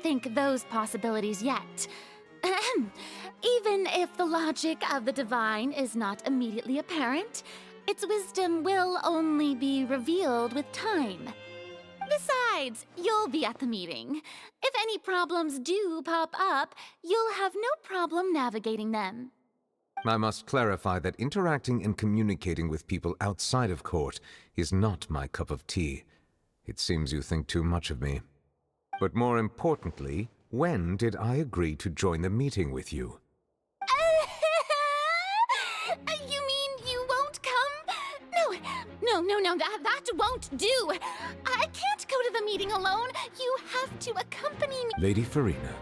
think those possibilities yet. Even if the logic of the divine is not immediately apparent, its wisdom will only be revealed with time. Besides, you'll be at the meeting. If any problems do pop up, you'll have no problem navigating them. I must clarify that interacting and communicating with people outside of court is not my cup of tea. It seems you think too much of me. But more importantly, when did I agree to join the meeting with you? You mean you won't come? No, that won't do. I can't go to the meeting alone. You have to accompany me. Lady Farina,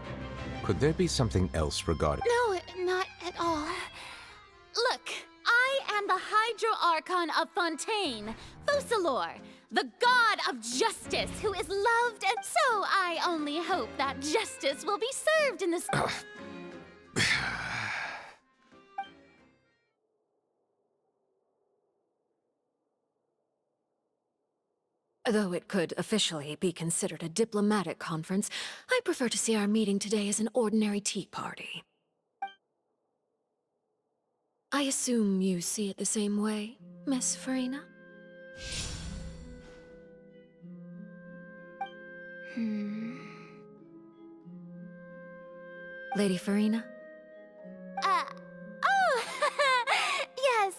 could there be something else regarding— No, not at all. Look, I am the Hydro Archon of Fontaine, Focalor, the god of justice who is loved, and so I only hope that justice will be served in this— Though it could officially be considered a diplomatic conference, I prefer to see our meeting today as an ordinary tea party. I assume you see it the same way, Miss Farina? Lady Farina?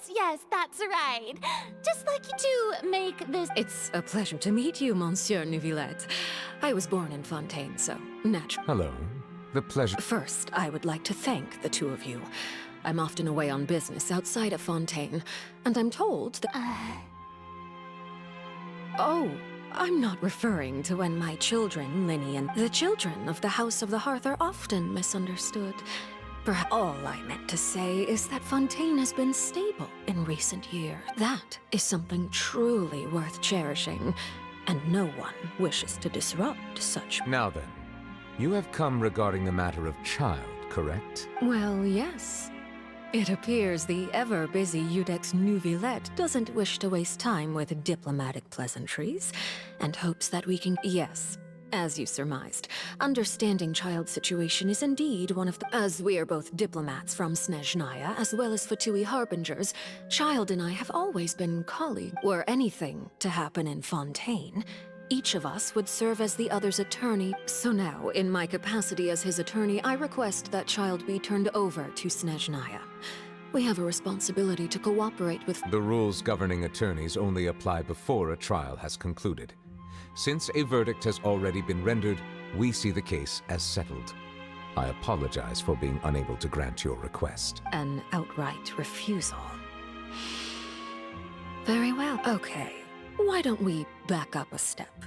Yes, that's right. Just like you to make this— It's a pleasure to meet you, Monsieur Neuvillette. I was born in Fontaine, so naturally. Hello. The pleasure— First, I would like to thank the two of you. I'm often away on business outside of Fontaine, and I'm told that— Oh, I'm not referring to when my children, Linny, and the children of the House of the Hearth are often misunderstood. Perhaps all I meant to say is that Fontaine has been stable in recent years. That is something truly worth cherishing, and no one wishes to disrupt such— Now then, you have come regarding the matter of child, correct? Well, yes. It appears the ever-busy Iudex Neuvillette doesn't wish to waste time with diplomatic pleasantries, and hopes that we can— Yes, as you surmised, understanding child's situation is indeed one of the— As we are both diplomats from Snezhnaya, as well as Fatui Harbingers, Child and I have always been colleagues. Were anything to happen in Fontaine, each of us would serve as the other's attorney. So now, in my capacity as his attorney, I request that Child be turned over to Snezhnaya. We have a responsibility to cooperate with— The rules governing attorneys only apply before a trial has concluded. Since a verdict has already been rendered, we see the case as settled. I apologize for being unable to grant your request. An outright refusal. Very well. Okay. Why don't we back up a step?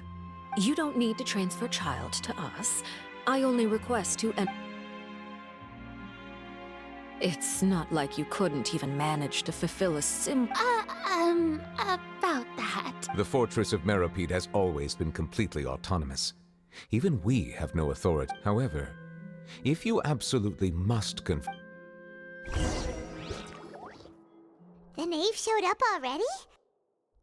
You don't need to transfer Child to us. I only request to— It's not like you couldn't even manage to fulfill a about that. The Fortress of Meropide has always been completely autonomous. Even we have no authority. However, if you absolutely must The knave showed up already?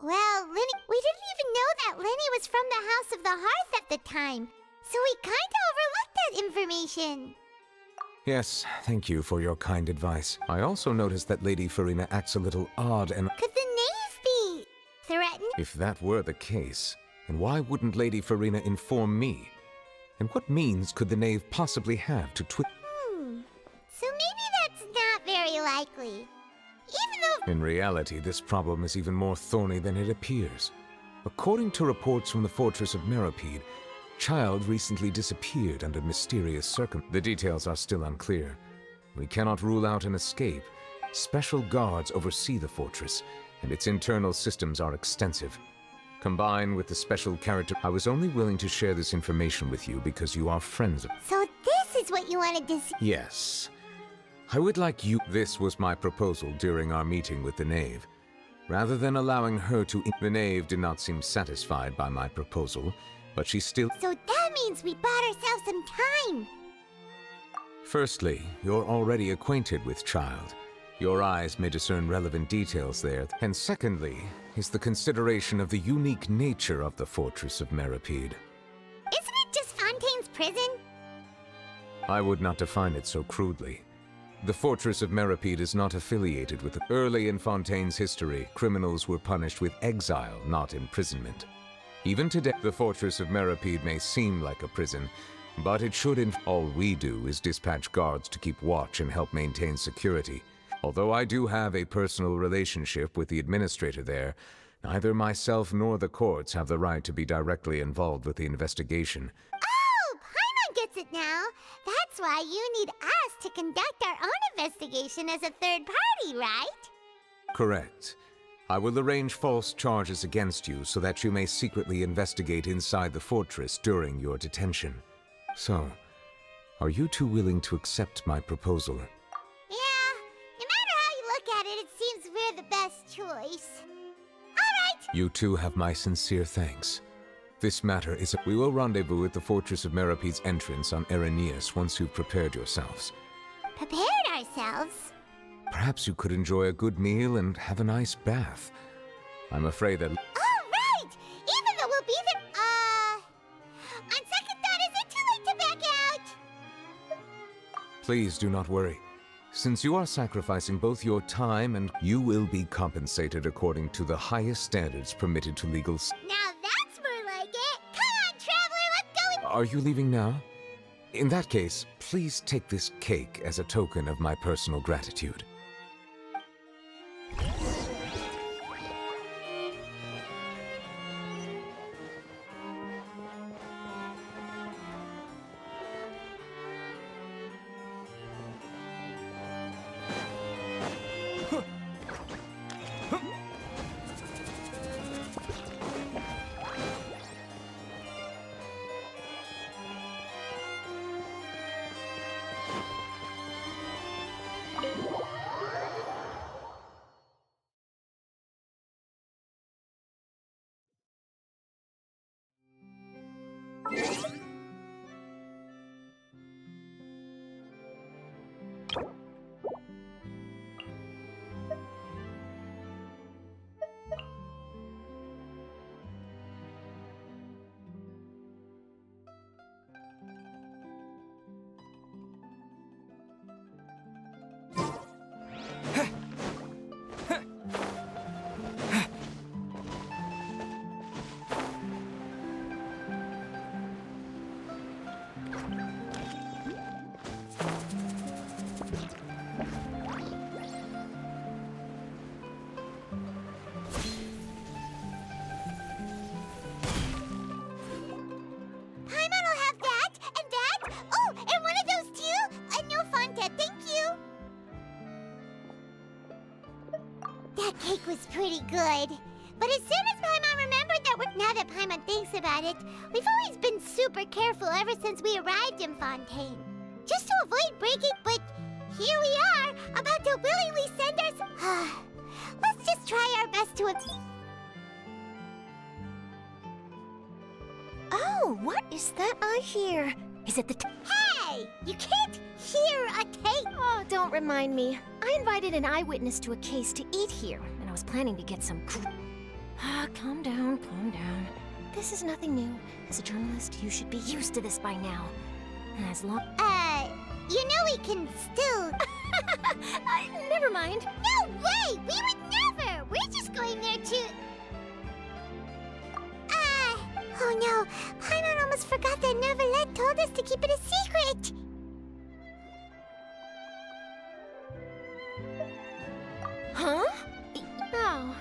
Well, Linny, we didn't even know that Linny was from the House of the Hearth at the time, so we kinda overlooked that information. Yes, thank you for your kind advice. I also noticed that Lady Farina acts a little odd and— Could the knave be threatened? If that were the case, then why wouldn't Lady Farina inform me? And what means could the knave possibly have to So maybe that's not very likely. Even though— In reality, this problem is even more thorny than it appears. According to reports from the Fortress of Meropide, Child recently disappeared under mysterious circumstances. The details are still unclear. We cannot rule out an escape. Special guards oversee the fortress, and its internal systems are extensive. Combined with the special character— I was only willing to share this information with you because you are friends of— So this is what you wanted to see. Yes. I would like you— This was my proposal during our meeting with the knave. Rather than allowing her to— The knave did not seem satisfied by my proposal, but she still— So that means we bought ourselves some time. Firstly, you're already acquainted with Child. Your eyes may discern relevant details there. And secondly, is the consideration of the unique nature of the Fortress of Meropide. Isn't it just Fontaine's prison? I would not define it so crudely. The Fortress of Meripede is not affiliated with it. Early in Fontaine's history, criminals were punished with exile, not imprisonment. Even today, the Fortress of Meripede may seem like a prison, but it should all we do is dispatch guards to keep watch and help maintain security. Although I do have a personal relationship with the administrator there, neither myself nor the courts have the right to be directly involved with the investigation. Oh, Paimon gets it now. That's why you need us to conduct our own investigation as a third party, right? Correct. I will arrange false charges against you so that you may secretly investigate inside the fortress during your detention. So, are you two willing to accept my proposal? Yeah, no matter how you look at it, it seems we're the best choice. Alright! You two have my sincere thanks. This matter is we will rendezvous at the Fortress of Meripede's entrance on Erinius once you've prepared yourselves. Prepared ourselves? Perhaps you could enjoy a good meal and have a nice bath. I'm afraid that... Oh, right! Even though we'll be there... On second thought, is it too late to back out? Please do not worry. Since you are sacrificing both your time and you will be compensated according to the highest standards permitted to legal... Now that's more like it! Come on, Traveler, let's go! Are you leaving now? In that case, please take this cake as a token of my personal gratitude. Cake was pretty good. But as soon as Paimon remembered that now that Paimon thinks about it, we've always been super careful ever since we arrived in Fontaine. Just to avoid breaking, but here we are, about to willingly send us... Let's just try our best to... Oh, what is that I hear? Is it the Hey! You can't hear a cake! Oh, don't remind me. I invited an eyewitness to a case to eat here, and I was planning to get some calm down, calm down. This is nothing new. As a journalist, you should be used to this by now. As long... you know we can still... Never mind. No way! We would never! We're just going there to... Oh no! Paimon almost forgot that Neuvillette told us to keep it a secret! Huh? Oh.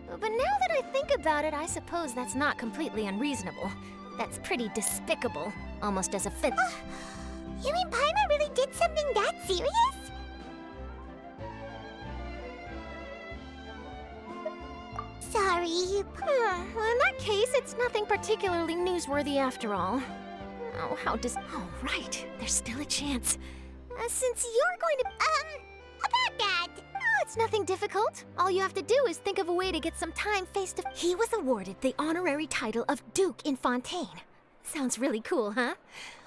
But now that I think about it, I suppose that's not completely unreasonable. That's pretty despicable, almost as a fit. You mean Paimon really did something that serious? Sorry. Well, in that case, it's nothing particularly newsworthy after all. Oh, Oh, right. There's still a chance. Since you're going to... About that... Oh, it's nothing difficult. All you have to do is think of a way to get some time face-to... He was awarded the honorary title of Duke in Fontaine. Sounds really cool, huh?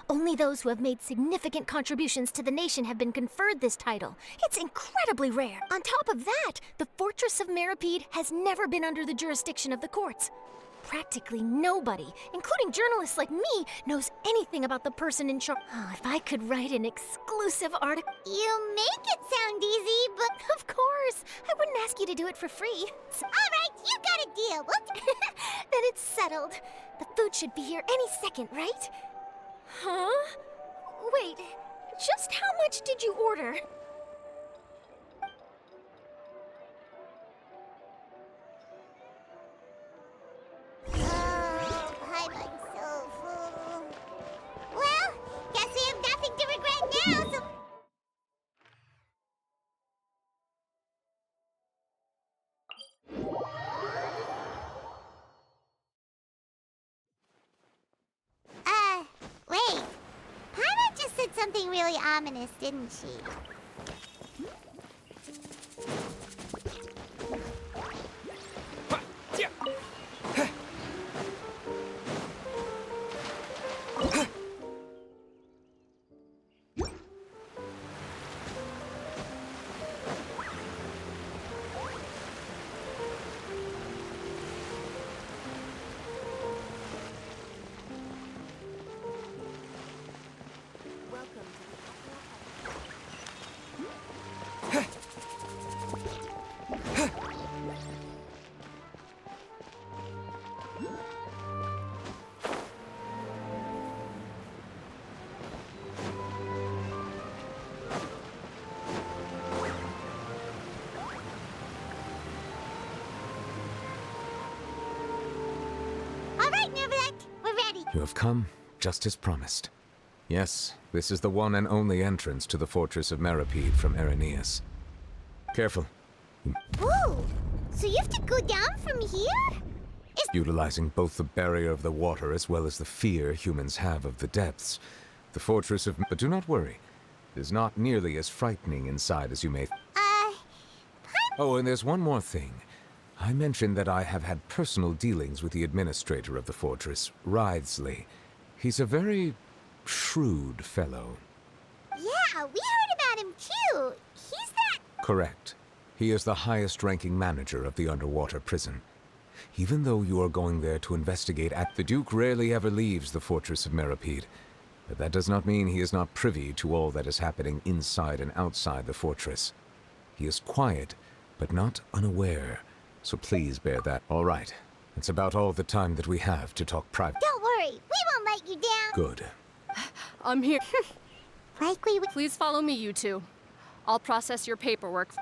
Only those who have made significant contributions to the nation have been conferred this title. It's incredibly rare. On top of that, the Fortress of Meripede has never been under the jurisdiction of the courts. Practically nobody, including journalists like me, knows anything about the person in charge. Oh, if I could write an exclusive article. You make it sound easy, but... Of course! I wouldn't ask you to do it for free. Alright, you got a deal. Then it's settled. The food should be here any second, right? Huh? Wait, just how much did you order? I'm so full. Well, guess we have nothing to regret now, so... Wait. Paimon just said something really ominous, didn't she? You have come, just as promised. Yes, this is the one and only entrance to the fortress of Meripede from Araneus. Careful. Whoa! So you have to go down from here? Utilizing both the barrier of the water as well as the fear humans have of the depths, the fortress of... But do not worry. It is not nearly as frightening inside as you may... Oh, and there's one more thing. I mentioned that I have had personal dealings with the administrator of the fortress, Wriothesley. He's a very shrewd fellow. Yeah, we heard about him too. He's that... Correct. He is the highest-ranking manager of the underwater prison. Even though you are going there to investigate the Duke rarely ever leaves the fortress of Meripede. But that does not mean he is not privy to all that is happening inside and outside the fortress. He is quiet, but not unaware. So please bear that. All right. It's about all the time that we have to talk private. Don't worry, we won't let you down. Good. I'm here. Like we would... Please follow me, you two. I'll process your paperwork.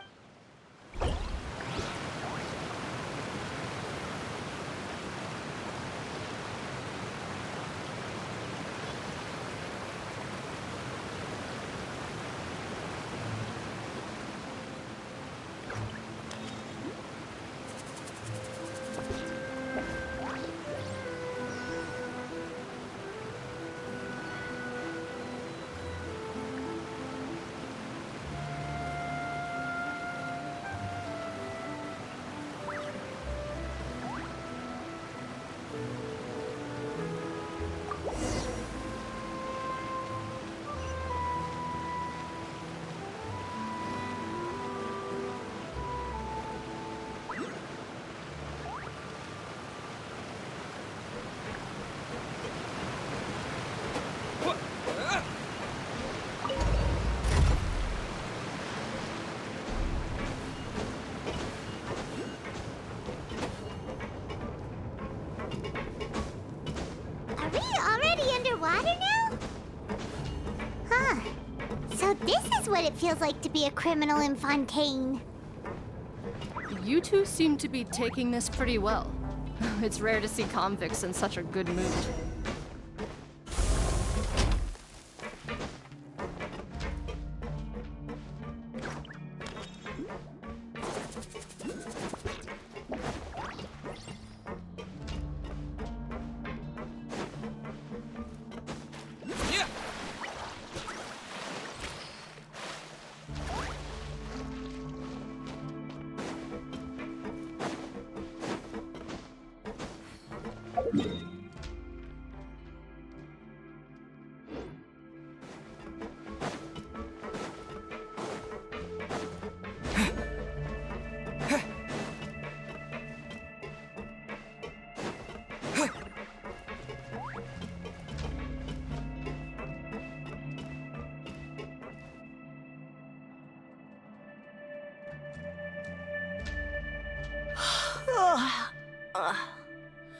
Are we already underwater now? Huh. So this is what it feels like to be a criminal in Fontaine. You two seem to be taking this pretty well. It's rare to see convicts in such a good mood.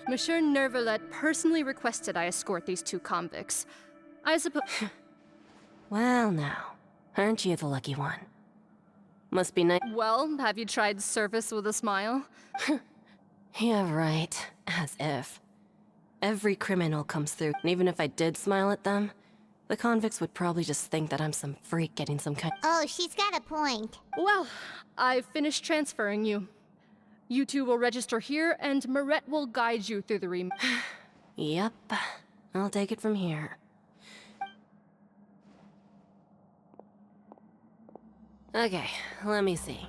Monsieur Nervalet personally requested I escort these two convicts. I suppose. Well, now, aren't you the lucky one? Must be nice. Well, have you tried service with a smile? Yeah, right. As if. Every criminal comes through, and even if I did smile at them, the convicts would probably just think that I'm some freak getting some kind. Oh, she's got a point. Well, I've finished transferring you. You two will register here, and Marette will guide you through the Yep. I'll take it from here. Okay, let me see.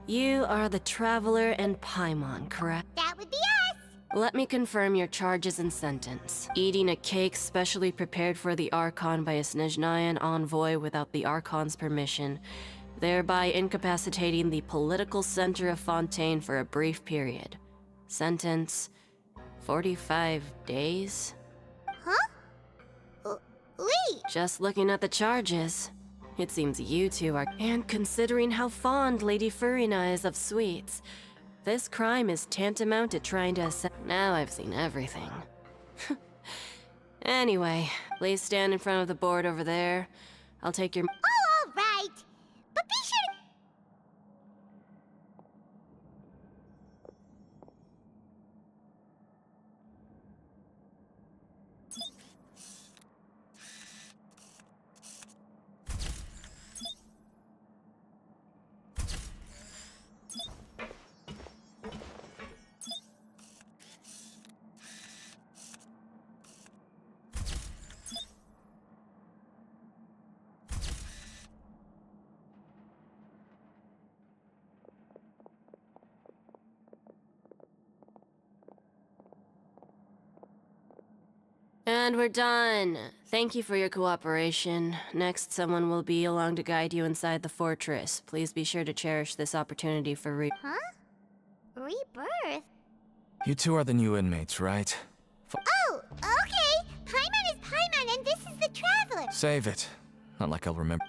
You are the Traveler and Paimon, correct? That would be us! Let me confirm your charges and sentence. Eating a cake specially prepared for the Archon by a Snezhnayan envoy without the Archon's permission, thereby incapacitating the political center of Fontaine for a brief period. Sentence: 45 days? Huh? Wait! Just looking at the charges, it seems you two are... And considering how fond Lady Furina is of sweets, this crime is tantamount to trying to Now I've seen everything. Anyway, please stand in front of the board over there. I'll take your... Oh, all right! But be sure to... And we're done. Thank you for your cooperation. Next, someone will be along to guide you inside the fortress. Please be sure to cherish this opportunity for Huh? Rebirth? You two are the new inmates, right? Oh, okay! Paimon is Paimon, and this is the Traveler! Save it. Not like I'll remember.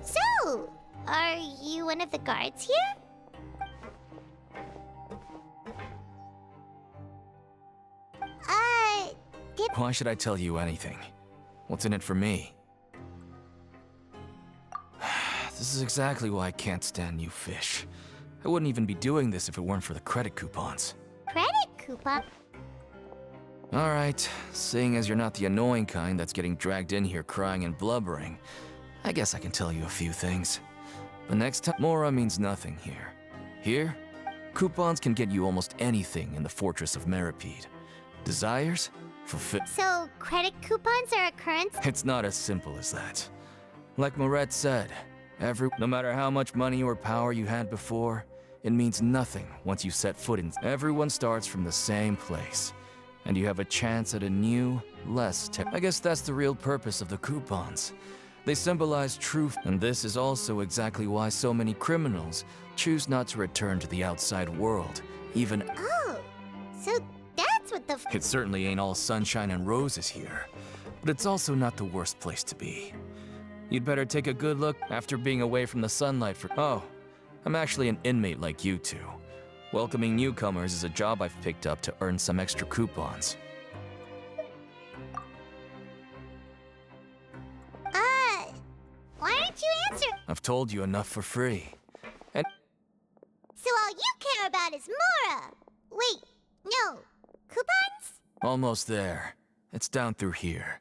So, are you one of the guards here? Why should I tell you anything? What's in it for me? This is exactly why I can't stand you fish. I wouldn't even be doing this if it weren't for the credit coupons. Credit coupon? Alright, seeing as you're not the annoying kind that's getting dragged in here crying and blubbering, I guess I can tell you a few things. But next time, Mora means nothing here. Here, coupons can get you almost anything in the Fortress of Meripede. Desires? Fulfill. So, credit coupons are a currency? It's not as simple as that. Like Marette said, no matter how much money or power you had before, it means nothing once you set foot in. Everyone starts from the same place, and you have a chance at a new, I guess that's the real purpose of the coupons. They symbolize truth, and this is also exactly why so many criminals choose not to return to the outside world, even. Oh, so that's what the It certainly ain't all sunshine and roses here, but it's also not the worst place to be. You'd better take a good look after being away from the sunlight for. Oh, I'm actually an inmate like you two. Welcoming newcomers is a job I've picked up to earn some extra coupons. Why aren't you answering? I've told you enough for free. And So all you care about is Mora! Wait, no. Coupons? almost there. It's down through here.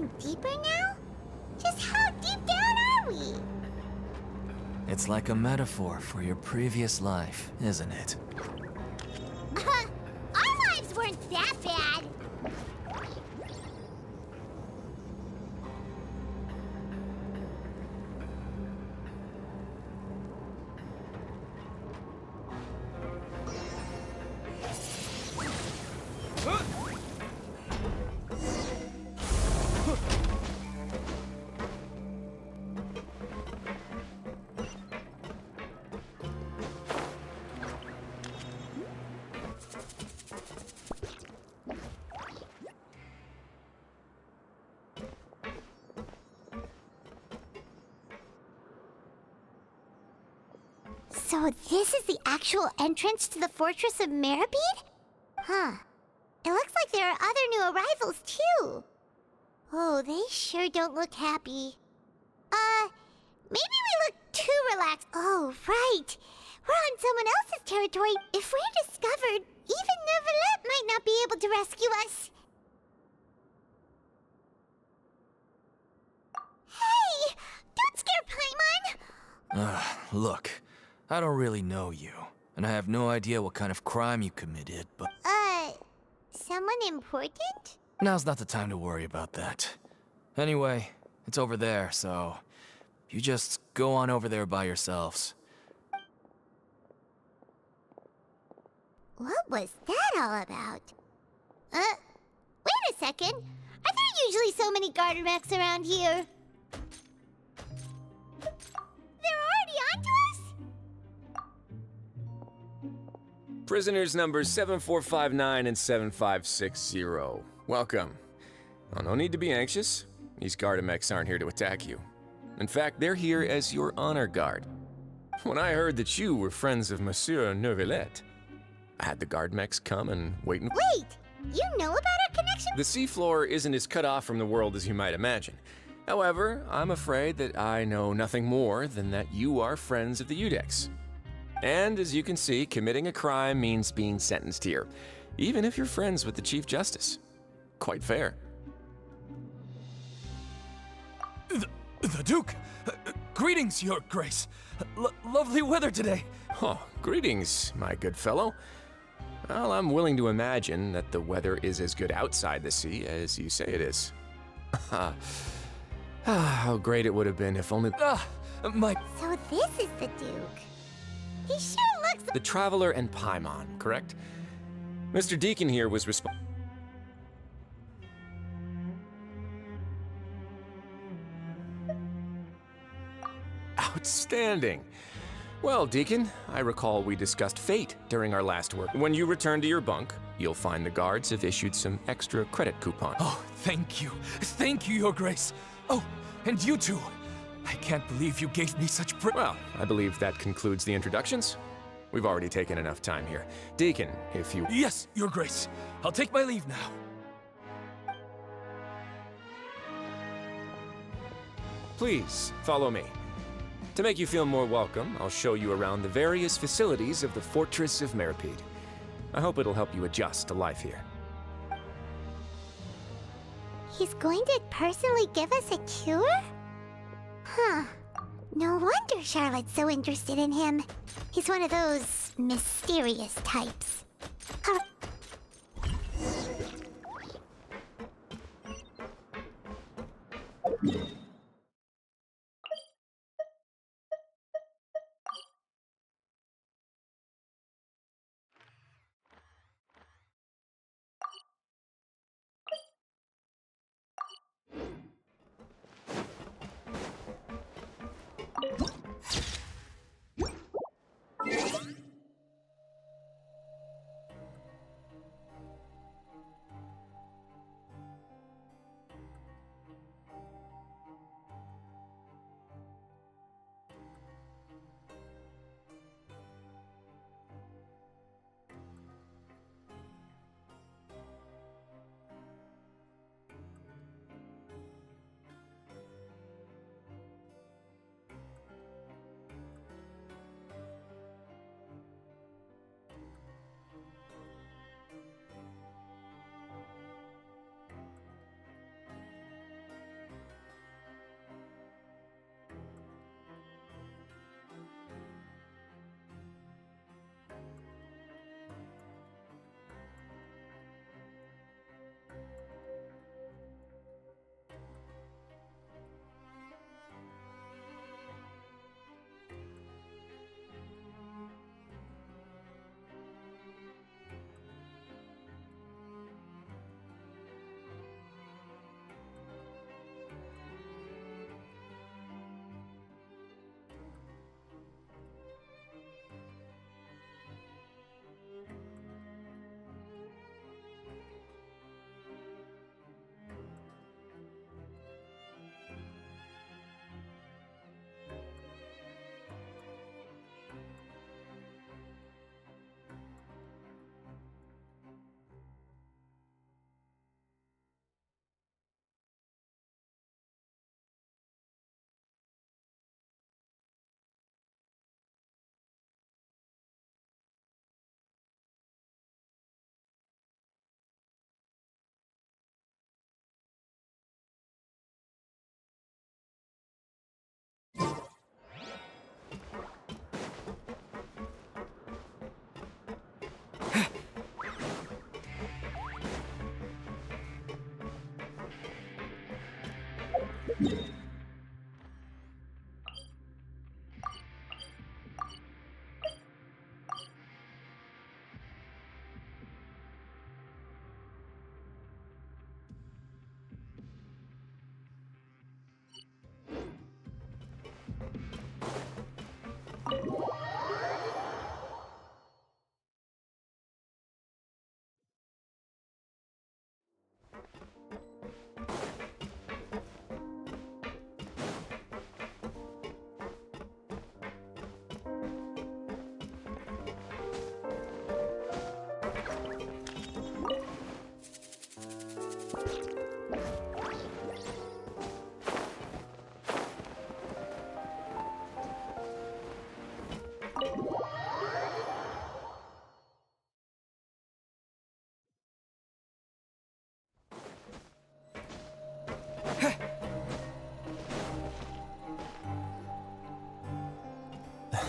even deeper now? Just how deep down are we? It's like a metaphor for your previous life, isn't it? Our lives weren't that bad. So this is the actual entrance to the Fortress of Meripede? Huh. It looks like there are other new arrivals, too. Oh, they sure don't look happy. Maybe we look too relaxed. Oh, right. We're on someone else's territory. If we're discovered, even Neuvillette might not be able to rescue us. Hey! Don't scare Paimon! Look, I don't really know you, and I have no idea what kind of crime you committed, but... Someone important? Now's not the time to worry about that. Anyway, it's over there, so... You just go on over there by yourselves. What was that all about? Wait a second. Are there usually so many garter mechs around here? They're already onto us? Prisoners numbers 7459 and 7560. Welcome. Well, no need to be anxious. These Gardamex aren't here to attack you. In fact, they're here as your honor guard. When I heard that you were friends of Monsieur Neuvillette, I had the Gardamex come and wait and... Wait! You know about our connection? The seafloor isn't as cut off from the world as you might imagine. However, I'm afraid that I know nothing more than that you are friends of the Udex. And as you can see, committing a crime means being sentenced here, even if you're friends with the Chief Justice. Quite fair. The Duke! Greetings, Your Grace! Lovely weather today! Oh, greetings, my good fellow. Well, I'm willing to imagine that the weather is as good outside the sea as you say it is. How great it would have been if only... So this is the Duke. He sure looks... The Traveler and Paimon, correct? Mr. Deacon here was Outstanding. Well, Deacon, I recall we discussed fate during our last work. When you return to your bunk, you'll find the guards have issued some extra credit coupons. Oh, thank you. Thank you, Your Grace. Oh, and you too. I can't believe you gave me such Well, I believe that concludes the introductions. We've already taken enough time here. Deacon, if you... Yes, Your Grace. I'll take my leave now. Please, follow me. To make you feel more welcome, I'll show you around the various facilities of the Fortress of Meripede. I hope it'll help you adjust to life here. He's going to personally give us a cure? Huh. No wonder Charlotte's so interested in him. He's one of those mysterious types.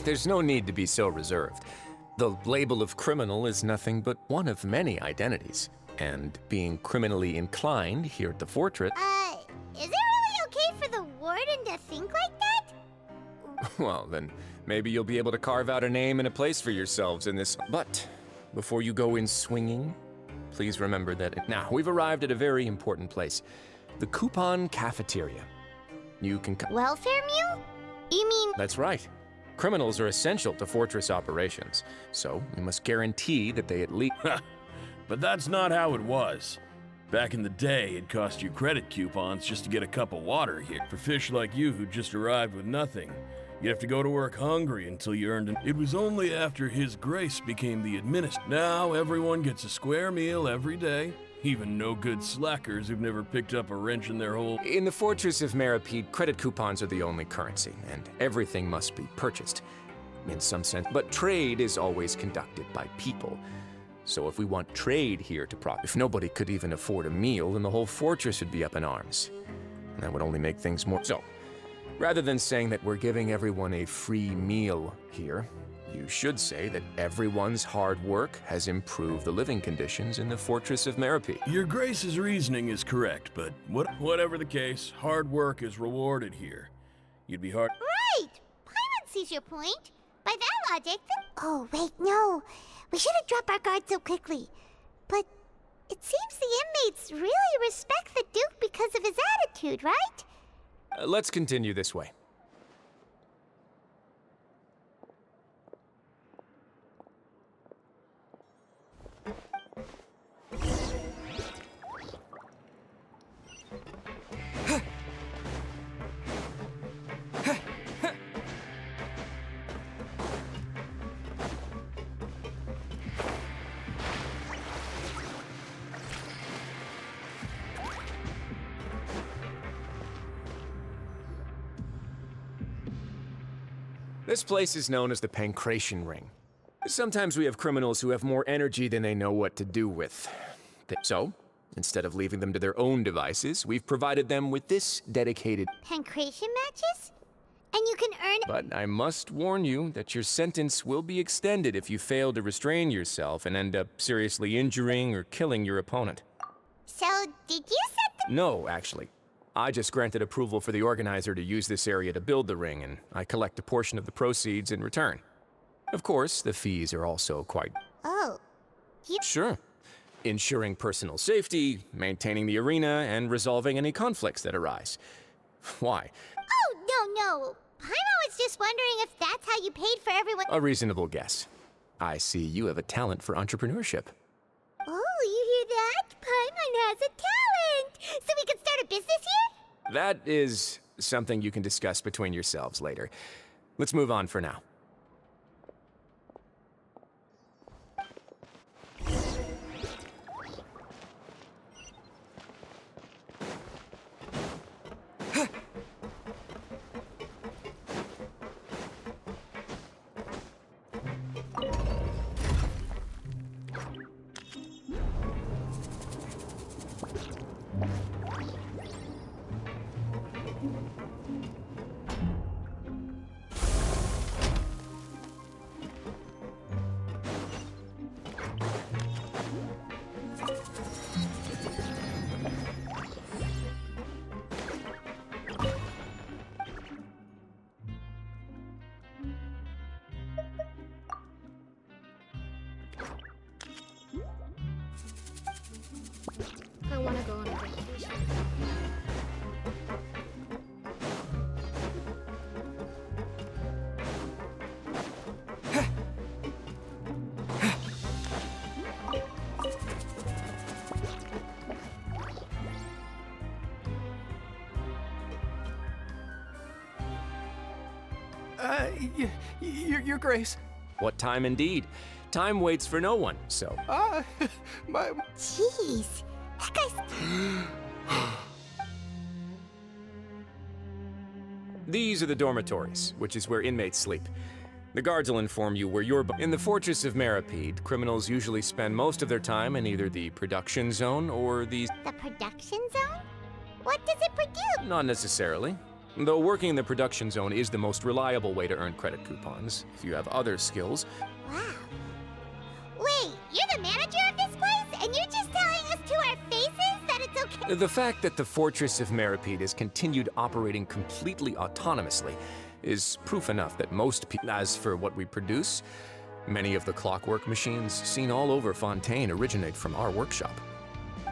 There's no need to be so reserved. The label of criminal is nothing but one of many identities. And being criminally inclined here at the fortress... Is it really okay for the warden to think like that? Well, then maybe you'll be able to carve out a name and a place for yourselves in this... But before you go in swinging, please remember that... Now, we've arrived at a very important place. The Coupon Cafeteria. You can... Welfare mule? You mean... That's right. Criminals are essential to fortress operations, so we must guarantee that they at least... But that's not how it was. Back in the day, it cost you credit coupons just to get a cup of water here. For fish like you who just arrived with nothing, you'd have to go to work hungry until you earned It was only after His Grace became the administrator. Now everyone gets a square meal every day, even no good slackers who've never picked up a wrench in their whole... In the Fortress of Meripede, credit coupons are the only currency, and everything must be purchased, in some sense. But trade is always conducted by people. So if we want trade here to if nobody could even afford a meal, then the whole fortress would be up in arms. And that would only make things more... So, rather than saying that we're giving everyone a free meal here, you should say that everyone's hard work has improved the living conditions in the Fortress of Meripede. Your Grace's reasoning is correct, but whatever the case, hard work is rewarded here. You'd be hard... Right! Paimon sees your point. By that logic, Oh, wait, no. We shouldn't drop our guard so quickly. But it seems the inmates really respect the Duke because of his attitude, right? Let's continue this way. This place is known as the Pancration Ring. Sometimes we have criminals who have more energy than they know what to do with. So, instead of leaving them to their own devices, we've provided them with this dedicated... Pancration matches? And you can earn... But I must warn you that your sentence will be extended if you fail to restrain yourself and end up seriously injuring or killing your opponent. So, did you set the... No, actually. I just granted approval for the organizer to use this area to build the ring, and I collect a portion of the proceeds in return. Of course, the fees are also quite... Oh. Sure. Ensuring personal safety, maintaining the arena, and resolving any conflicts that arise. Why? Oh, no. Paimon was just wondering if that's how you paid for everyone... A reasonable guess. I see you have a talent for entrepreneurship. Oh, you hear that? Paimon has a talent! So we could start a business here? That is something you can discuss between yourselves later. Let's move on for now. I want to go on a vacation. Your Grace. What time indeed? Time waits for no one, so... Jeez. That guy's... These are the dormitories, which is where inmates sleep. The guards will inform you where you're... In the Fortress of Meripede, criminals usually spend most of their time in either the production zone or the... The production zone? What does it produce? Not necessarily. Though working in the production zone is the most reliable way to earn credit coupons, if you have other skills. Wow. Wait, you're the manager of this place, and you're just telling us to our faces that it's okay? The fact that the Fortress of Meripede has continued operating completely autonomously is proof enough that most people. As for what we produce, many of the clockwork machines seen all over Fontaine originate from our workshop.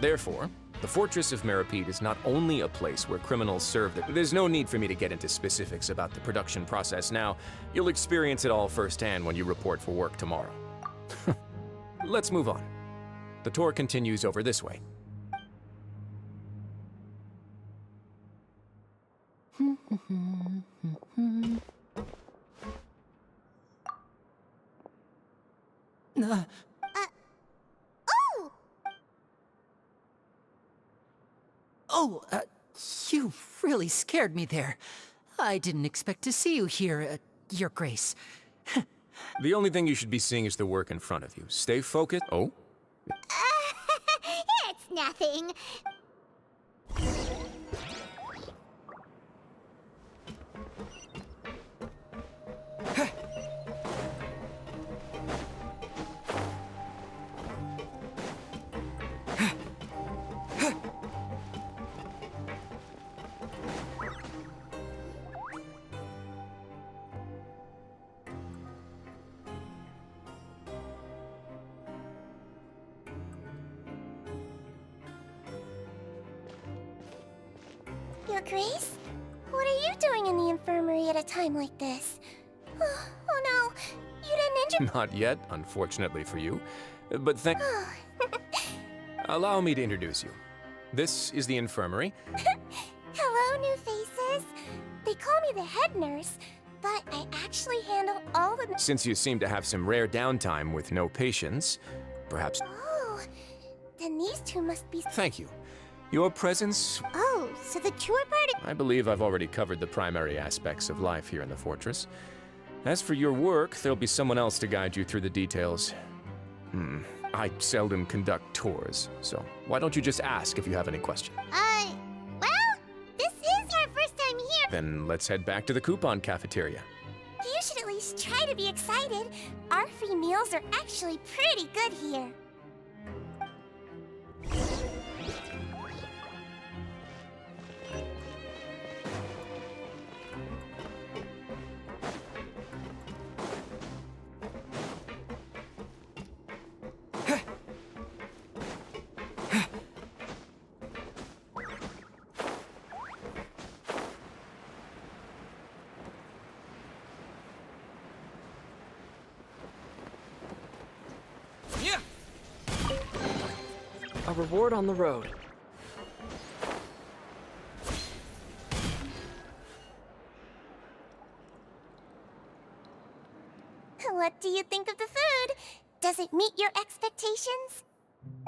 Therefore, the Fortress of Meripede is not only a place where criminals serve their... There's no need for me to get into specifics about the production process now. You'll experience it all firsthand when you report for work tomorrow. Let's move on. The tour continues over this way. Oh! You really scared me there. I didn't expect to see you here, Your Grace. The only thing you should be seeing is the work in front of you. Stay focused. Oh? It's nothing. Your Grace? What are you doing in the infirmary at a time like this? Oh no, you didn't injure... Not yet, unfortunately for you. But Allow me to introduce you. This is the infirmary. Hello, new faces. They call me the head nurse, but I actually handle all the... Since you seem to have some rare downtime with no patients, perhaps... Oh, then these two must be... Thank you. Your presence... Oh, so the tour part... I believe I've already covered the primary aspects of life here in the fortress. As for your work, there'll be someone else to guide you through the details. I seldom conduct tours, so why don't you just ask if you have any questions? Well, this is our first time here. Then let's head back to the coupon cafeteria. You should at least try to be excited. Our free meals are actually pretty good here. A reward on the road. What do you think of the food? Does it meet your expectations?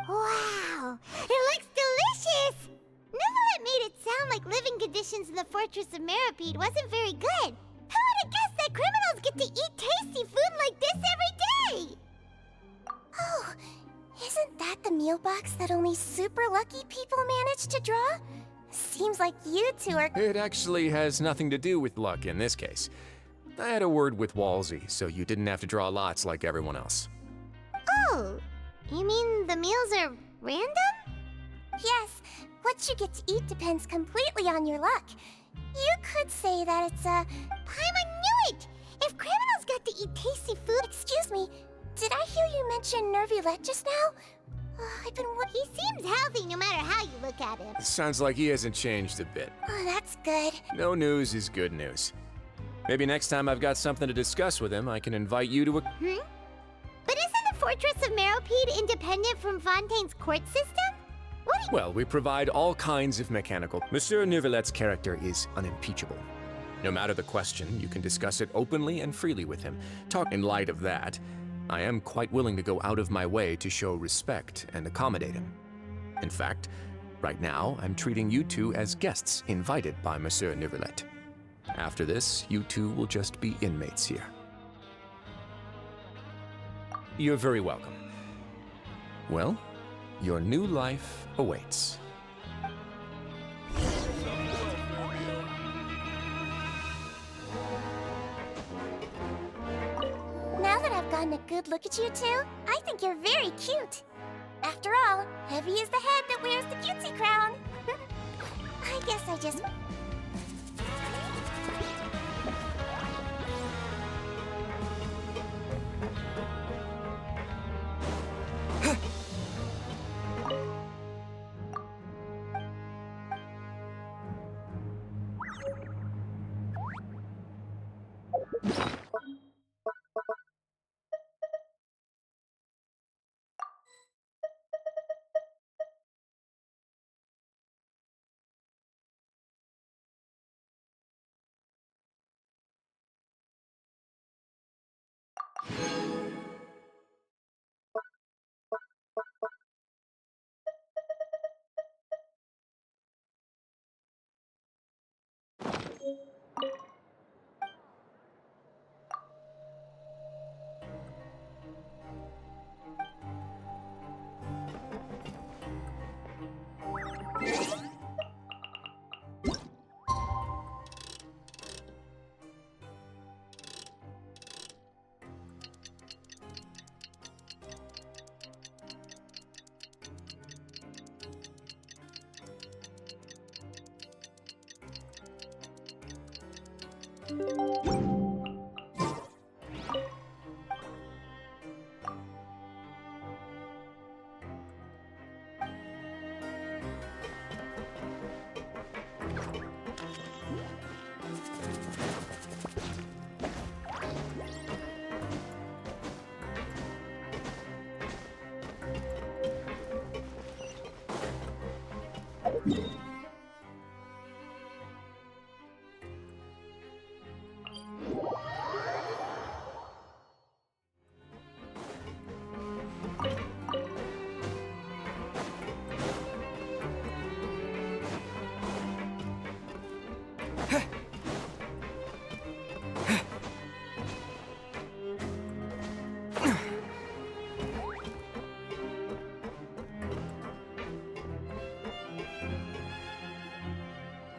Wow, it looks delicious! Neverlet made it sound like living conditions in the Fortress of Meripede wasn't very good. Who would have guessed that criminals get to eat tasty food like this every day? Oh, isn't that the meal box that only super lucky people manage to draw? Seems like you two are... It actually has nothing to do with luck in this case. I had a word with Walsey, so you didn't have to draw lots like everyone else. Oh, you mean the meals are random? Yes, what you get to eat depends completely on your luck. You could say that it's I knew it! If criminals got to eat tasty food... Excuse me, did I hear you mention Nervilette just now? He seems healthy no matter how you look at him. Sounds like he hasn't changed a bit. Oh, that's good. No news is good news. Maybe next time I've got something to discuss with him, I can invite you to a... But isn't the Fortress of Meripede independent from Fontaine's court system? Well, we provide all kinds of mechanical... Monsieur Nervillette's character is unimpeachable. No matter the question, you can discuss it openly and freely with him. In light of that, I am quite willing to go out of my way to show respect and accommodate him. In fact, right now, I'm treating you two as guests invited by Monsieur Nervillette. After this, you two will just be inmates here. You're very welcome. Well, your new life awaits. a good look at you two? I think you're very cute. After all, heavy is the head that wears the cutesy crown. I guess I just...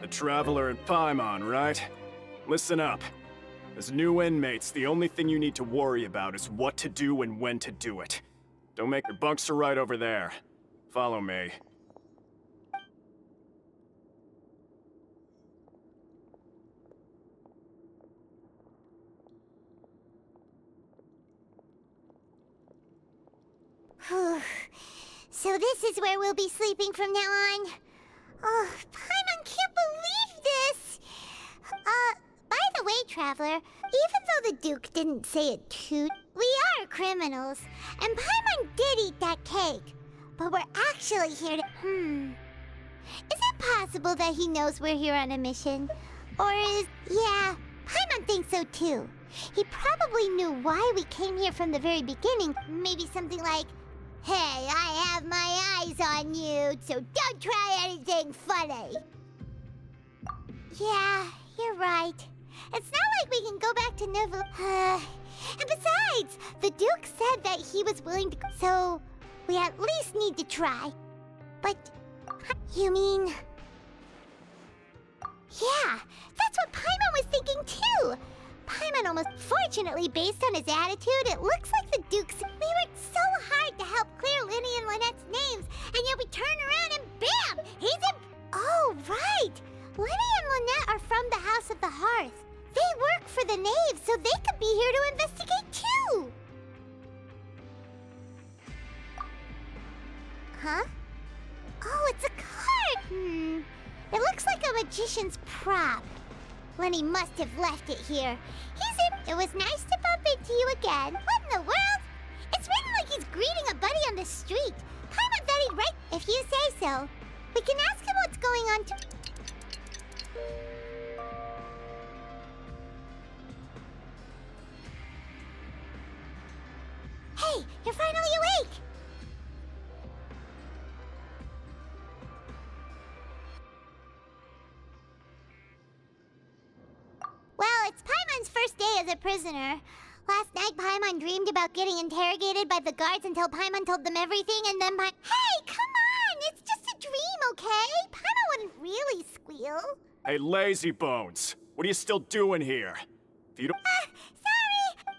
The Traveler and Paimon, right? Listen up. As new inmates, the only thing you need to worry about is what to do and when to do it. Don't make your bunks are right over there. Follow me. So this is where we'll be sleeping from now on. Oh, Paimon can't believe this! By the way, Traveler, even though the Duke didn't say it too, we are criminals, and Paimon did eat that cake. But we're actually here to... Is it possible that he knows we're here on a mission? Or is... Yeah, Paimon thinks so too. He probably knew why we came here from the very beginning. Maybe something like, "Hey, I have my eyes on you, so don't try anything funny." Yeah, you're right. It's not like we can go back to Novel... And besides, the Duke said that he was willing to... So, we at least need to try. But... You mean... Yeah, that's what Paimon was thinking too! Paimon almost... Fortunately, based on his attitude, it looks like the Duke's... We worked so hard to help clear Linny and Lynette's names, and yet we turn around and bam! He's in... Oh, right! Linny and Lynette are from the House of the Hearth. They work for the Knave, so they could be here to investigate too! Huh? Oh, it's a card! It looks like a magician's prop. Lenny must have left it here. He's in... It was nice to bump into you again. What in the world? It's written like he's greeting a buddy on the street. Paimon thought he'd write... If you say so. We can ask him what's going on to... Hey, you're finally awake! Well, it's Paimon's first day as a prisoner. Last night, Paimon dreamed about getting interrogated by the guards until Paimon told them everything, and then Hey, come on! It's just a dream, okay? Paimon wouldn't really squeal. Hey, lazy bones! What are you still doing here? If you don't... Sorry!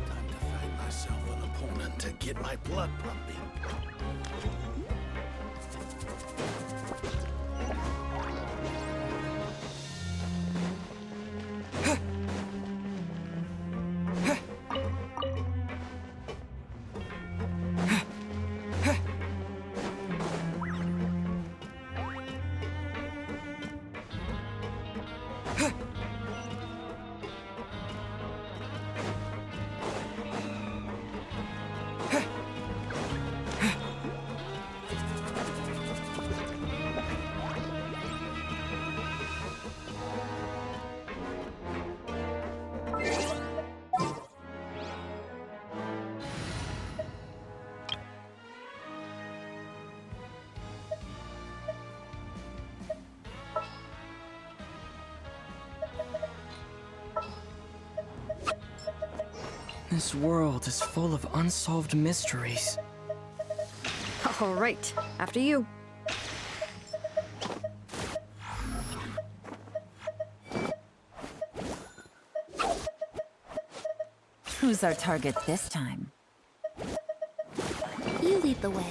Time to find myself an opponent to get my blood pumping. This world is full of unsolved mysteries. All right, after you. Who's our target this time? You lead the way.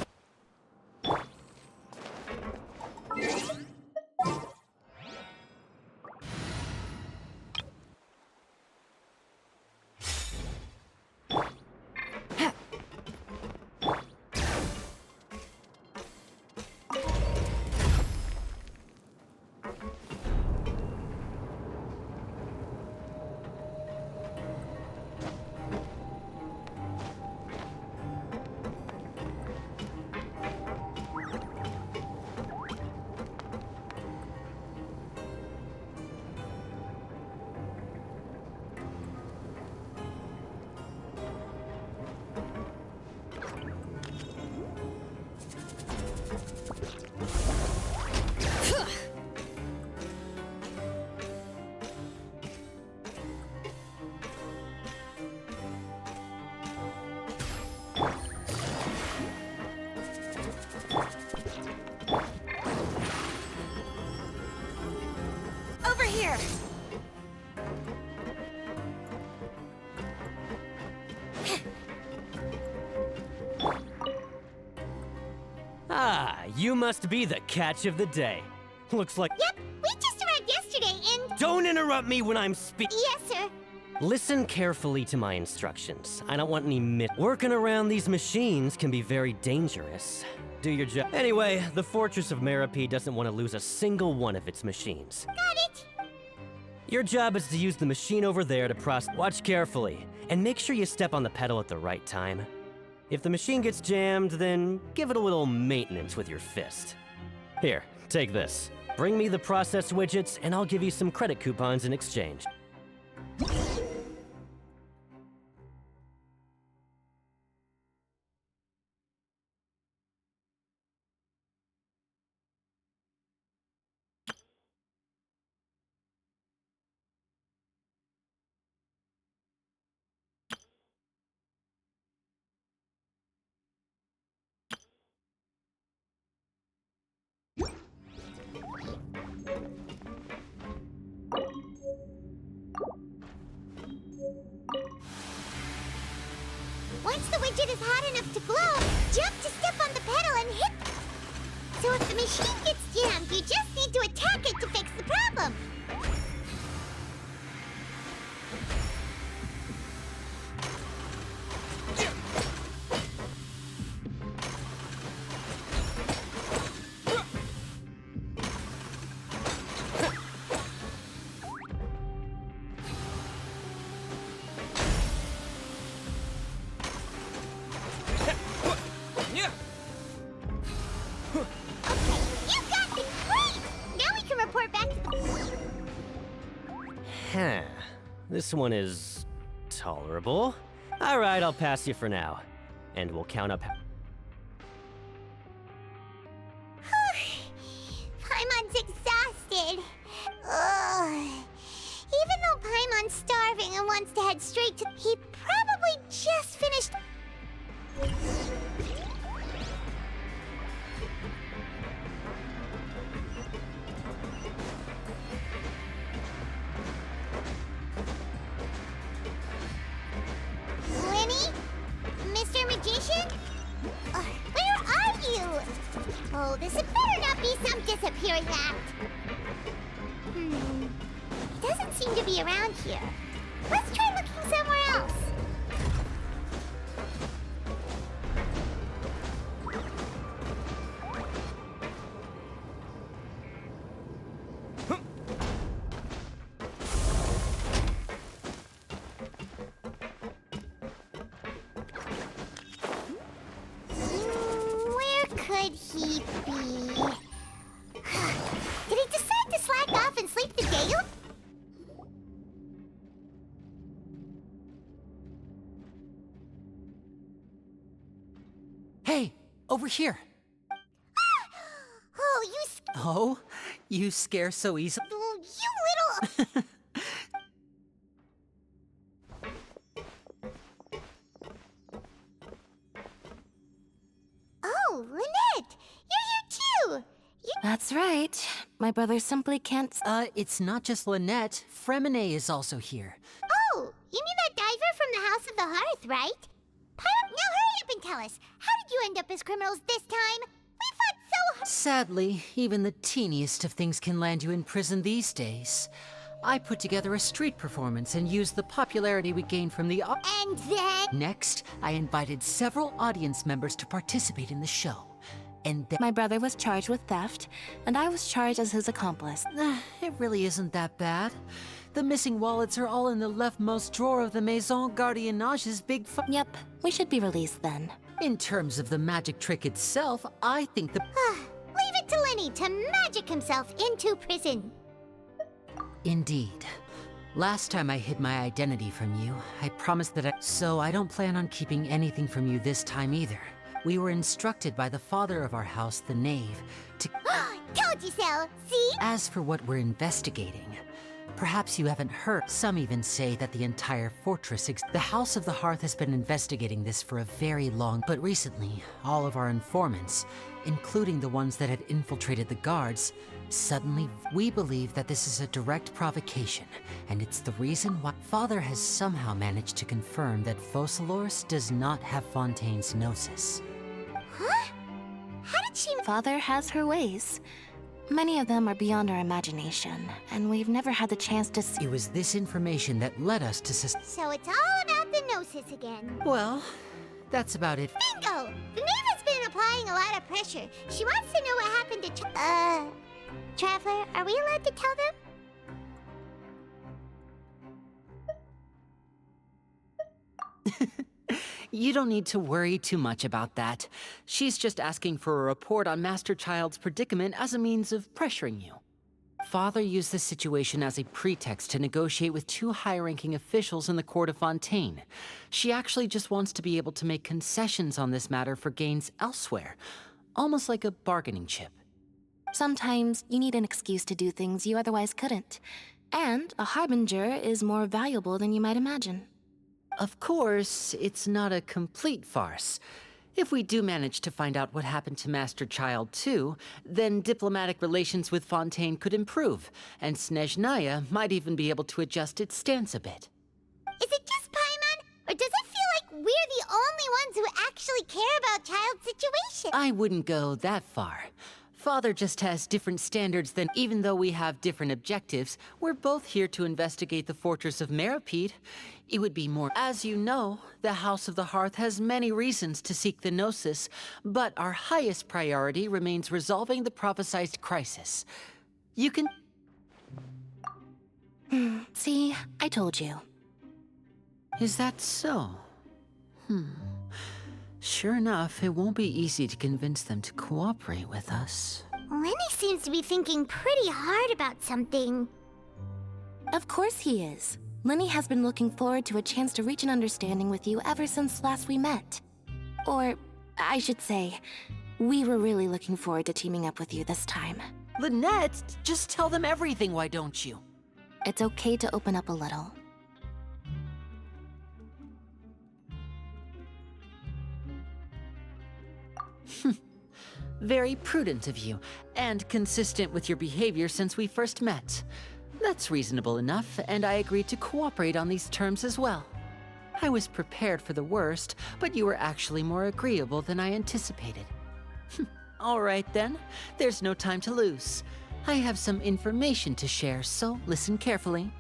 Over here! Ah, you must be the catch of the day. Looks like— Yep, we just arrived yesterday and... Don't interrupt me when I'm speaking! Yes, sir. Listen carefully to my instructions. I don't want any working around these machines can be very dangerous. Do your job. Anyway, the Fortress of Meripede doesn't want to lose a single one of its machines. Got it. Your job is to use the machine over there to process. Watch carefully, and make sure you step on the pedal at the right time. If the machine gets jammed, then give it a little maintenance with your fist. Here, take this. Bring me the process widgets, and I'll give you some credit coupons in exchange. Once the widget is hot enough to glow, jump to step on the pedal and hit. So if the machine gets jammed, you just need to attack it to fix the problem. This one is tolerable. All right, I'll pass you for now. And we'll count up. Paimon's exhausted. Ugh. Even though Paimon's starving and wants to head straight to... He probably just finished... Lenny? Mr. Magician? Where are you? Oh, this had better not be some disappearing act. He doesn't seem to be around here. Let's try looking somewhere else. Where could he be? Did he decide to slack off and sleep the day? Hey, over here. Oh, Oh, you scare so easily. you little... Oh, Lynette! You're here too! That's right. My brother simply can't. It's not just Lynette. Fremine is also here. Oh, you mean that diver from the House of the Hearth, right? Now hurry up and tell us. How did you end up as criminals this time? We fought so hard. Sadly, even the teeniest of things can land you in prison these days. I put together a street performance and used the popularity we gained from the And then... Next, I invited several audience members to participate in the show. And then... My brother was charged with theft, and I was charged as his accomplice. It really isn't that bad. The missing wallets are all in the leftmost drawer of the Maison Gardiennage's big Yep, we should be released then. In terms of the magic trick itself, I think the... Leave it to Lenny to magic himself into prison. Indeed. Last time I hid my identity from you, I promised that So I don't plan on keeping anything from you this time either. We were instructed by the father of our house, the knave, to... Told you so, see? As for what we're investigating, perhaps you haven't heard. Some even say that the entire fortress The House of the Hearth has been investigating this for a very long... But recently, all of our informants, including the ones that had infiltrated the guards, suddenly... We believe that this is a direct provocation, and it's the reason why... Father has somehow managed to confirm that Focalors does not have Fontaine's Gnosis. Huh? How did she... Father has her ways. Many of them are beyond our imagination, and we've never had the chance to see... It was this information that led us to So it's all about the Gnosis again. Well, that's about it. Bingo! The knave has been applying a lot of pressure. She wants to know what happened to Traveler, are we allowed to tell them? You don't need to worry too much about that. She's just asking for a report on Master Child's predicament as a means of pressuring you. Father used this situation as a pretext to negotiate with two high-ranking officials in the court of Fontaine. She actually just wants to be able to make concessions on this matter for gains elsewhere, almost like a bargaining chip. Sometimes you need an excuse to do things you otherwise couldn't. And a harbinger is more valuable than you might imagine. Of course, it's not a complete farce. If we do manage to find out what happened to Master Child too, then diplomatic relations with Fontaine could improve, and Snezhnaya might even be able to adjust its stance a bit. Is it just Paimon, or does it feel like we're the only ones who actually care about Child's situation? I wouldn't go that far. Father just has different standards than... Even though we have different objectives, we're both here to investigate the fortress of Meripede. It would be more... As you know, the House of the Hearth has many reasons to seek the Gnosis, but our highest priority remains resolving the prophesized crisis. You can... See, I told you. Is that so? Sure enough, it won't be easy to convince them to cooperate with us. Lenny seems to be thinking pretty hard about something. Of course he is. Lenny has been looking forward to a chance to reach an understanding with you ever since last we met. Or, I should say, we were really looking forward to teaming up with you this time. Lynette, just tell them everything, why don't you? It's okay to open up a little. Very prudent of you, and consistent with your behavior since we first met. That's reasonable enough, and I agreed to cooperate on these terms as well. I was prepared for the worst, but you were actually more agreeable than I anticipated. All right then, there's no time to lose. I have some information to share, so listen carefully.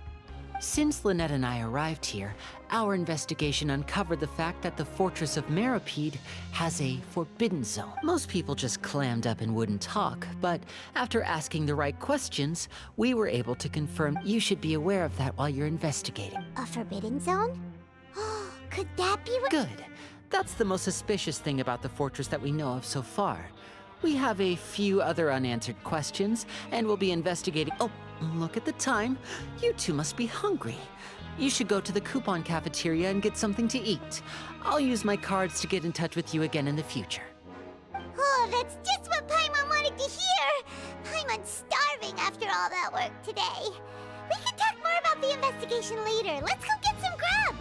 Since Lynette and I arrived here, our investigation uncovered the fact that the Fortress of Meropide has a forbidden zone. Most people just clammed up and wouldn't talk, but after asking the right questions, we were able to confirm you should be aware of that while you're investigating. A forbidden zone? Could that be Good. That's the most suspicious thing about the fortress that we know of so far. We have a few other unanswered questions, and we'll be investigating— Oh, look at the time. You two must be hungry. You should go to the coupon cafeteria and get something to eat. I'll use my cards to get in touch with you again in the future. Oh, that's just what Paimon wanted to hear! Paimon's starving after all that work today. We can talk more about the investigation later. Let's go get some grub!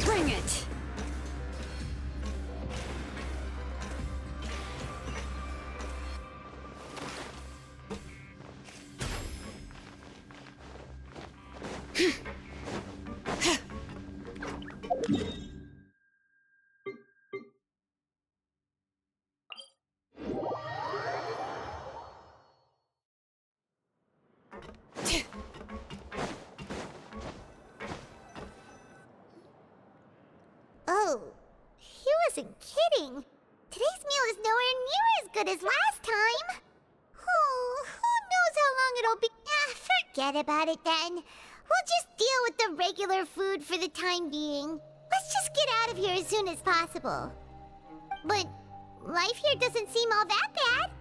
Bring it! Oh, he wasn't kidding. Today's meal is nowhere near as good as last time. Oh, who knows how long it'll be. Forget about it then. We'll just deal with the regular food for the time being. Let's just get out of here as soon as possible. But life here doesn't seem all that bad.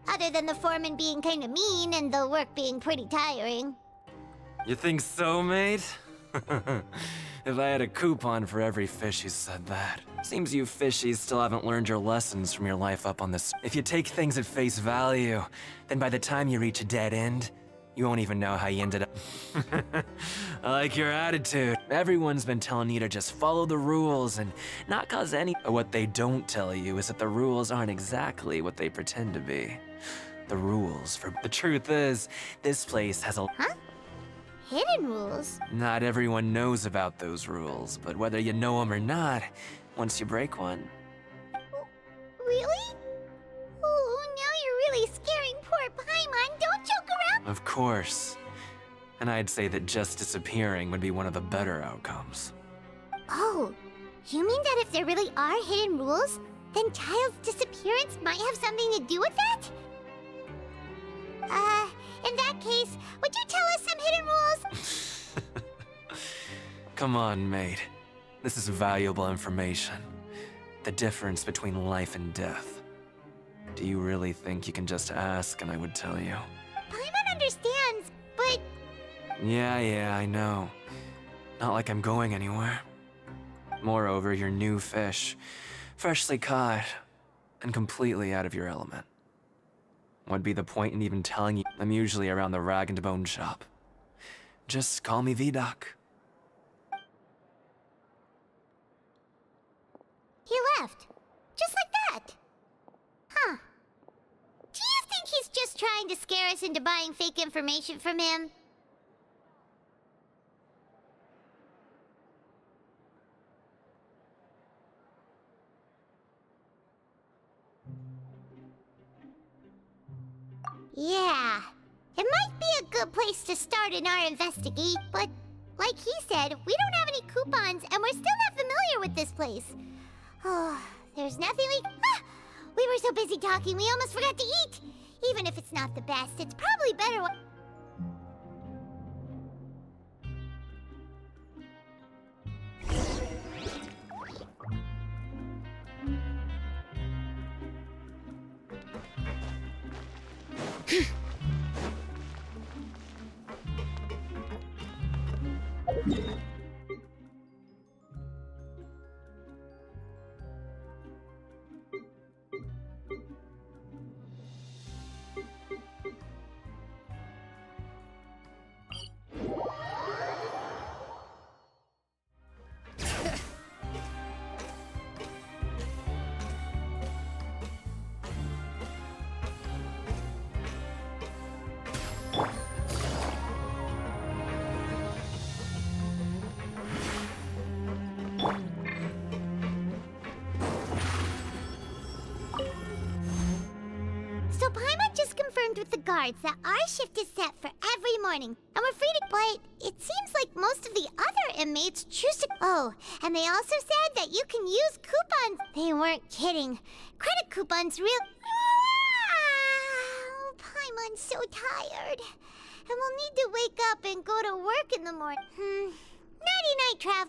Other than the foreman being kinda mean and the work being pretty tiring. You think so, mate? If I had a coupon for every fish who said that. Seems you fishies still haven't learned your lessons from your life up on this. If you take things at face value, then by the time you reach a dead end, You won't even know how you ended up. I like your attitude. Everyone's been telling you to just follow the rules and not cause any. What they don't tell you is that the rules aren't exactly what they pretend to be. The rules for. The truth is, this place has a. Huh? Hidden rules? Not everyone knows about those rules, but whether you know them or not, once you break one. Really? Oh, now you're really scaring poor Paimon. Don't joke around. Of course. And I'd say that just disappearing would be one of the better outcomes. Oh, you mean that if there really are hidden rules, then Child's disappearance might have something to do with that? In that case, would you tell us some hidden rules? Come on, mate. This is valuable information. The difference between life and death. Do you really think you can just ask and I would tell you? Paimon understands, but... Yeah, I know. Not like I'm going anywhere. Moreover, you're new fish, freshly caught, and completely out of your element. What'd be the point in even telling you? I'm usually around the rag and bone shop. Just call me V-Doc. He left. Just like that. Huh. Do you think he's just trying to scare us into buying fake information from him? Yeah. It might be a good place to start in our investigate, but like he said, we don't have any coupons and we're still not familiar with this place. Oh, there's nothing we... we were so busy talking, we almost forgot to eat. Even if it's not the best, it's probably better... So Paimon just confirmed with the guards that our shift is set for every morning, and we're free to... But it seems like most of the other inmates choose to... Oh, and they also said that you can use coupons. They weren't kidding. Credit coupons real... Ah, Paimon's so tired. And we'll need to wake up and go to work in the morning. Nighty-night, Trav.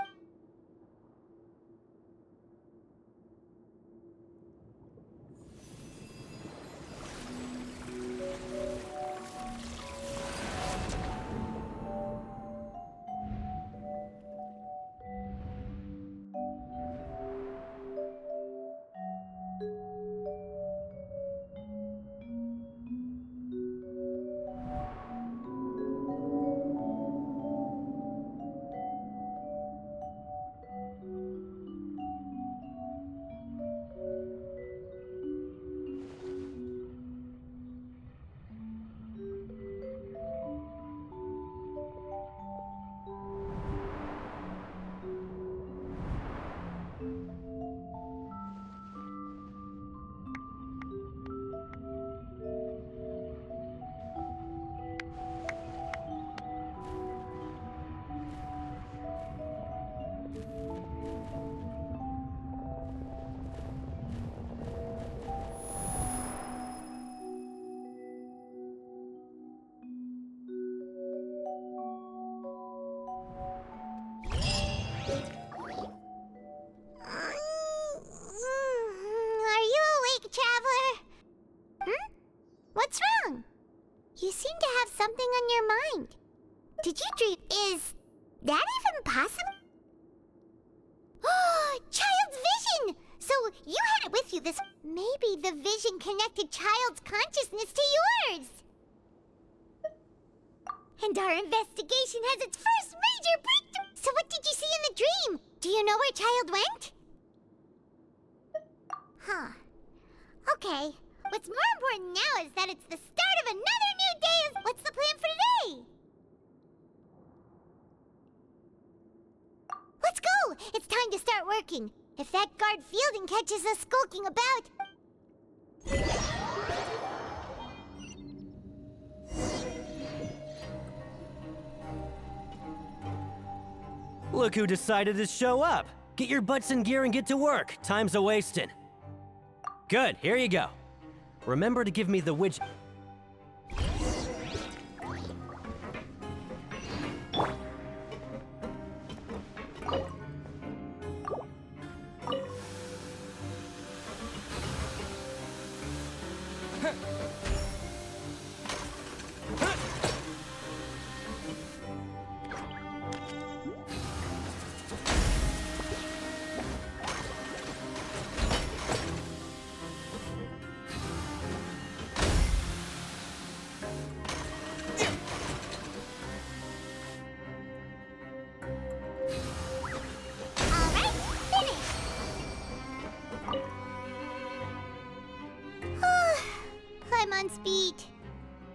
What's wrong? You seem to have something on your mind. Did you dream? Is that even possible? Oh, Child's vision! So you had it with you this... Maybe the vision connected Child's consciousness to yours. And our investigation has its first major breakthrough! So what did you see in the dream? Do you know where Child went? Huh. Okay. What's more important now is that it's the start of another new day. What's the plan for today? Let's go! It's time to start working. If that guard Fielding catches us skulking about... Look who decided to show up. Get your butts in gear and get to work. Time's a-wasting. Good, here you go. Remember to give me the widget. I'm on speed.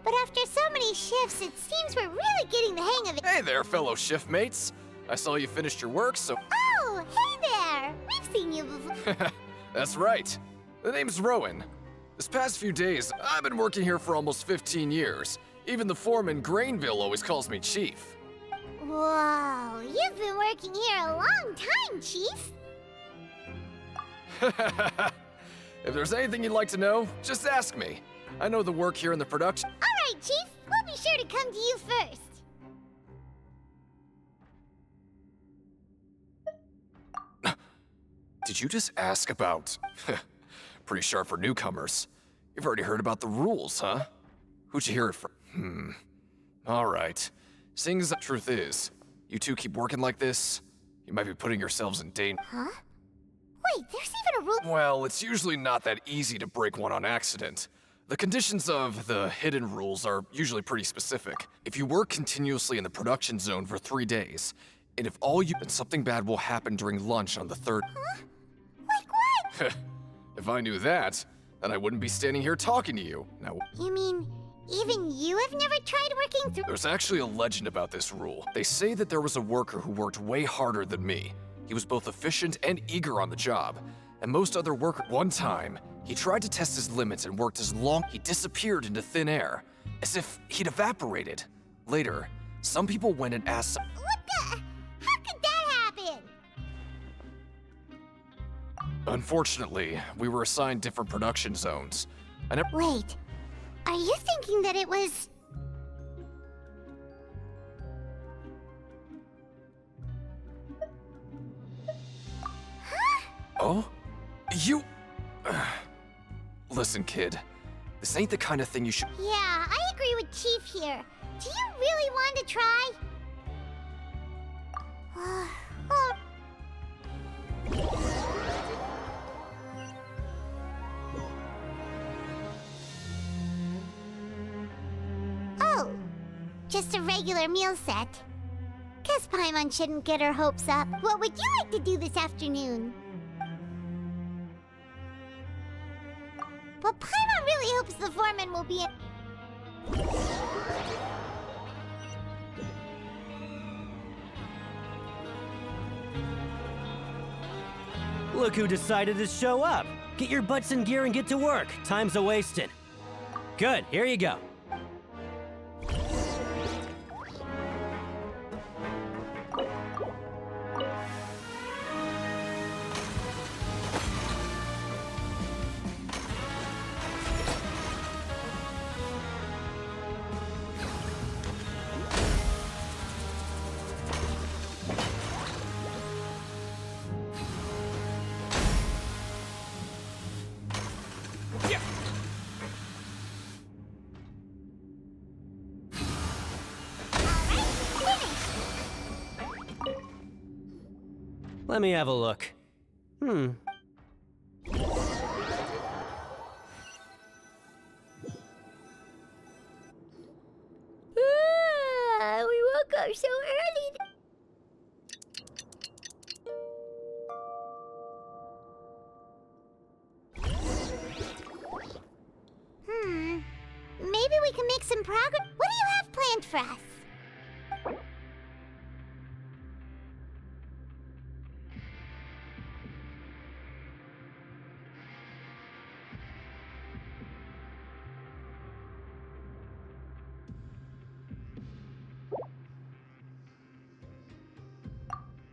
But after so many shifts, it seems we're really getting the hang of it. Hey there, fellow shiftmates. I saw you finished your work, so... Oh, hey there! We've seen you before. That's right. The name's Rowan. This past few days, I've been working here for almost 15 years. Even the foreman, Grainville, always calls me Chief. Whoa, you've been working here a long time, Chief. If there's anything you'd like to know, just ask me. I know the work here in the production. All right, Chief. We'll be sure to come to you first. Did you just ask about... Pretty sharp for newcomers. You've already heard about the rules, huh? Who'd you hear it from? All right. Seeing as the truth is, you two keep working like this, you might be putting yourselves in danger. Huh? Wait, there's even a rule. Well, it's usually not that easy to break one on accident. The conditions of the hidden rules are usually pretty specific. If you work continuously in the production zone for 3 days, and if all you... then something bad will happen during lunch on the third... Huh? Like what? If I knew that, then I wouldn't be standing here talking to you. Now... You mean, even you have never tried working through... There's actually a legend about this rule. They say that there was a worker who worked way harder than me. He was both efficient and eager on the job. And most other workers... One time, he tried to test his limits and worked as long... He disappeared into thin air, as if he'd evaporated. Later, some people went and asked... What the... How could that happen? Unfortunately, we were assigned different production zones. Wait, are you thinking that it was... Oh? You... Listen, kid. This ain't the kind of thing you should... Yeah, I agree with Chief here. Do you really want to try? Oh, just a regular meal set. Guess Paimon shouldn't get her hopes up. What would you like to do this afternoon? But Paimon really hopes the foreman will be Look who decided to show up. Get your butts in gear and get to work. Time's a-wasting. Good, here you go. Let me have a look. woke up so early. Maybe we can make some progress. What do you have planned for us?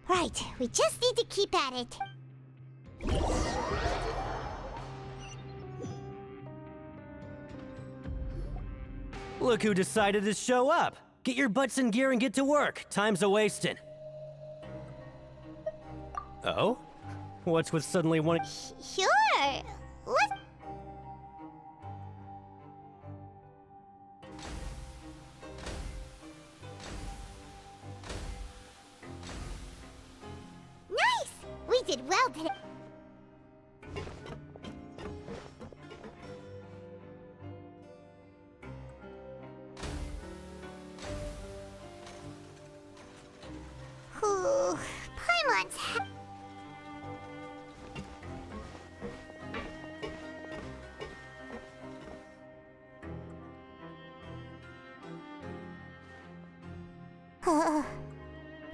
Right, we just need to keep at it. Look who decided to show up! Get your butts in gear and get to work. Time's a-wasting. Oh? What's with suddenly wanting— Sure. What? Nice! We did well today. Ooh, Paimon's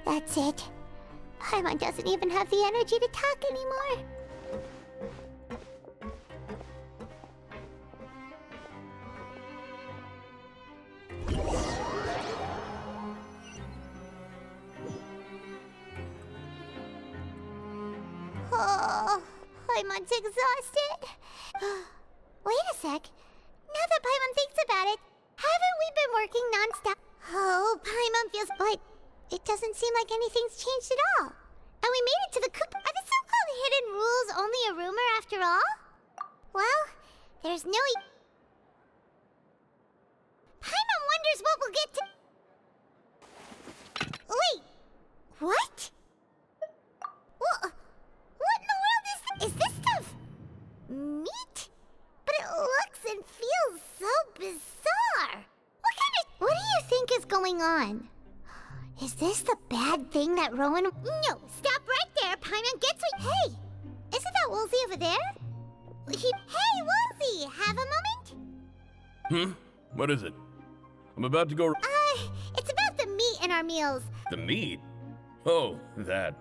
that's it. Paimon doesn't even have the energy to talk anymore. Oh, Paimon's exhausted. Wait a sec. Now that Paimon thinks about it, haven't we been working non-stop? Oh, Paimon feels, but it doesn't seem like anything's changed at all. And we made it to the coop. Are the so-called hidden rules only a rumor after all? Well, there's no... Paimon wonders what we'll get to... Wait, what? What in the world is this? Is this stuff meat? But it looks and feels so bizarre. What do you think is going on? Is this the bad thing that Rowan... No, stop right there. Paimon gets what... Hey, isn't that Woolsey over there? Hey, Woolsey, have a moment? What is it? I'm about to go... It's about the meat in our meals. The meat? Oh, that.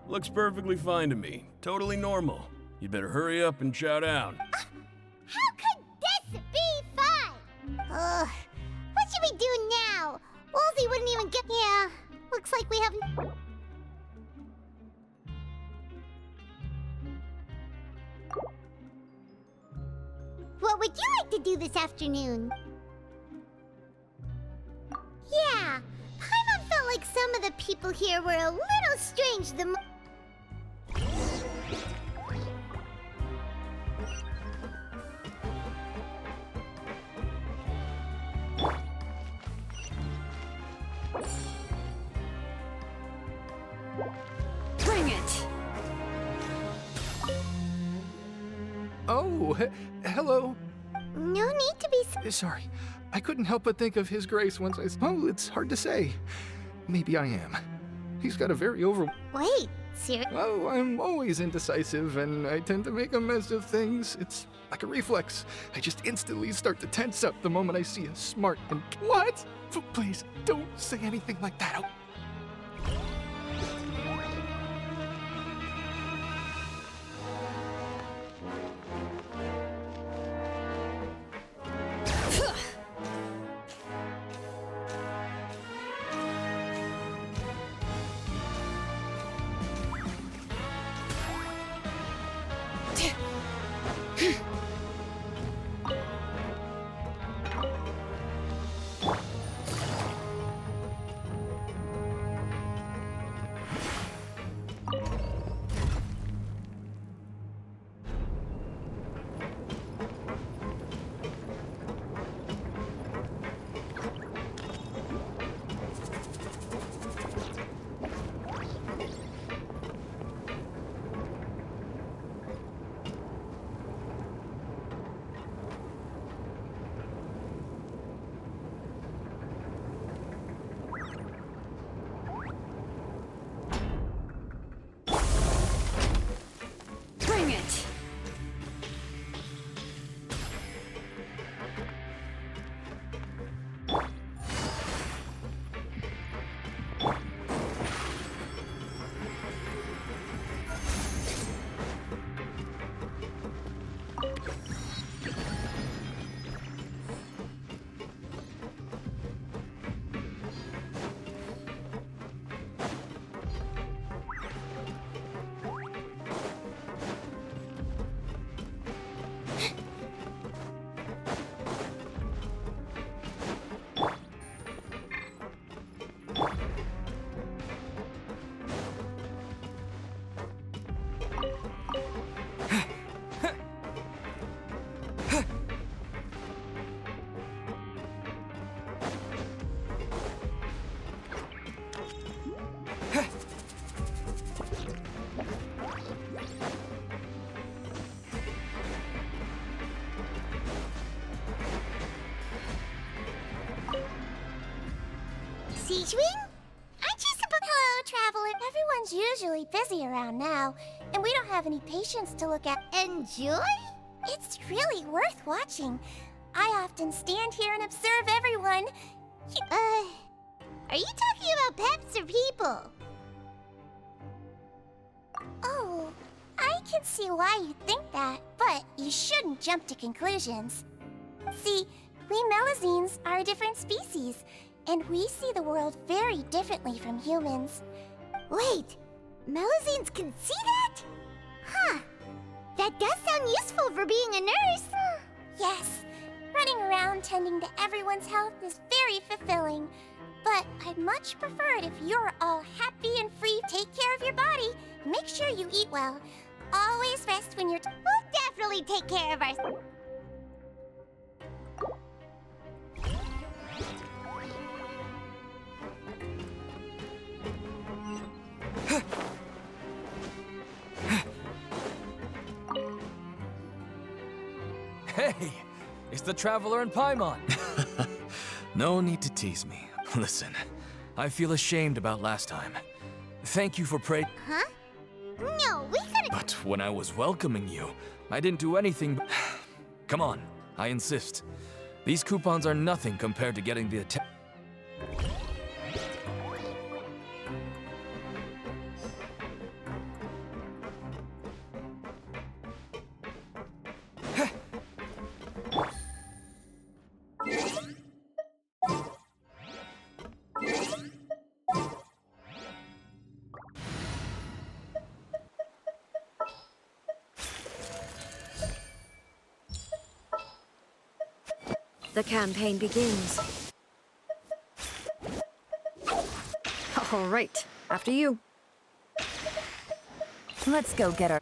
Looks perfectly fine to me. Totally normal. You'd better hurry up and chow down. How could this be fine? What should we do now? Woolsey wouldn't even get... Yeah, looks like we have... What would you like to do this afternoon? Yeah, Paimon felt like some of the people here were a little strange Bring it! Oh, hello. No need to be... Sorry, I couldn't help but think of His Grace once I... Oh, it's hard to say. Maybe I am. He's got a very Wait, serious? Oh, I'm always indecisive, and I tend to make a mess of things. It's like a reflex. I just instantly start to tense up the moment I see a smart and... What? Please, don't say anything like that. H-Wing? Aren't you supposed— Hello, Traveler. Everyone's usually busy around now, and we don't have any patients to look at. Enjoy? It's really worth watching. I often stand here and observe everyone. Are you talking about pets or people? Oh, I can see why you think that, but you shouldn't jump to conclusions. See, we Melazines are a different species, and we see the world very differently from humans. Wait, Melazines can see that? Huh. That does sound useful for being a nurse. Yes, running around tending to everyone's health is very fulfilling. But I'd much prefer it if you're all happy and free. Take care of your body. Make sure you eat well. Always rest when you're— We'll definitely take care of ourselves. Hey! It's the Traveler and Paimon! No need to tease me. Listen, I feel ashamed about last time. Thank you for Huh? No, we could've— But when I was welcoming you, I didn't do anything but— Come on, I insist. These coupons are nothing compared to getting the attention. The campaign begins. All right, after you. Let's go get our...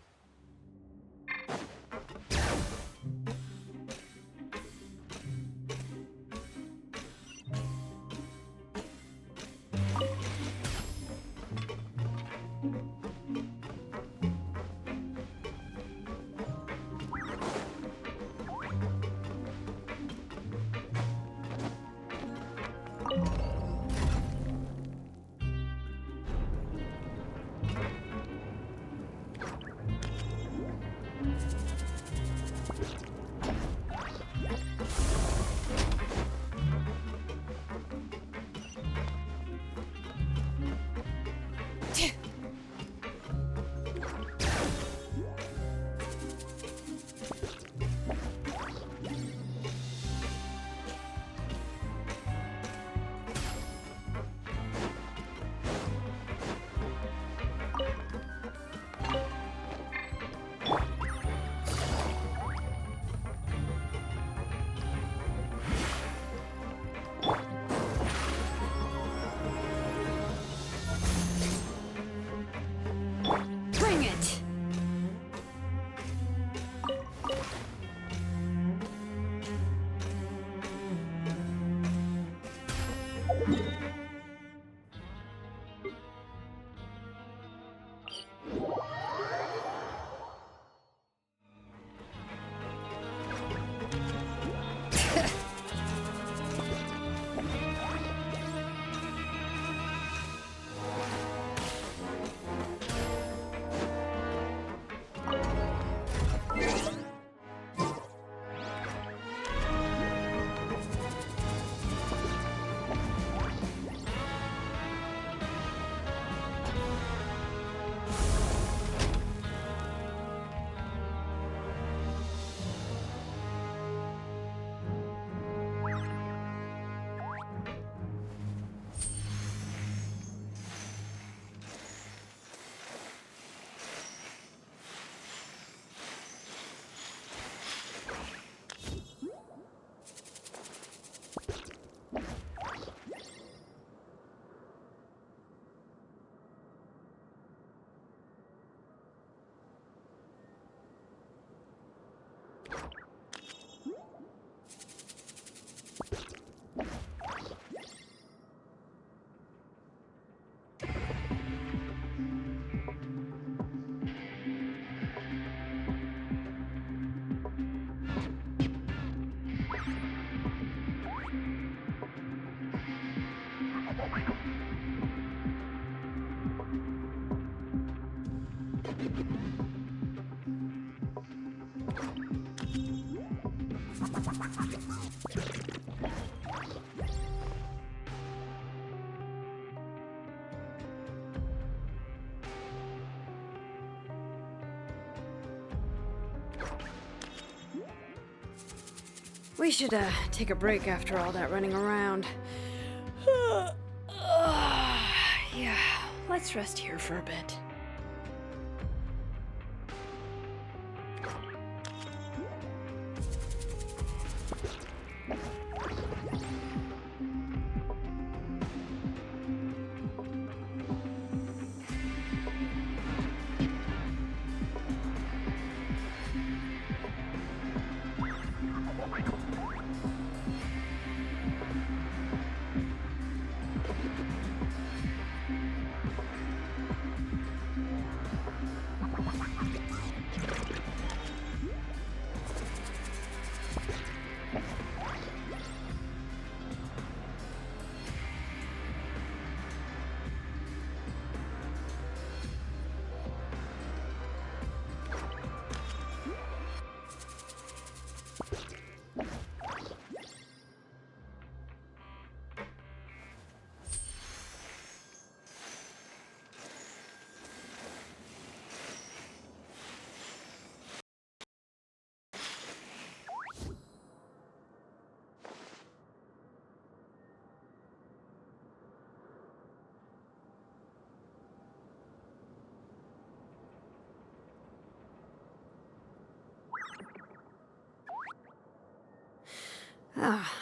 We should, take a break after all that running around. Yeah, let's rest here for a bit.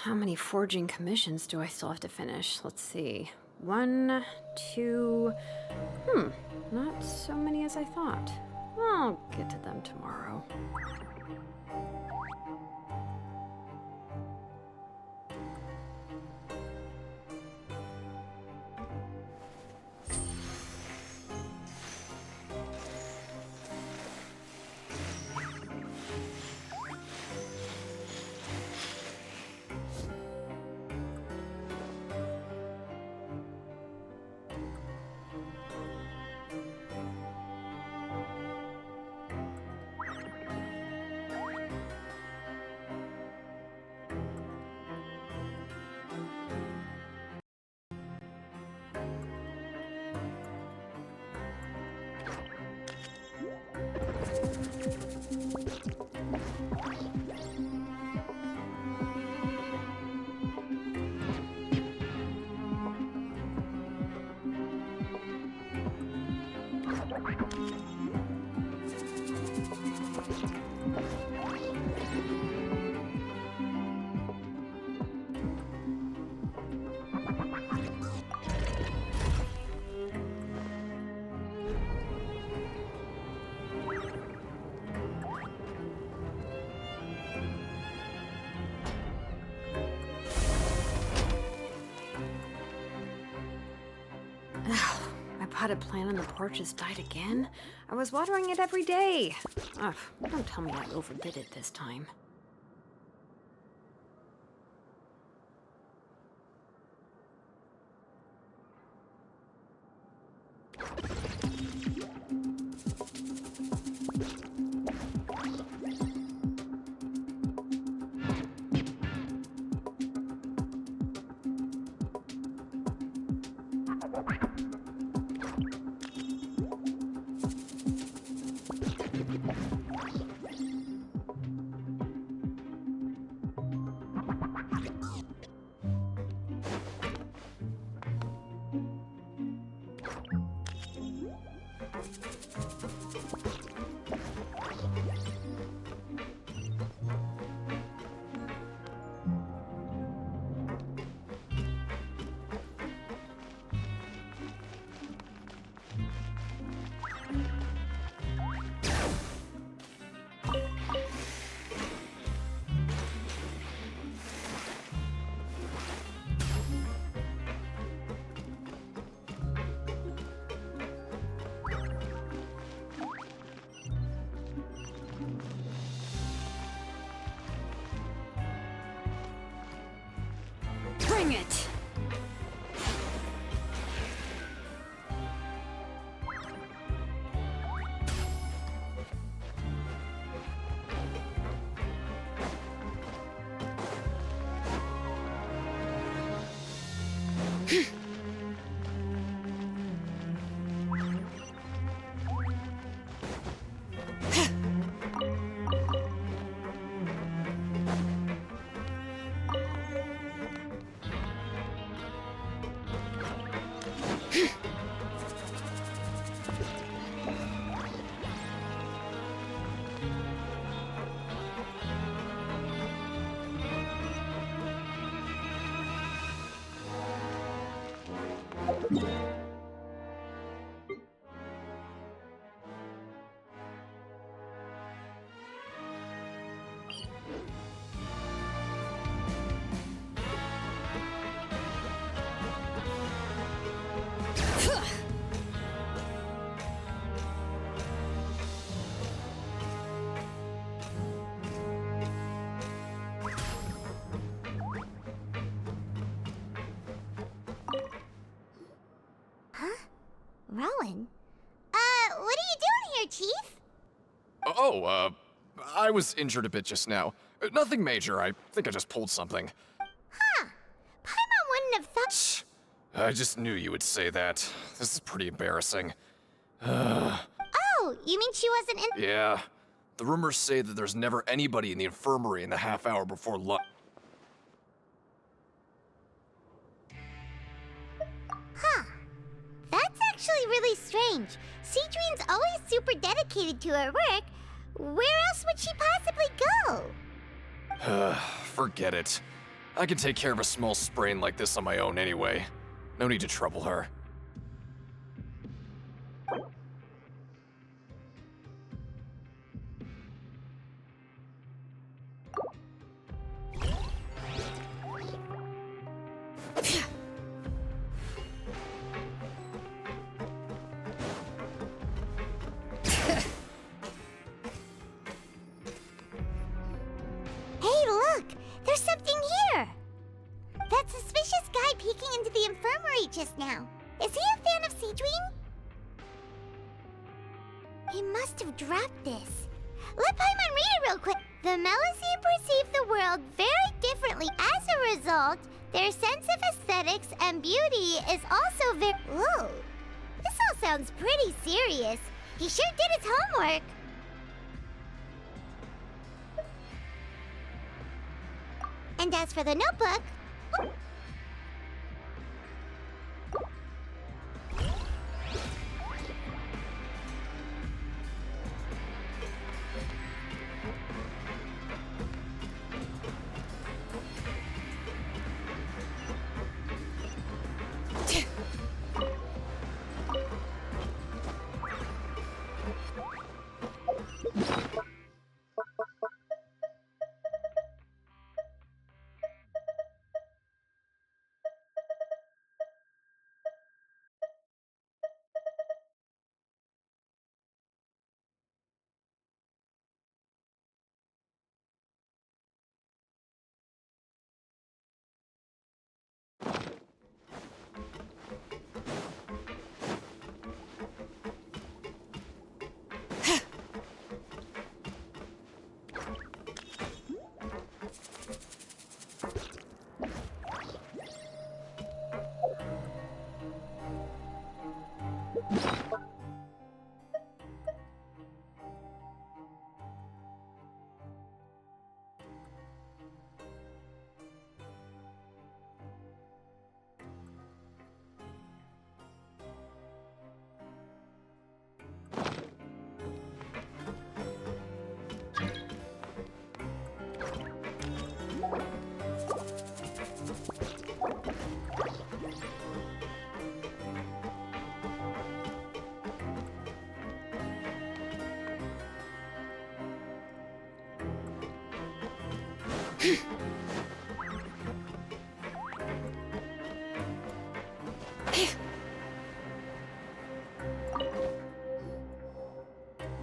How many forging commissions do I still have to finish? Let's see. 1, 2... not so many as I thought. I'll get to them tomorrow. My potted plant on the porch has died again. I was watering it every day. Ugh, don't tell me I overdid it this time. Bring it! Rowan? What are you doing here, Chief? Oh, I was injured a bit just now. Nothing major, I think I just pulled something. Huh. Paimon wouldn't have thought— I just knew you would say that. This is pretty embarrassing. Oh, you mean she wasn't in— Yeah. The rumors say that there's never anybody in the infirmary in the half hour before lunch. Huh. That's actually really strange. Cedrine's always super dedicated to her work. Where else would she possibly go? Forget it. I can take care of a small sprain like this on my own anyway. No need to trouble her. Hey, look! There's something here! That suspicious guy peeking into the infirmary just now. Is he a fan of Cedrine? He must have dropped this. Let Paimon read it real quick. The Melusine perceive the world very differently. As a result, their sense of aesthetics and beauty is also very— Whoa! This all sounds pretty serious. He sure did his homework. And as for the notebook—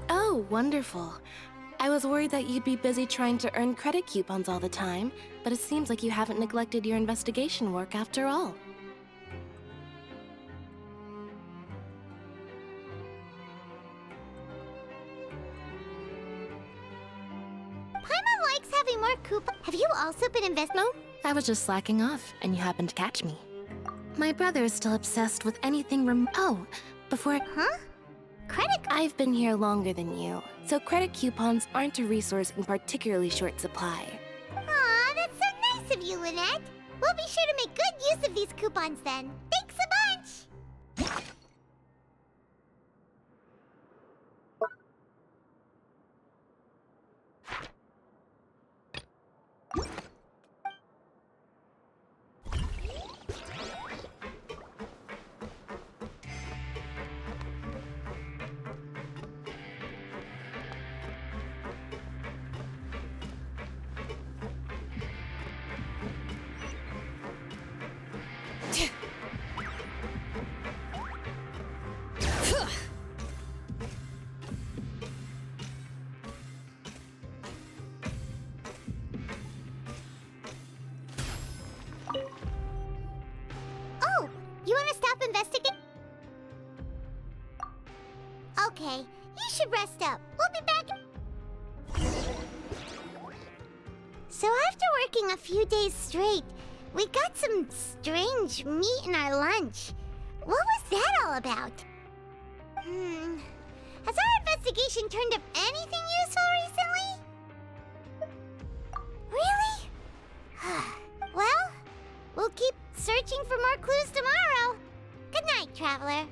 Oh, wonderful. I was worried that you'd be busy trying to earn credit coupons all the time, but it seems like you haven't neglected your investigation work after all. Paimon likes having more coupons. Have you also been No, I was just slacking off, and you happened to catch me. My brother is still obsessed with anything Oh, before— Huh? Credit— I've been here longer than you, so credit coupons aren't a resource in particularly short supply. Aw, that's so nice of you, Lynette. We'll be sure to make good use of these coupons then. Thanks a bunch! Oh, you want to stop investigating? Okay, you should rest up. We'll be back. So after working a few days straight, we got some strange meat in our lunch. What was that all about? Has our investigation turned up anything useful recently? Really? Well, we'll keep searching for more clues tomorrow. Good night, Traveler.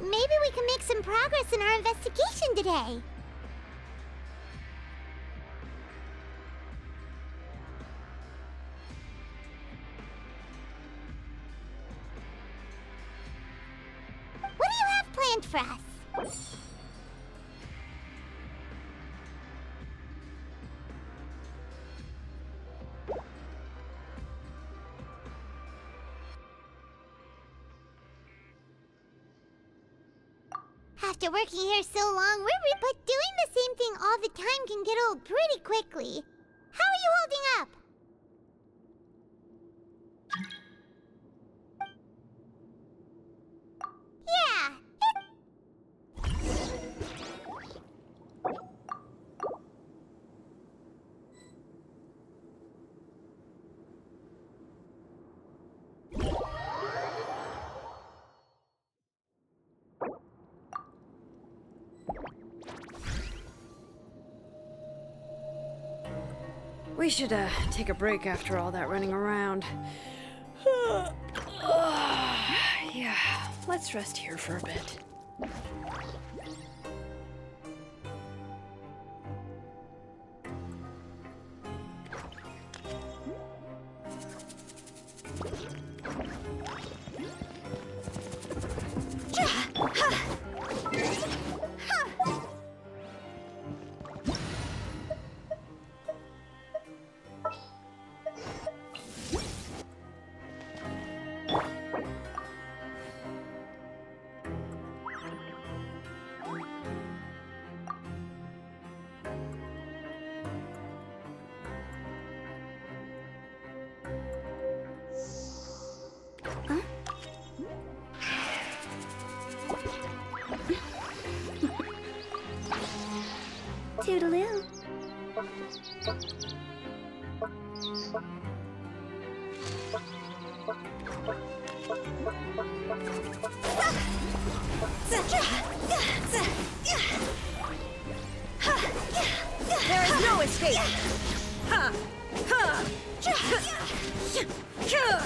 Maybe we can make some progress in our investigation today. What do you have planned for us? After working here so long, but doing the same thing all the time can get old pretty quickly. How are you holding up? Yeah. We should, take a break after all that running around. Yeah, let's rest here for a bit. Toodaloo. There is no escape! Go!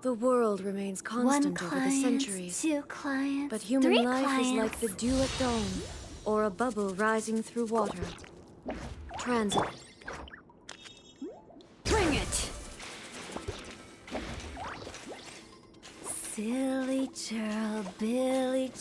The world remains constant over the centuries. 2 clients, But human 3 life clients. is like the dew at dawn, or a bubble rising through water. Transit. Bring it! Silly churl, Billy.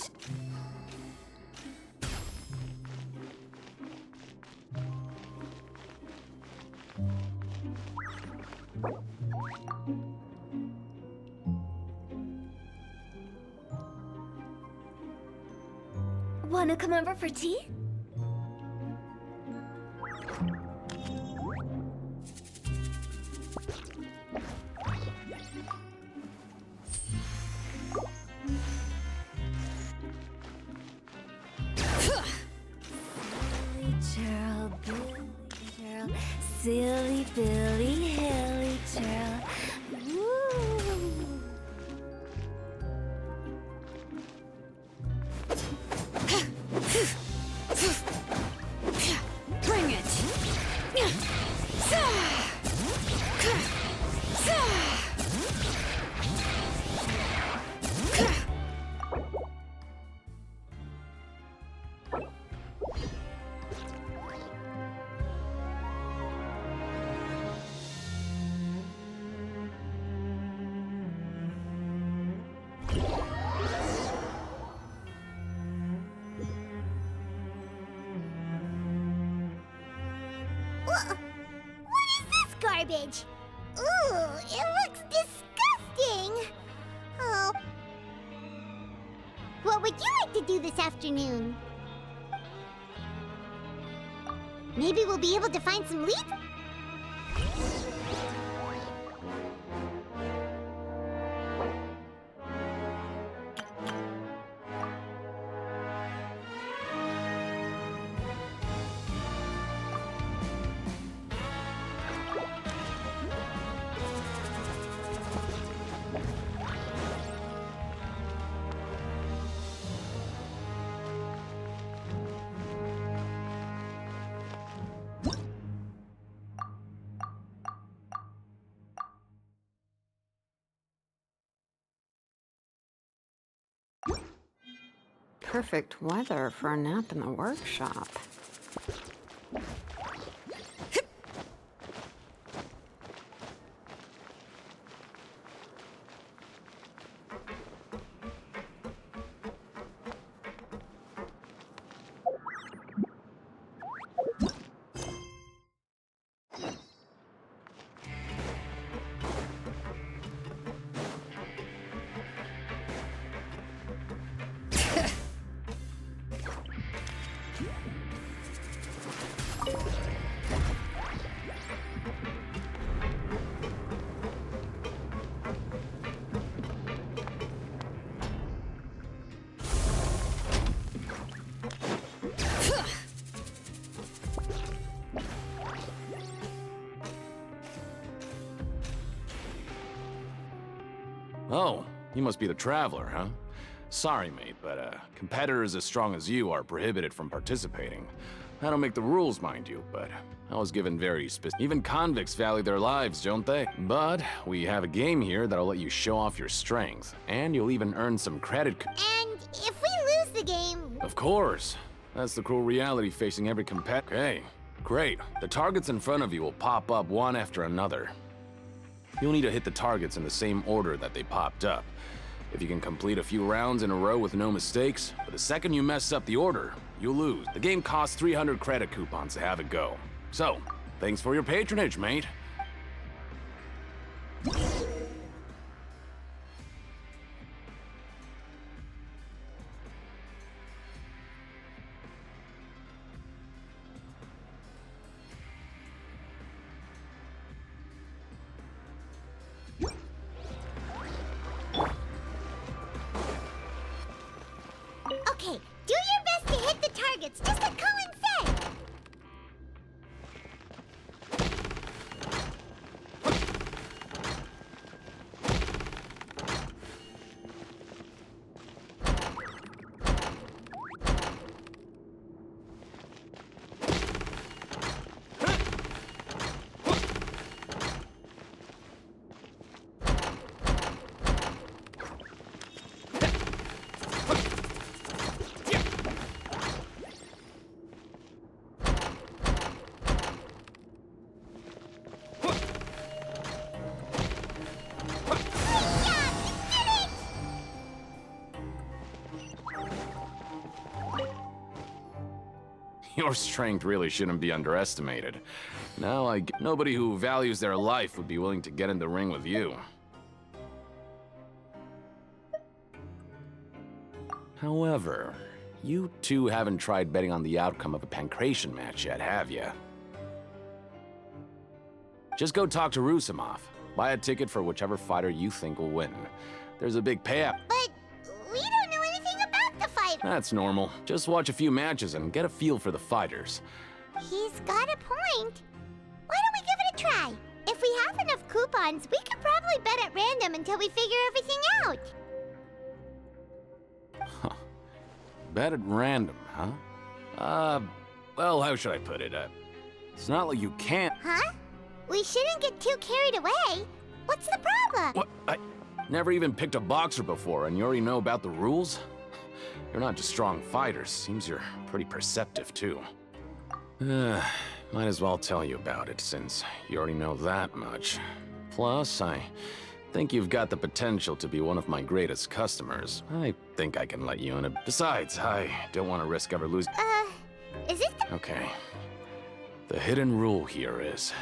Wanna come over for tea? Silly Billy Hilly Churl. Bring it! What would you like to do this afternoon? Maybe we'll be able to find some leads? Perfect weather for a nap in the workshop. Oh, you must be the Traveler, huh? Sorry, mate, but competitors as strong as you are prohibited from participating. I don't make the rules, mind you, but I was given very specific. Even convicts value their lives, don't they? But we have a game here that'll let you show off your strength, and you'll even earn some credit. And if we lose the game... Of course. That's the cruel reality facing every competitor. Okay, great. The targets in front of you will pop up one after another. You'll need to hit the targets in the same order that they popped up. If you can complete a few rounds in a row with no mistakes, but the second you mess up the order, you lose. The game costs 300 credit coupons to have it go. So, thanks for your patronage, mate. Okay, do your best to hit the targets, just like Colin said! Your strength really shouldn't be underestimated. Now nobody who values their life would be willing to get in the ring with you. However, you two haven't tried betting on the outcome of a pancration match yet, have you? Just go talk to Rusimov. Buy a ticket for whichever fighter you think will win. There's a big payout. But we don't know anything about the fighter. That's normal. Just watch a few matches and get a feel for the fighters. He's got a point. Why don't we give it a try? If we have enough coupons, we could probably bet at random until we figure everything out. Huh. Bet at random, huh? Well, how should I put it? It's not like you can't... Huh? We shouldn't get too carried away. What's the problem? What? I never even picked a boxer before, and you already know about the rules? You're not just strong fighters. Seems you're pretty perceptive, too. Might as well tell you about it, since you already know that much. Plus, I think you've got the potential to be one of my greatest customers. I think I can let you in. Besides, I don't want to risk ever losing... Is it the... Okay. The hidden rule here is...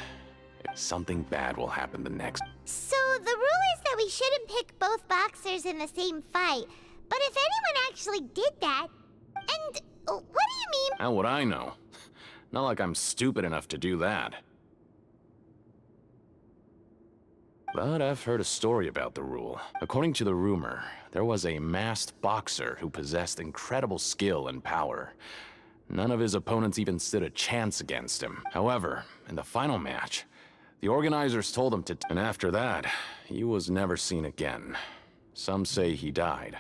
if something bad will happen the next... So, the rule is that we shouldn't pick both boxers in the same fight. But if anyone actually did that, and what do you mean? How would I know? Not like I'm stupid enough to do that. But I've heard a story about the rule. According to the rumor, there was a masked boxer who possessed incredible skill and power. None of his opponents even stood a chance against him. However, in the final match, the organizers told him to... And after that, he was never seen again. Some say he died,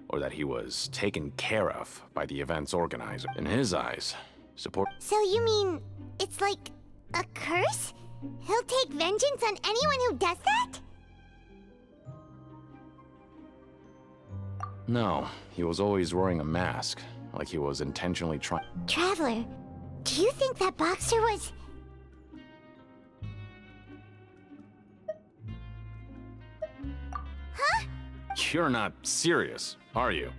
or that he was taken care of by the event's organizer. In his eyes, support... So you mean it's like a curse? He'll take vengeance on anyone who does that? No, he was always wearing a mask, like he was intentionally trying... Traveler, do you think that boxer was... Huh? You're not serious, are you?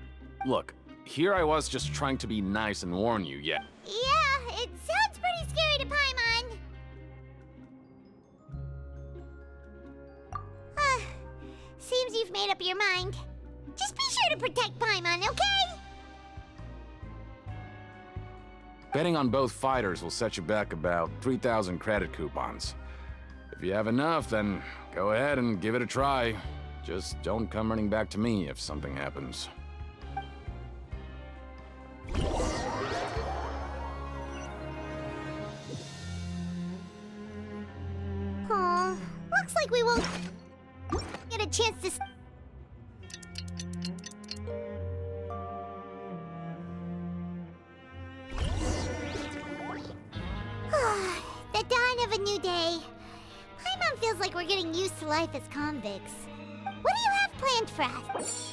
Look, here I was just trying to be nice and warn you, yet... Yeah, it sounds pretty scary to Paimon. Seems you've made up your mind. Just be sure to protect Paimon, okay? Betting on both fighters will set you back about 3,000 credit coupons. If you have enough, then go ahead and give it a try. Just don't come running back to me if something happens. Aw, looks like we won't get a chance to... The dawn of a new day. Paimon feels like we're getting used to life as convicts. What do you have planned for us?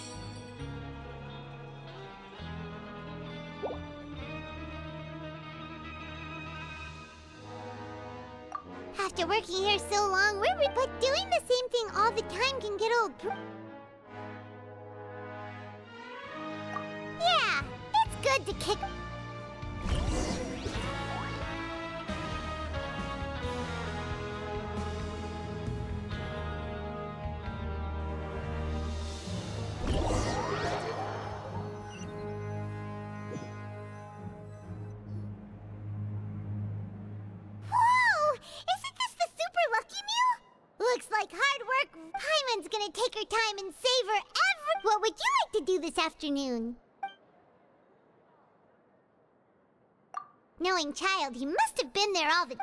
After working here so long, but doing the same thing all the time can get old. Yeah, it's good to kick... Looks like hard work. Paimon's gonna take her time and savor every... What would you like to do this afternoon? Knowing child, he must have been there all the...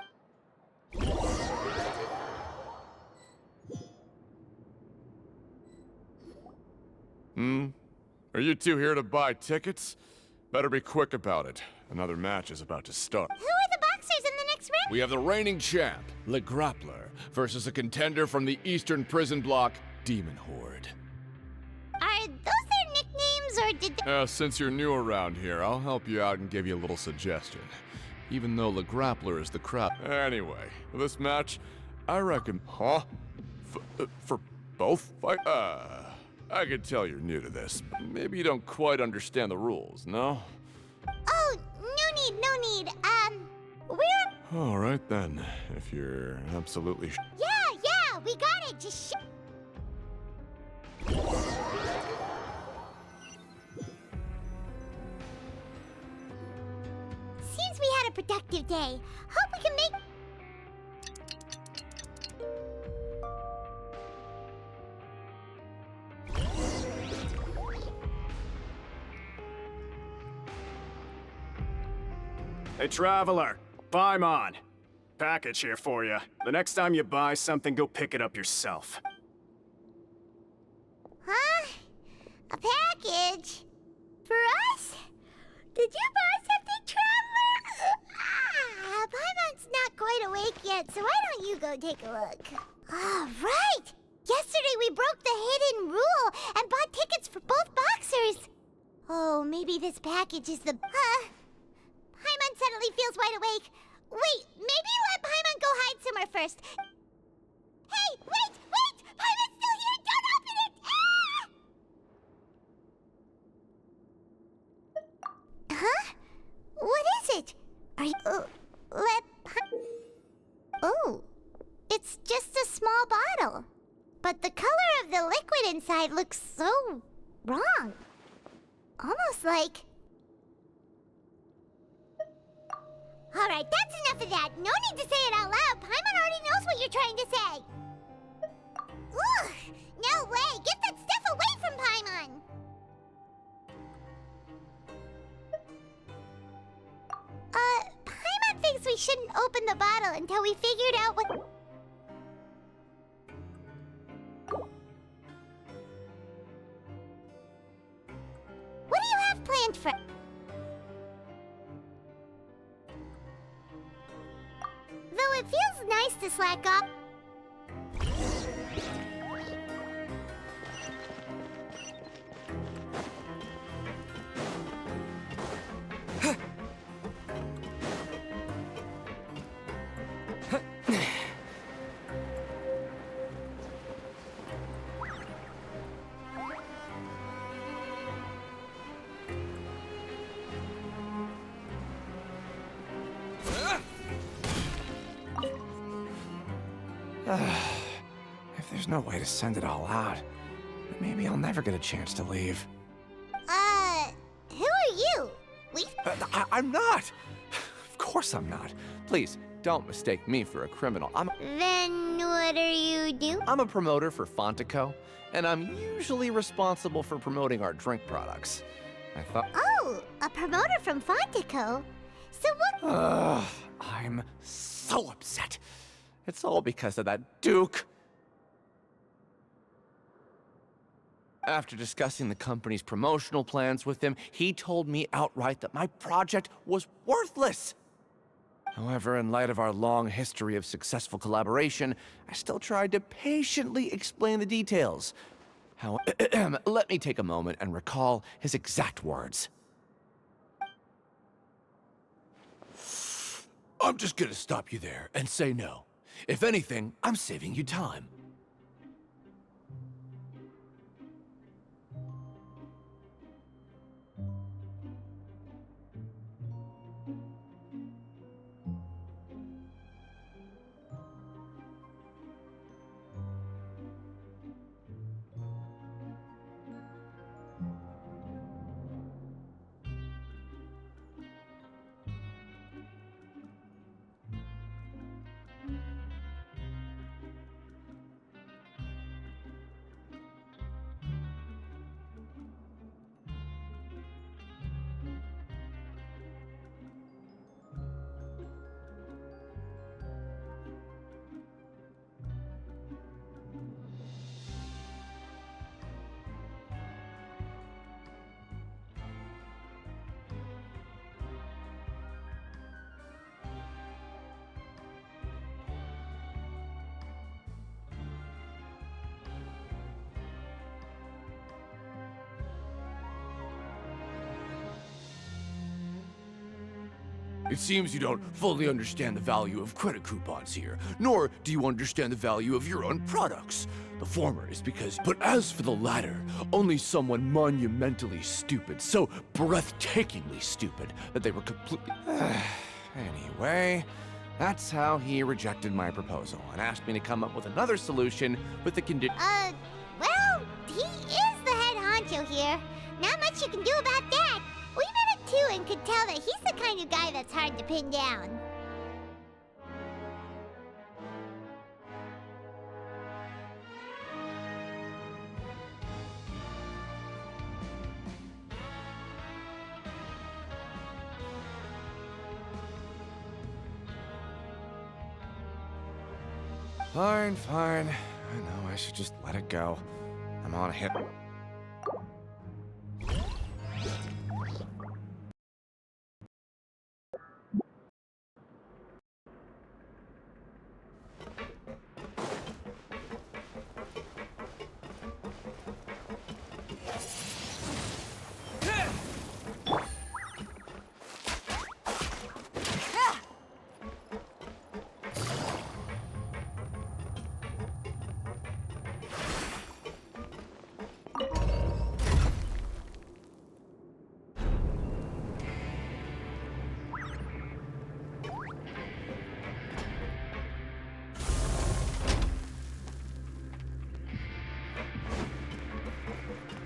Are you two here to buy tickets? Better be quick about it. Another match is about to start. Who are the boxers in the next round? We have the reigning champ, Le Grappler, versus a contender from the Eastern Prison Block, Demon Horde. Are those their nicknames, or did they... Since you're new around here, I'll help you out and give you a little suggestion. Even though Le Grappler is the crap. Anyway, for this match, I reckon... Huh? For both fight? I can tell you're new to this. Maybe you don't quite understand the rules, no? Oh, no need. We're... All right then, if you're absolutely Yeah, we got it. Just Seems we had a productive day. Hope we can make... Hey, Traveler. Paimon. Package here for you. The next time you buy something, go pick it up yourself. Huh? A package? For us? Did you buy something, Traveler? Paimon's not quite awake yet, so why don't you go take a look? All right! Yesterday we broke the hidden rule and bought tickets for both boxers. Oh, maybe this package is the... Paimon suddenly feels wide awake. Wait, maybe let Paimon go hide somewhere first. Hey, wait! Paimon's still here! Don't open it! Huh? What is it? Are you... Oh, it's just a small bottle. But the color of the liquid inside looks so wrong. Almost like... Alright, that's enough of that. No need to say it out loud. Paimon already knows what you're trying to say. Ugh! No way! Get that stuff away from Paimon! Paimon thinks we shouldn't open the bottle until we figured out what... What do you have planned for... Though it feels nice to slack off... If there's no way to send it all out, then maybe I'll never get a chance to leave. Who are you? I'm not! Of course I'm not. Please, don't mistake me for a criminal. Then what do you do? I'm a promoter for Fontico, and I'm usually responsible for promoting our drink products. I thought... Oh, a promoter from Fontico? So what... I'm so upset. It's all because of that Duke. After discussing the company's promotional plans with him, he told me outright that my project was worthless. However, in light of our long history of successful collaboration, I still tried to patiently explain the details. Let me take a moment and recall his exact words. I'm just gonna stop you there and say no. If anything, I'm saving you time. It seems you don't fully understand the value of credit coupons here, nor do you understand the value of your own products. The former is because... But as for the latter, only someone monumentally stupid, so breathtakingly stupid, that they were completely... Anyway, that's how he rejected my proposal and asked me to come up with another solution with the condition... Well, he is the head honcho here. Not much you can do about that. We met him too and could tell that he's the kind of guy that's hard to pin down. Fine, fine. I know I should just let it go. I'm on a hit.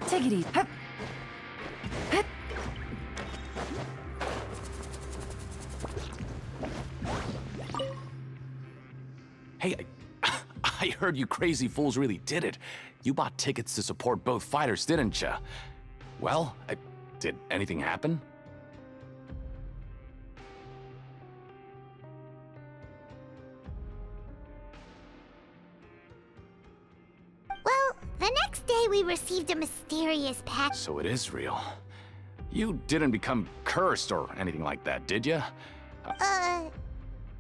Take it easy. Hup. Hup. heard you crazy fools really did it. You bought tickets to support both fighters, didn't ya? Well, did anything happen? Well, the next day we received a mysterious pack. So it is real. You didn't become cursed or anything like that, did ya?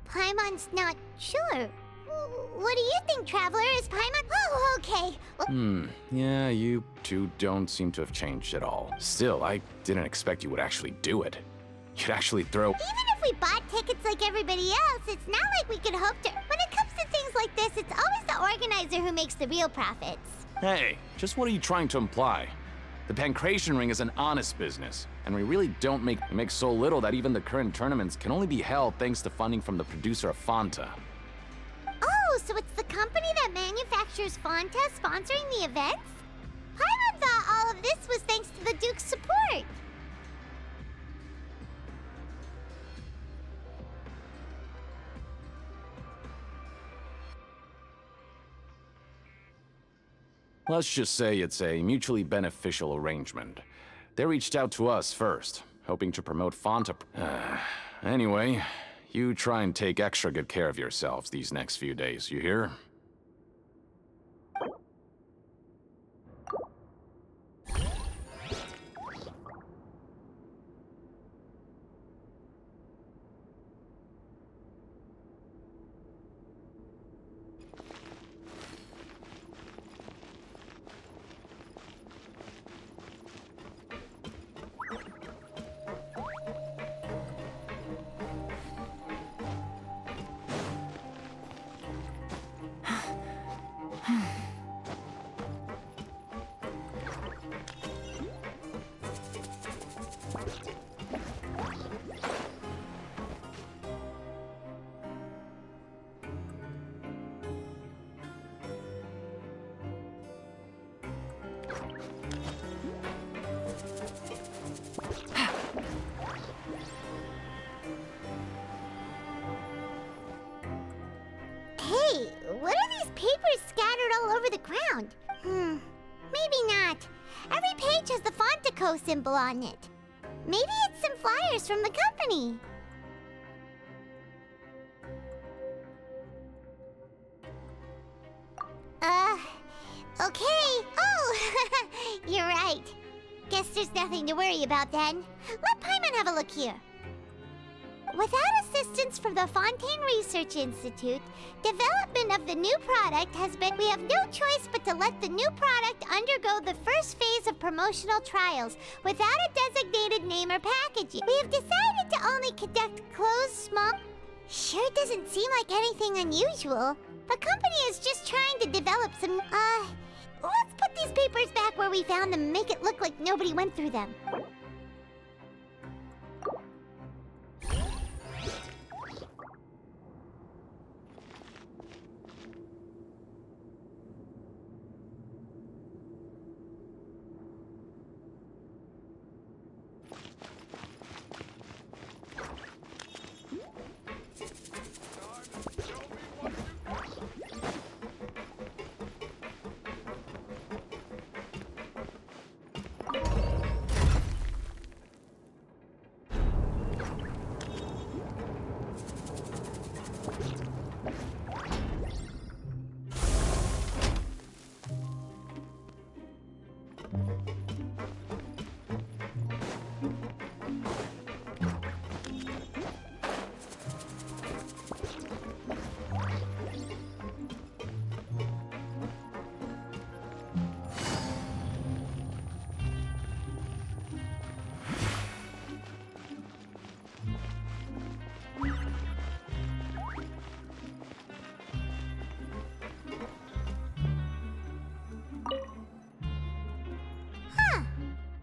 Paimon's not sure. What do you think, Traveler? Is Paimon? Oh, okay. Well, Yeah, you two don't seem to have changed at all. Still, I didn't expect you would actually do it. You'd actually throw... Even if we bought tickets like everybody else, it's not like we could hope to... When it comes to things like this, it's always the organizer who makes the real profits. Hey, just what are you trying to imply? The Pancration Ring is an honest business, and we really don't make so little that even the current tournaments can only be held thanks to funding from the producer of Fanta. Oh, so it's the company that manufactures Fanta sponsoring the events? Paimon thought all of this was thanks to the Duke's support. Let's just say it's a mutually beneficial arrangement. They reached out to us first, hoping to promote Fanta. Anyway, you try and take extra good care of yourselves these next few days, you hear? Hey, what are these papers scattered all over the ground? Maybe not. Every page has the Fontaco symbol on it. Maybe it's some flyers from the company. Okay. Oh, you're right. Guess there's nothing to worry about then. Let Paimon have a look here. Without assistance from the Fontaine Research Institute, development of the new product has been... We have no choice but to let the new product undergo the first phase of promotional trials without a designated name or packaging. We have decided to only conduct closed, small... Sure doesn't seem like anything unusual. The company is just trying to develop some... Let's put these papers back where we found them and make it look like nobody went through them.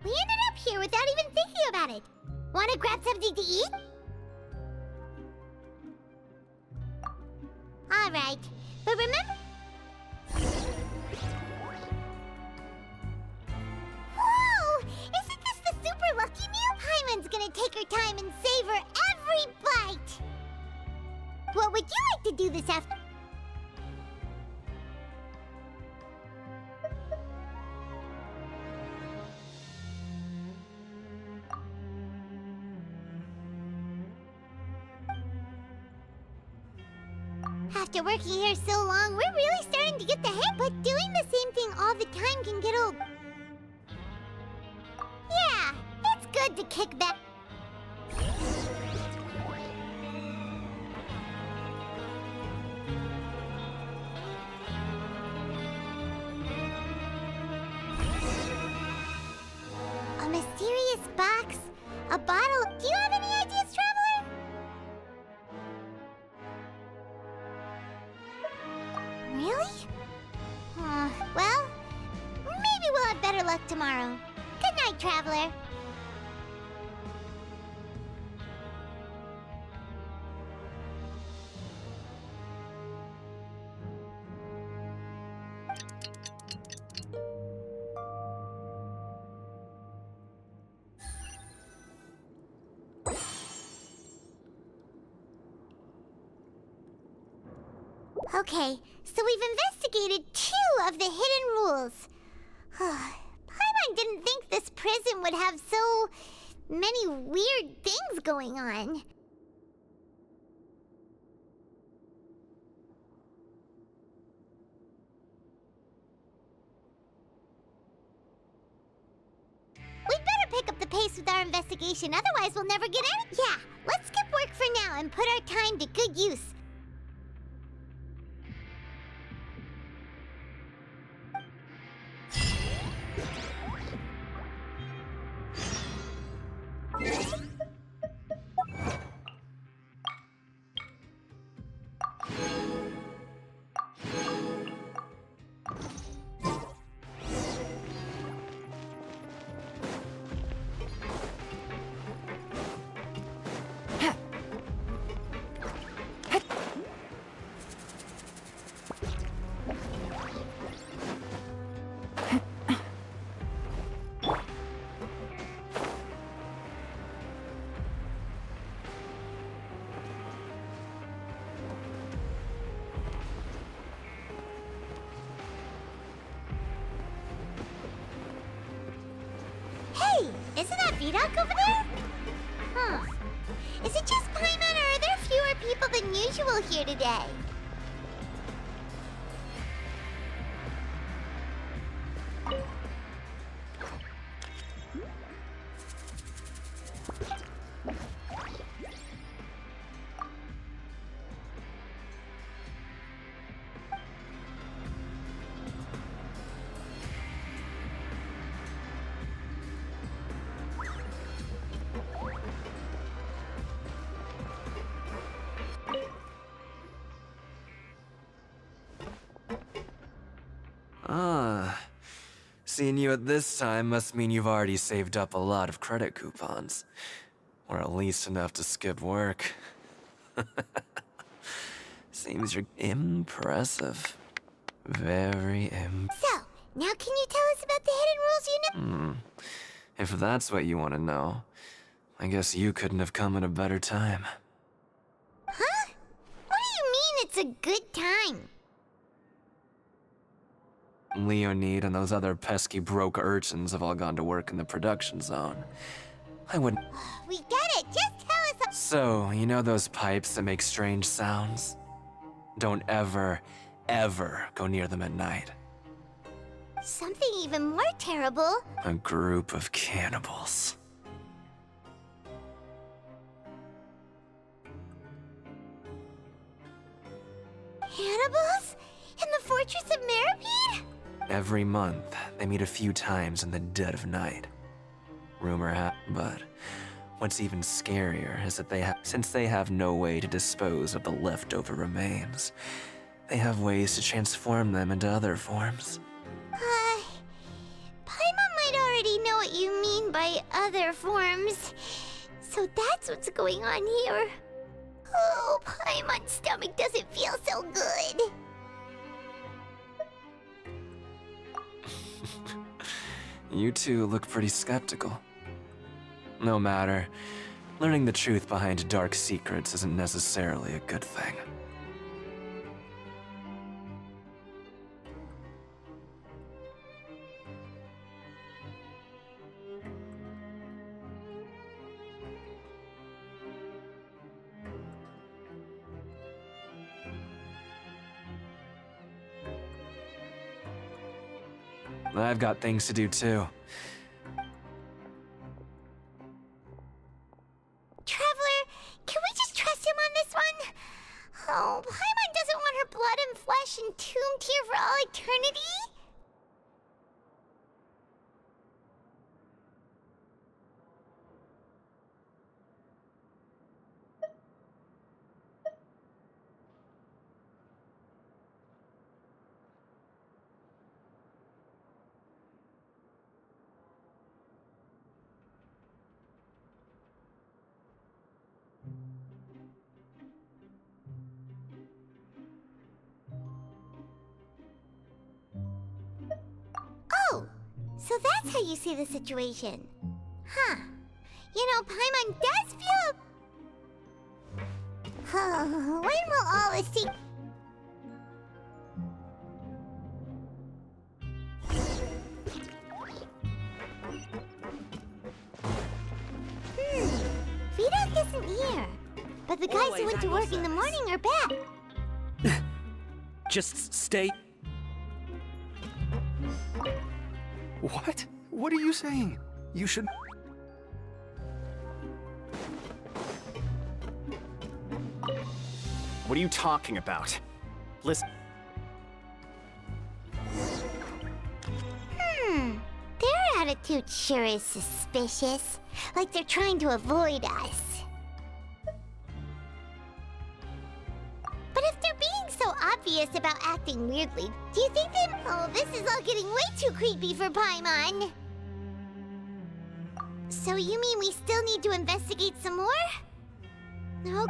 We ended up here without even thinking about it. Wanna grab something to eat? Alright, but remember... Whoa! Isn't this the super lucky meal? Paimon's gonna take her time and savor every bite! What would you like to do this after... after working here so long, we're really starting to get the hang. But doing the same thing all the time can get old. Yeah, it's good to kick back. A mysterious box, a bottle. Do you have any ideas, Traveler? Really? Well, maybe we'll have better luck tomorrow. Good night, Traveler. Okay, so we've investigated 2 of the hidden rules. Paimon didn't think this prison would have so many weird things going on. We'd better pick up the pace with our investigation, otherwise we'll never get any. Yeah, let's skip work for now and put our time to good use. Isn't that Vidoc over there? Is it just Paimon, or are there fewer people than usual here today? Seeing you at this time must mean you've already saved up a lot of credit coupons. Or at least enough to skip work. Seems you're impressive. Very So, now can you tell us about the hidden rules you know? If that's what you want to know, I guess you couldn't have come at a better time. Huh? What do you mean it's a good time? Leonid and those other pesky broke urchins have all gone to work in the production zone. I wouldn't... We get it! Just tell us... So, you know those pipes that make strange sounds? Don't ever, ever go near them at night. Something even more terrible. A group of cannibals. Cannibals? In the Fortress of Meripede? Every month, they meet a few times in the dead of night. But what's even scarier is that since they have no way to dispose of the leftover remains, they have ways to transform them into other forms. Paimon might already know what you mean by other forms. So that's what's going on here. Oh, Paimon's stomach doesn't feel so good. You two look pretty skeptical. No matter, learning the truth behind dark secrets isn't necessarily a good thing. I've got things to do too. Traveler, can we just trust him on this one? Oh, Paimon doesn't want her blood and flesh entombed here for all eternity? Oh, so that's how you see the situation. Huh. You know, Paimon does feel... when will all this take... Vidok isn't here. But the guys who went to work in the morning are back. Just stay. What? What are you saying? You should... What are you talking about? Listen. Their attitude sure is suspicious. Like they're trying to avoid us. But if they're being so obvious about acting weirdly, do you think they... Oh, this is all getting way too creepy for Paimon. So you mean we still need to investigate some more? No.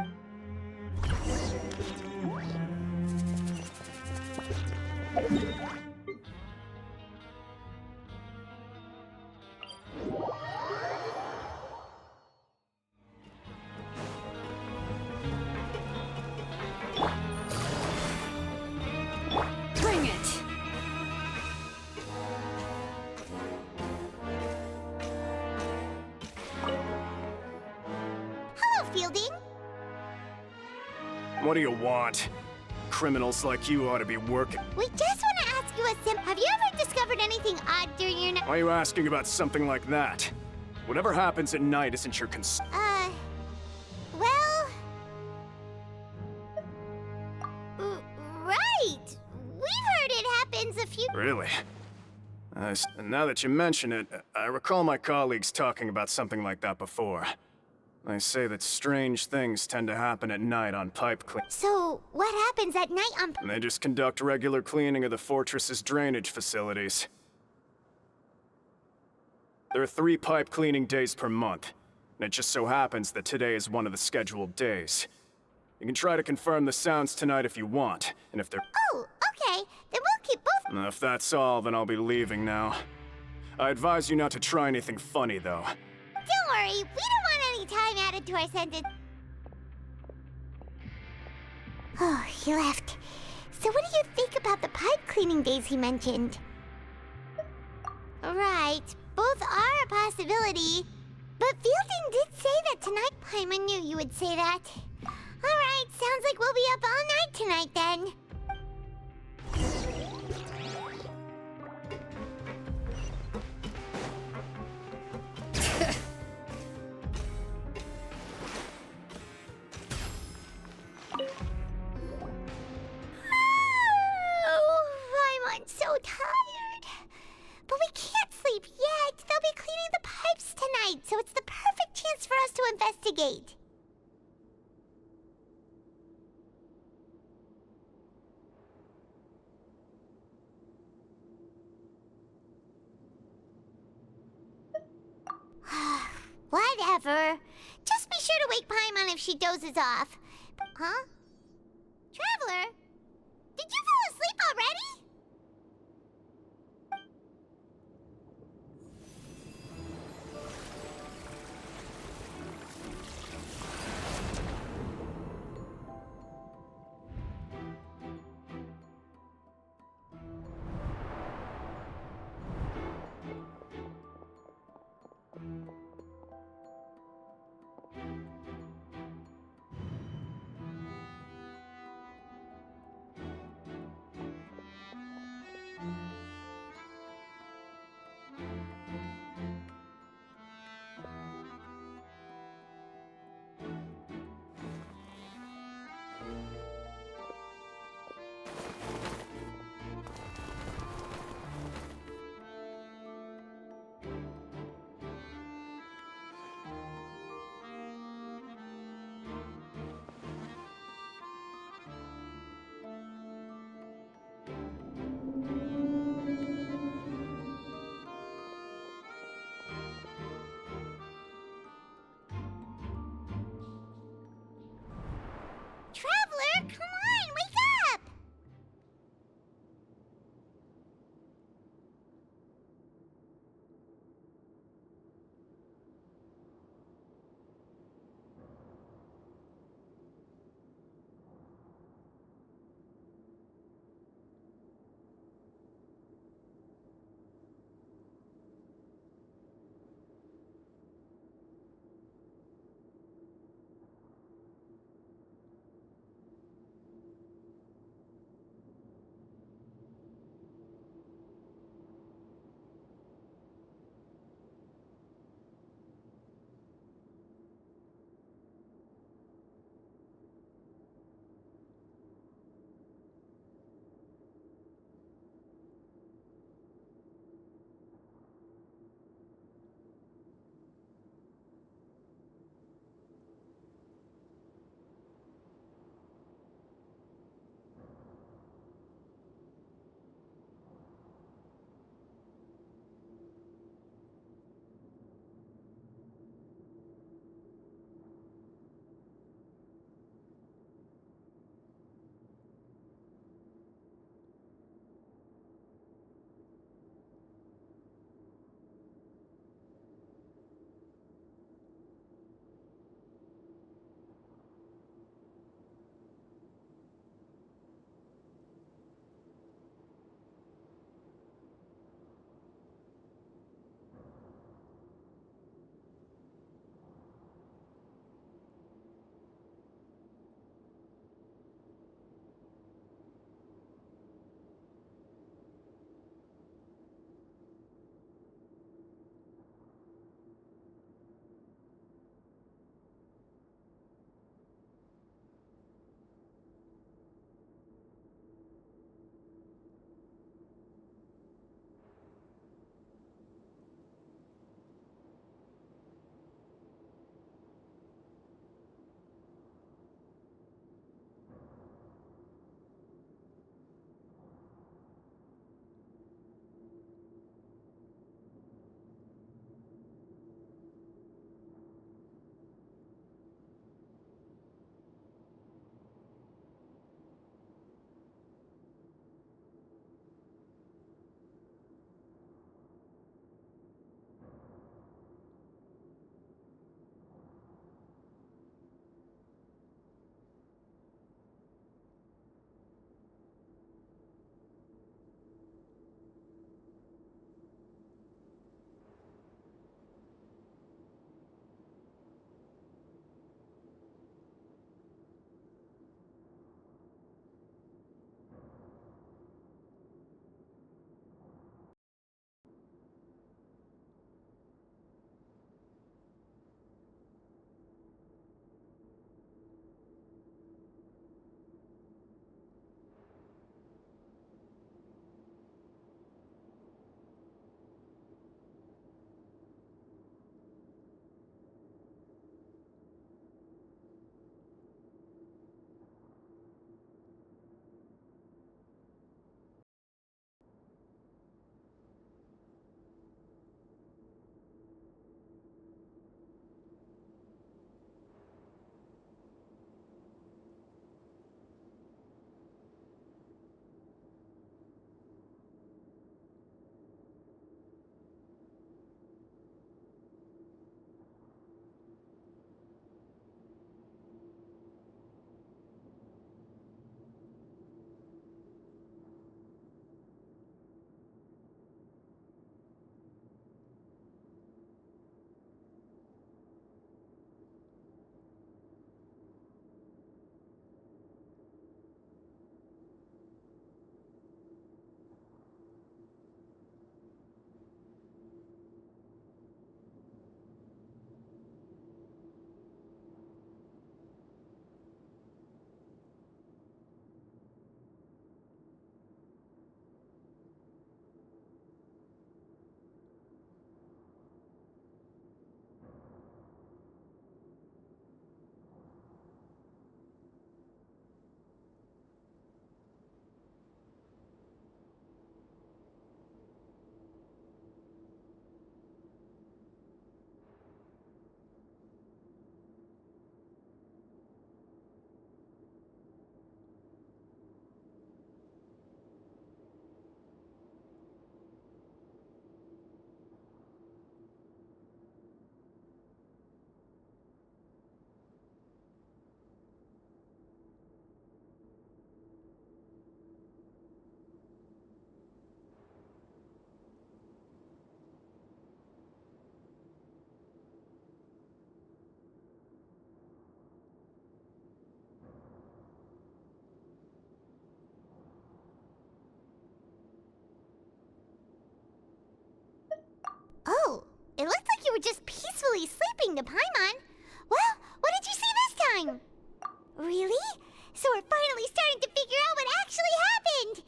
Bring it! Hello, Fielding. What do you want? Criminals like you ought to be working. We just want to ask you a have you ever discovered anything odd during your night? Why are you asking about something like that? Whatever happens at night isn't your concern. Well... right! We've heard it happens a few... Really? Now that you mention it, I recall my colleagues talking about something like that before. They say that strange things tend to happen at night on pipe clean. So, what happens at night on... They just conduct regular cleaning of the fortress's drainage facilities. There are 3 pipe cleaning days per month, and it just so happens that today is one of the scheduled days. You can try to confirm the sounds tonight if you want, and if they're... Oh, okay. Then we'll keep both... If that's all, then I'll be leaving now. I advise you not to try anything funny, though. Don't worry, we don't want any time added to our sentence. Oh, he left. So what do you think about the pipe cleaning days he mentioned? Right, both are a possibility. But Fielding did say that tonight. Paimon knew you would say that. Alright, sounds like we'll be up all night tonight then. I'm so tired. But we can't sleep yet. They'll be cleaning the pipes tonight, so it's the perfect chance for us to investigate. Whatever. Just be sure to wake Paimon if she dozes off. Huh? Traveler? Did you fall asleep already? It looked like you were just peacefully sleeping to Paimon. Well, what did you see this time? Really? So we're finally starting to figure out what actually happened!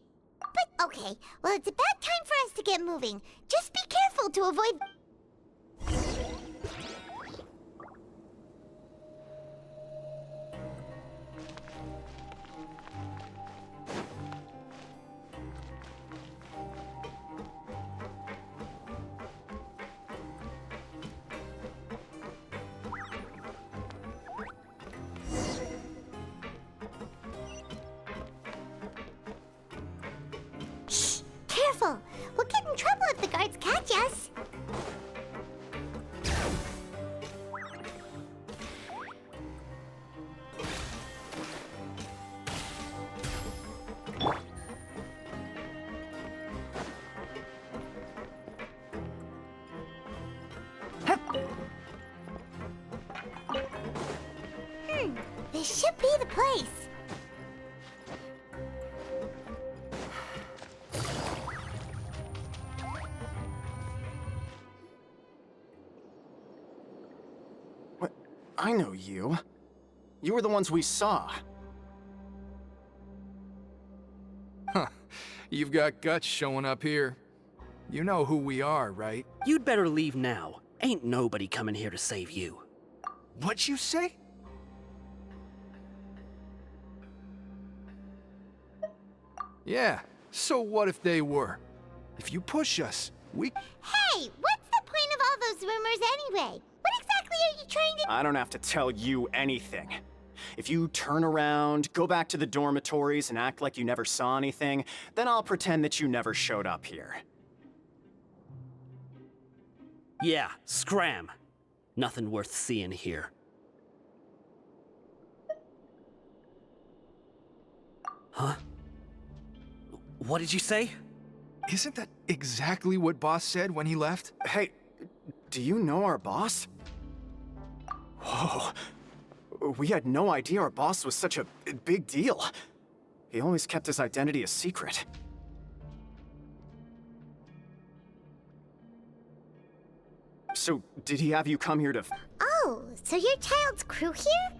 But, okay, well, it's about time for us to get moving. Just be careful to avoid... Shh! Careful! We'll get in trouble if the guards catch us. This should be the place. What? I know you. You were the ones we saw. Huh. You've got guts showing up here. You know who we are, right? You'd better leave now. Ain't nobody coming here to save you. What'd you say? Yeah, so what if they were? If you push us, we... Hey, what's the point of all those rumors anyway? What exactly are you trying to... I don't have to tell you anything. If you turn around, go back to the dormitories and act like you never saw anything, then I'll pretend that you never showed up here. Yeah, scram. Nothing worth seeing here. Huh? What did you say? Isn't that exactly what Boss said when he left? Hey, do you know our boss? Whoa. We had no idea our boss was such a big deal. He always kept his identity a secret. So, did he have you come here to... Oh, so your child's crew here?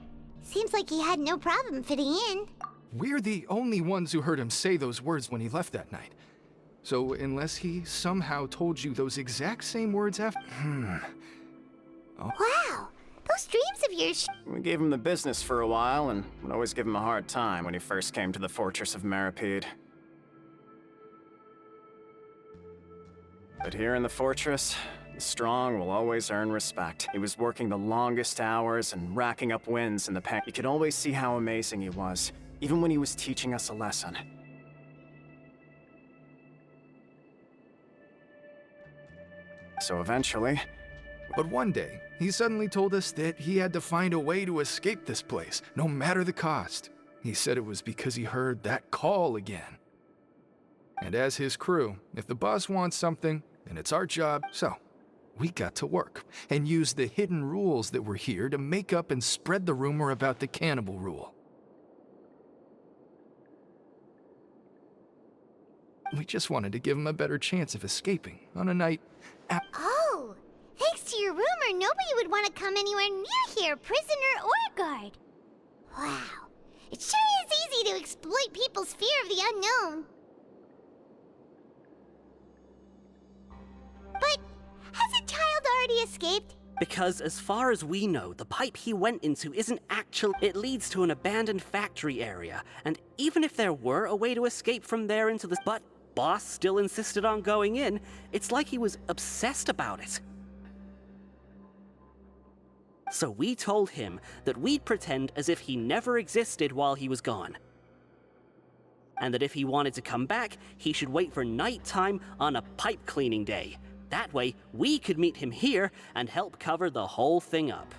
Seems like he had no problem fitting in. We're the only ones who heard him say those words when he left that night. So unless he somehow told you those exact same words after... Oh. Wow, those dreams of yours... We gave him the business for a while and would always give him a hard time when he first came to the Fortress of Meripede. But here in the fortress, the strong will always earn respect. He was working the longest hours and racking up wins in the pen. You could always see how amazing he was, even when he was teaching us a lesson. So eventually... But one day, he suddenly told us that he had to find a way to escape this place, no matter the cost. He said it was because he heard that call again. And as his crew, if the boss wants something, then it's our job. So, we got to work, and used the hidden rules that were here to make up and spread the rumor about the cannibal rule. We just wanted to give him a better chance of escaping on a night Oh, thanks to your rumor, nobody would want to come anywhere near here, prisoner or guard. Wow, it sure is easy to exploit people's fear of the unknown. But has a child already escaped? Because as far as we know, the pipe he went into isn't actual. It leads to an abandoned factory area, and even if there were a way to escape from there into the... But Boss still insisted on going in. It's like he was obsessed about it. So we told him that we'd pretend as if he never existed while he was gone. And that if he wanted to come back, he should wait for nighttime on a pipe cleaning day. That way, we could meet him here and help cover the whole thing up.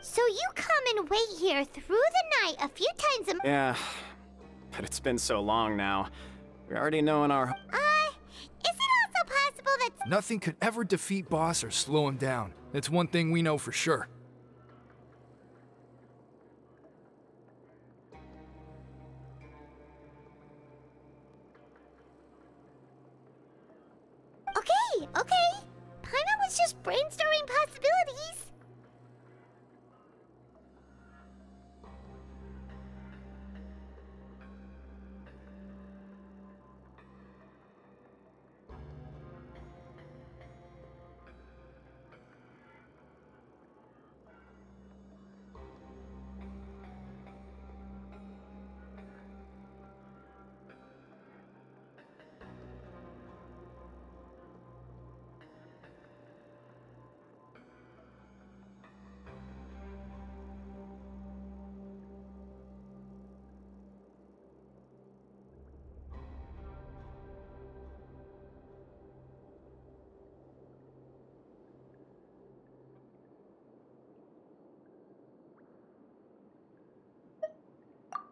So you come and wait here through the night a few times a... Yeah, but it's been so long now. We already know in our... Is it also possible that... Nothing could ever defeat Boss or slow him down. That's one thing we know for sure. Okay. was just brainstorming possibilities.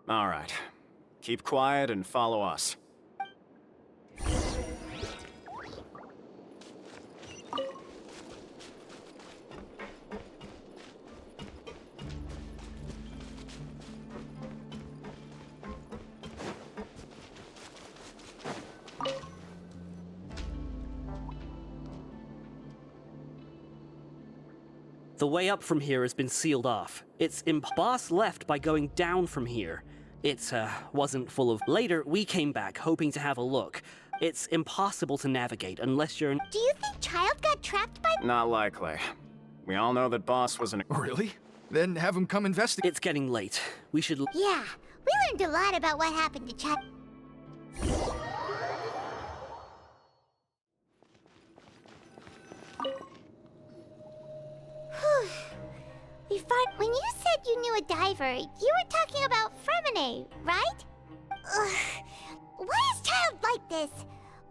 All right. Keep quiet and follow us. The way up from here has been sealed off. Boss left by going down from here. It wasn't full of... Later, we came back, hoping to have a look. It's impossible to navigate unless you're... Do you think Child got trapped by... Not likely. We all know that Boss was an... Really? Then have him come investigate. It's getting late. We should... Yeah, we learned a lot about what happened to Child. When you said you knew a diver, you were talking about Fremine, right? Ugh. Why is Child like this?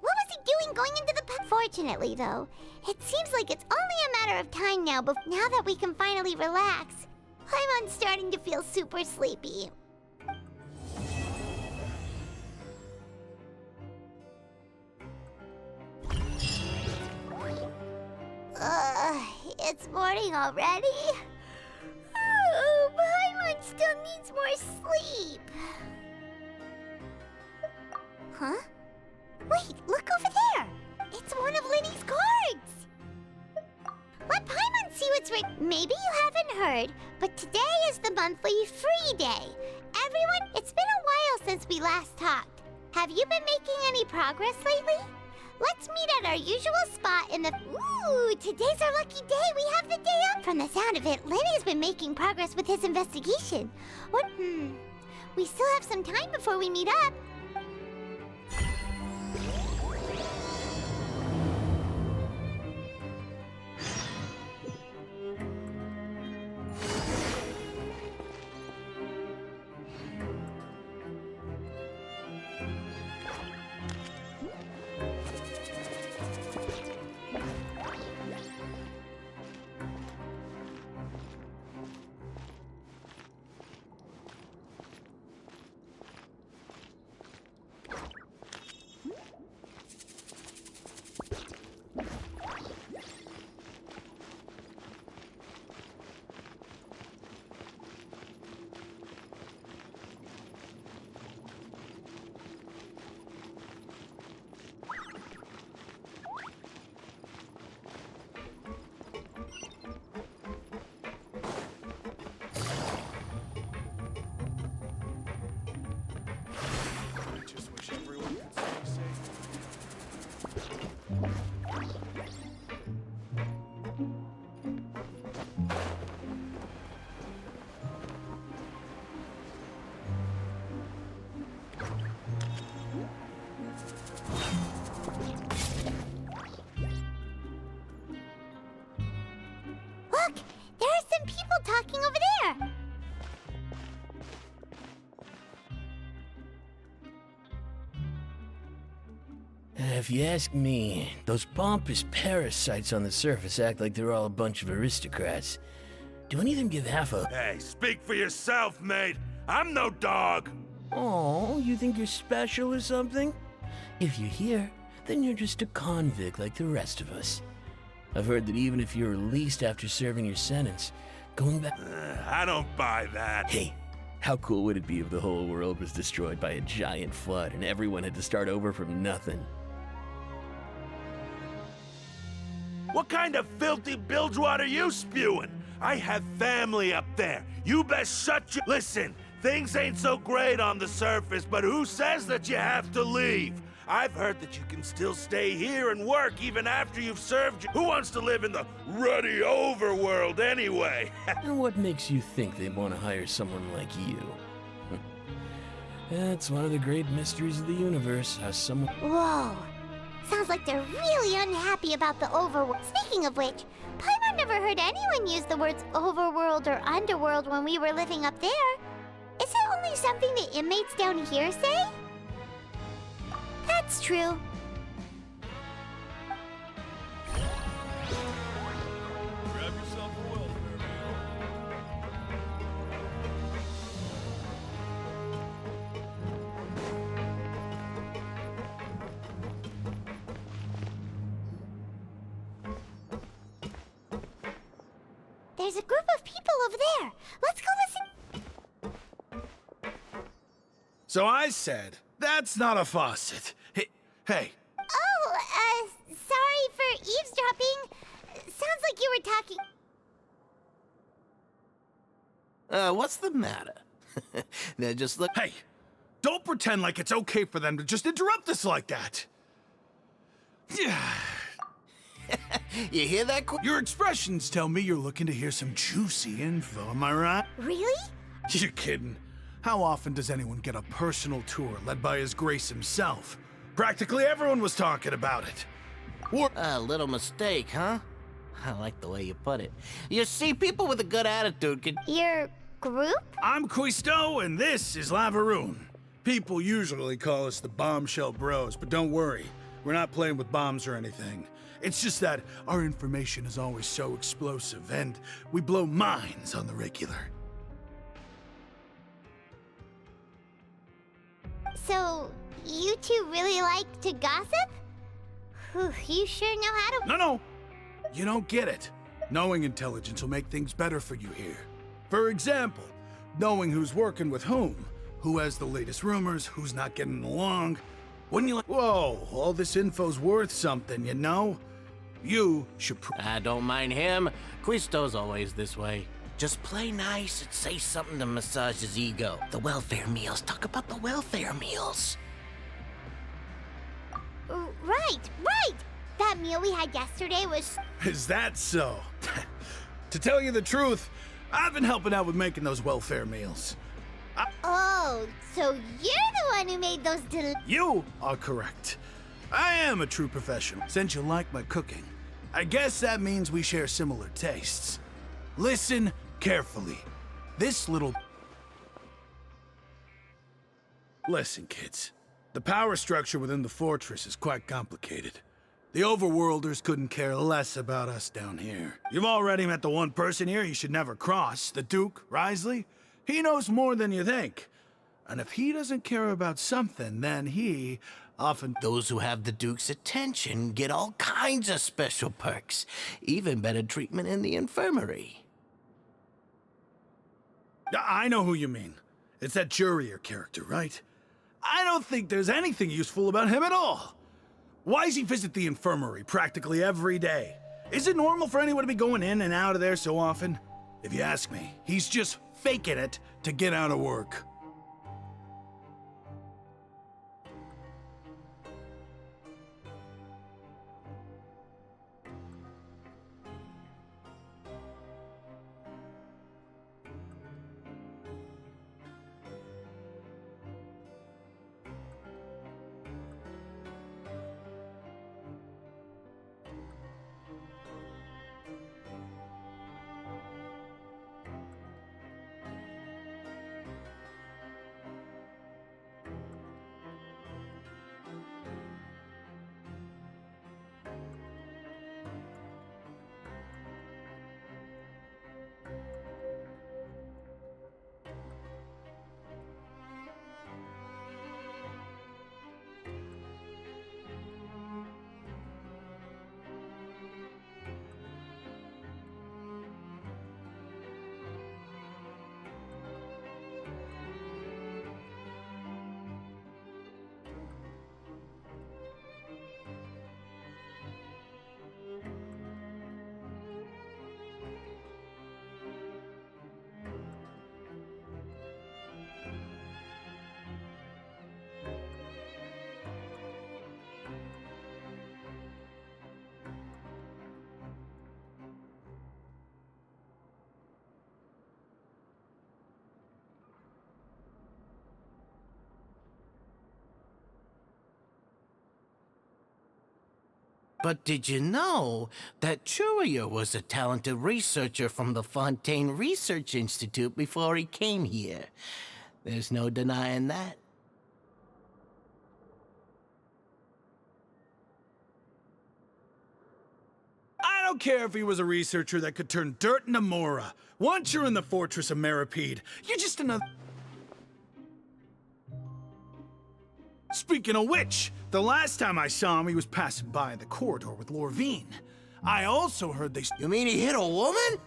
What was he doing going into the... Fortunately, though, it seems like it's only a matter of time now, but now that we can finally relax. I'm starting to feel super sleepy. It's morning already? Oh, Paimon still needs more sleep. Huh? Wait, look over there! It's one of Linny's cards! Let Paimon see what's written. Maybe you haven't heard, but today is the monthly free day. Everyone, it's been a while since we last talked. Have you been making any progress lately? Let's meet at our usual spot in the... Ooh, today's our lucky day. We have the day up. From the sound of it, Lenny's been making progress with his investigation. What? We still have some time before we meet up. Look! There are some people talking over there! If you ask me, those pompous parasites on the surface act like they're all a bunch of aristocrats. Do any of them give half a... Hey, speak for yourself, mate! I'm no dog! Oh, you think you're special or something? If you're here, then you're just a convict like the rest of us. I've heard that even if you're released after serving your sentence, going back... I don't buy that. Hey, how cool would it be if the whole world was destroyed by a giant flood and everyone had to start over from nothing? What kind of filthy bilgewater are you spewing? I have family up there. You best shut your... Listen, things ain't so great on the surface, but who says that you have to leave? I've heard that you can still stay here and work even after you've served. Who wants to live in the ruddy overworld anyway? And what makes you think they want to hire someone like you? That's one of the great mysteries of the universe, how someone... Whoa. Sounds like they're really unhappy about the overworld. Speaking of which, Paimon never heard anyone use the words overworld or underworld when we were living up there. Is it only something the inmates down here say? That's true. Grab yourself a welfare There's a group of people over there. Let's go listen. So I said, that's not a faucet. Hey. Oh, sorry for eavesdropping. Sounds like you were talking. What's the matter? They just look. Hey, don't pretend like it's okay for them to just interrupt us like that. You hear that? Your expressions tell me you're looking to hear some juicy info, am I right? Really? You're kidding. How often does anyone get a personal tour led by His Grace himself? Practically everyone was talking about it. A little mistake, huh? I like the way you put it. You see, people with a good attitude can... Your group? I'm Quisto, and this is Lavaroon. People usually call us the Bombshell Bros, but don't worry. We're not playing with bombs or anything. It's just that our information is always so explosive, and we blow minds on the regular. So, you two really like to gossip? Whew, you sure know how to... No. You don't get it. Knowing intelligence will make things better for you here. For example, knowing who's working with whom, who has the latest rumors, who's not getting along. Wouldn't you like... Whoa, all this info's worth something, you know? You should... I don't mind him. Quisto's always this way. Just play nice and say something to massage his ego. The welfare meals. Talk about the welfare meals. Right. That meal we had yesterday was... Is that so? To tell you the truth, I've been helping out with making those welfare meals. Oh, so you're the one who made those You are correct. I am a true professional. Since you like my cooking, I guess that means we share similar tastes. Listen carefully. This little... Listen, kids. The power structure within the fortress is quite complicated. The overworlders couldn't care less about us down here. You've already met the one person here you should never cross, the Duke, Risley. He knows more than you think. And if he doesn't care about something, then he often... Those who have the Duke's attention get all kinds of special perks. Even better treatment in the infirmary. I know who you mean. It's that Jurier character, right? I don't think there's anything useful about him at all. Why does he visit the infirmary practically every day? Is it normal for anyone to be going in and out of there so often? If you ask me, he's just faking it to get out of work. But did you know that Churia was a talented researcher from the Fontaine Research Institute before he came here? There's no denying that. I don't care if he was a researcher that could turn dirt into Mora. Once you're in the fortress of Meripede, you're just another... Speaking of which, the last time I saw him, he was passing by the corridor with Lorvine. I also heard they... You mean he hit a woman?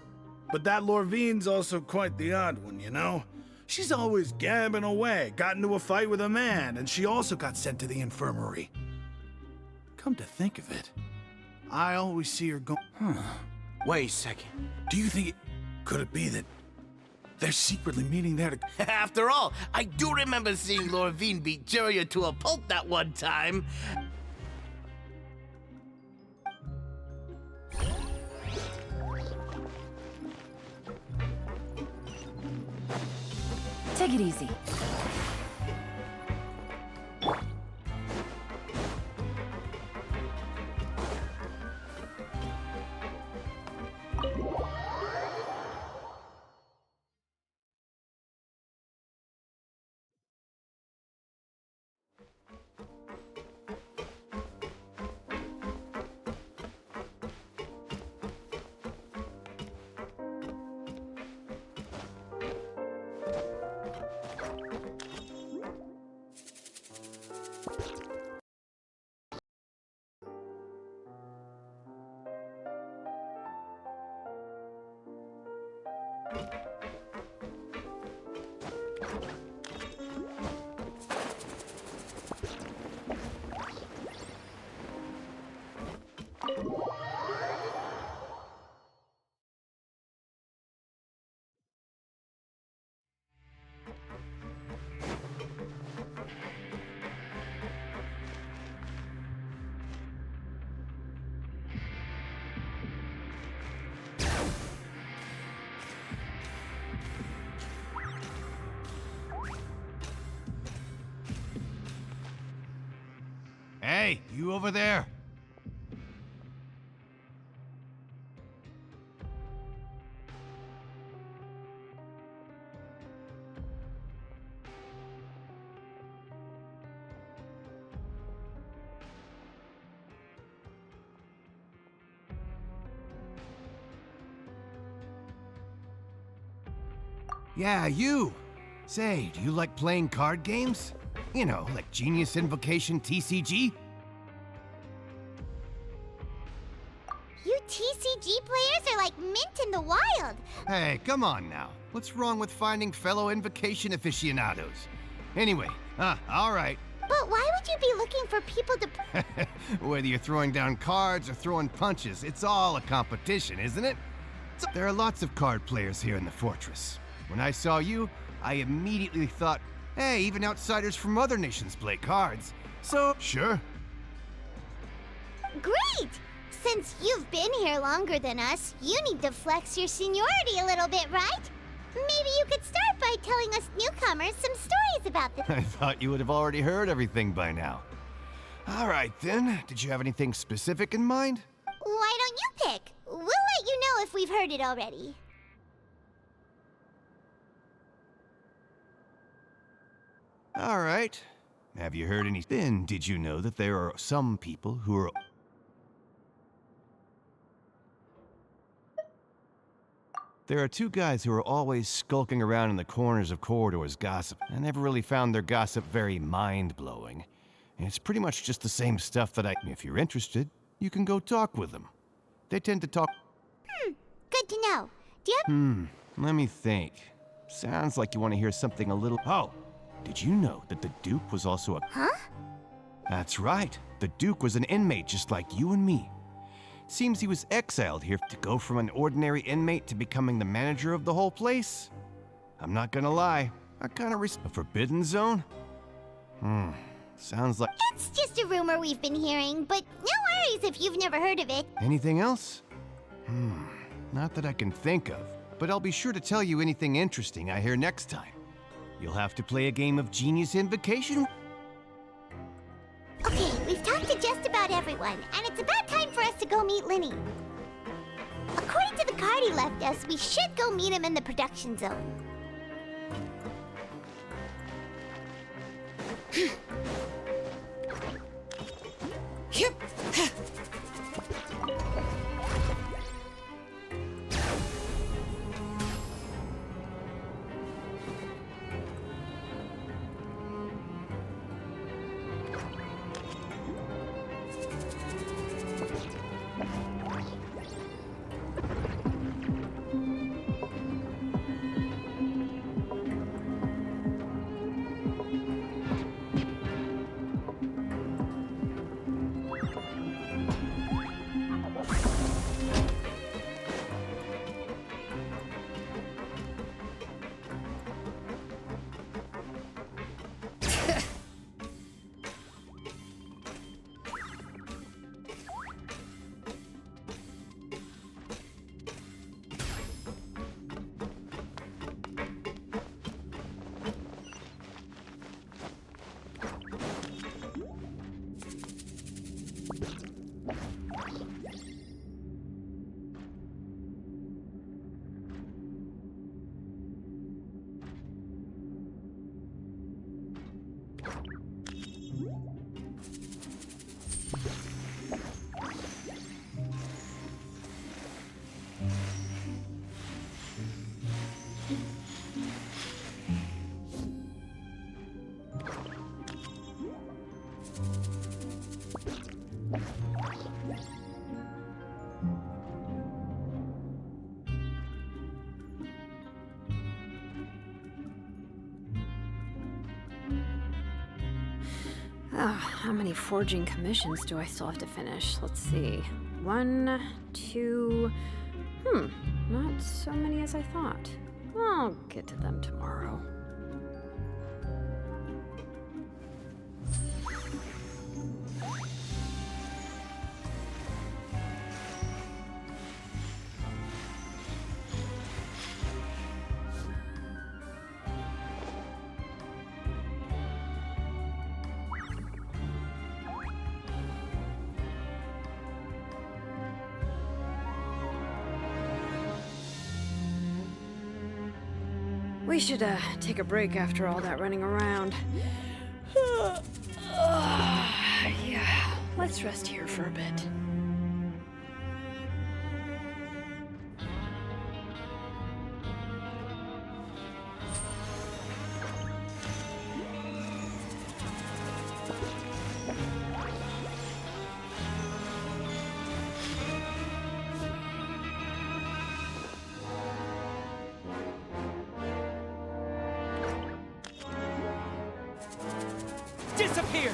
But that Lorvine's also quite the odd one, you know? She's always gabbing away, got into a fight with a man, and she also got sent to the infirmary. Come to think of it, I always see her go... Wait a second. Do you think it... Could it be that they're secretly meeting there to... After all, I do remember seeing Lorvine beat Churia to a pulp that one time. Take it easy. Hey, you over there? Yeah, you! Say, do you like playing card games? You know, like Genius Invocation TCG? You TCG players are like mint in the wild. Hey, come on now. What's wrong with finding fellow Invocation aficionados? Anyway, all right. But why would you be looking for people to... Whether you're throwing down cards or throwing punches, it's all a competition, isn't it? There are lots of card players here in the fortress. When I saw you, I immediately thought, hey, even outsiders from other nations play cards. So, sure. Great! Since you've been here longer than us, you need to flex your seniority a little bit, right? Maybe you could start by telling us newcomers some stories about this. I thought you would have already heard everything by now. All right, then. Did you have anything specific in mind? Why don't you pick? We'll let you know if we've heard it already. All right. Have you heard any... Then, did you know that there are some people who are... There are two guys who are always skulking around in the corners of corridors gossip. I never really found their gossip very mind-blowing. And it's pretty much just the same stuff that If you're interested, you can go talk with them. They tend to talk... Good to know. Do you have... Let me think. Sounds like you want to hear something a little... Oh! Did you know that the Duke was also a... Huh? That's right. The Duke was an inmate just like you and me. Seems he was exiled here to go from an ordinary inmate to becoming the manager of the whole place. I'm not gonna lie, I kinda a forbidden zone? Sounds like... It's just a rumor we've been hearing, but no worries if you've never heard of it. Anything else? Not that I can think of, but I'll be sure to tell you anything interesting I hear next time. You'll have to play a game of Genius Invocation. Okay, we've talked to just about everyone. everyone, and it's about time for us to go meet Linny. According to the card he left us, we should go meet him in the production zone. How many forging commissions do I still have to finish? Let's see. 1, 2... not so many as I thought. I'll get to them tomorrow. We should take a break after all that running around. Yeah, let's rest here for a bit. Disappear!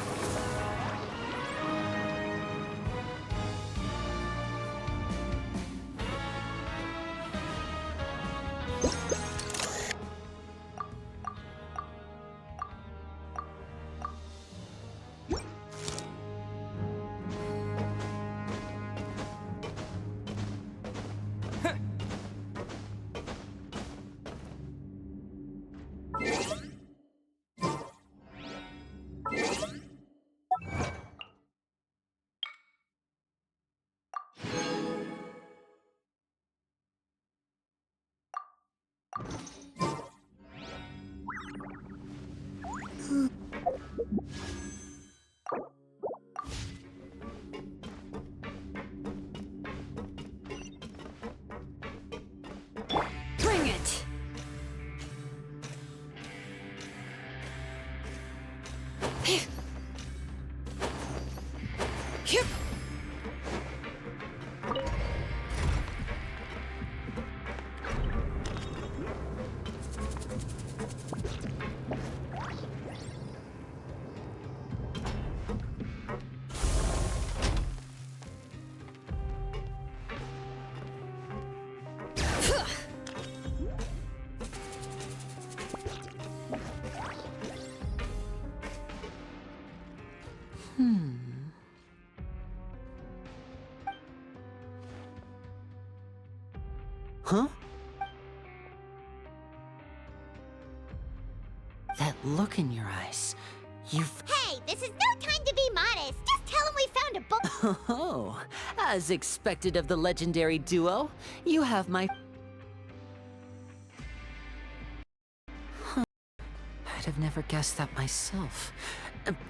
Bring it! Huh? That look in your eyes. Hey, this is no time to be modest. Just tell him we found a book. Oh, as expected of the legendary duo, you have my... I'd have never guessed that myself.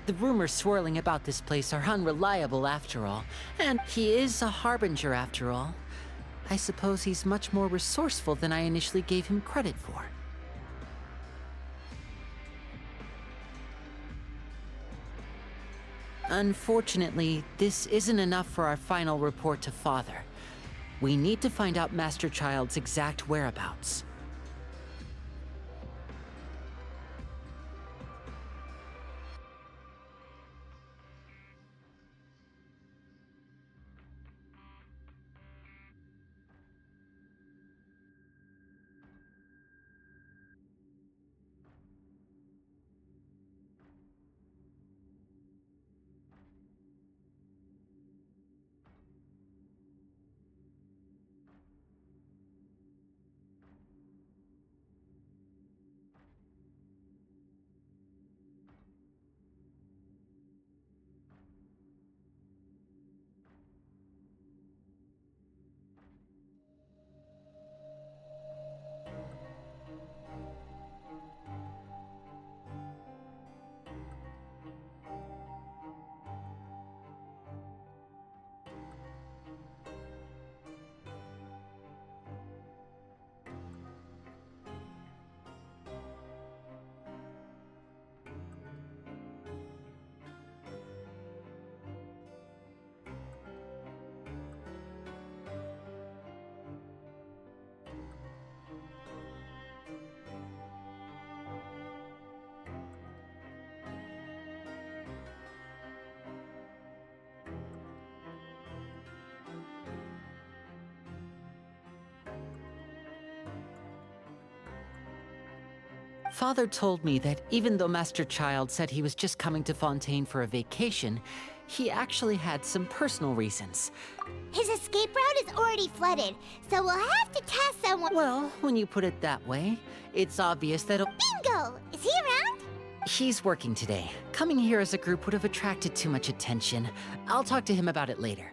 The rumors swirling about this place are unreliable after all, and he is a harbinger after all. I suppose he's much more resourceful than I initially gave him credit for. Unfortunately, this isn't enough for our final report to Father. We need to find out Master Child's exact whereabouts. Father told me that even though Master Child said he was just coming to Fontaine for a vacation, he actually had some personal reasons. His escape route is already flooded, so we'll have to task someone. Well, when you put it that way, it's obvious that... Bingo! Is he around? He's working today. Coming here as a group would have attracted too much attention. I'll talk to him about it later.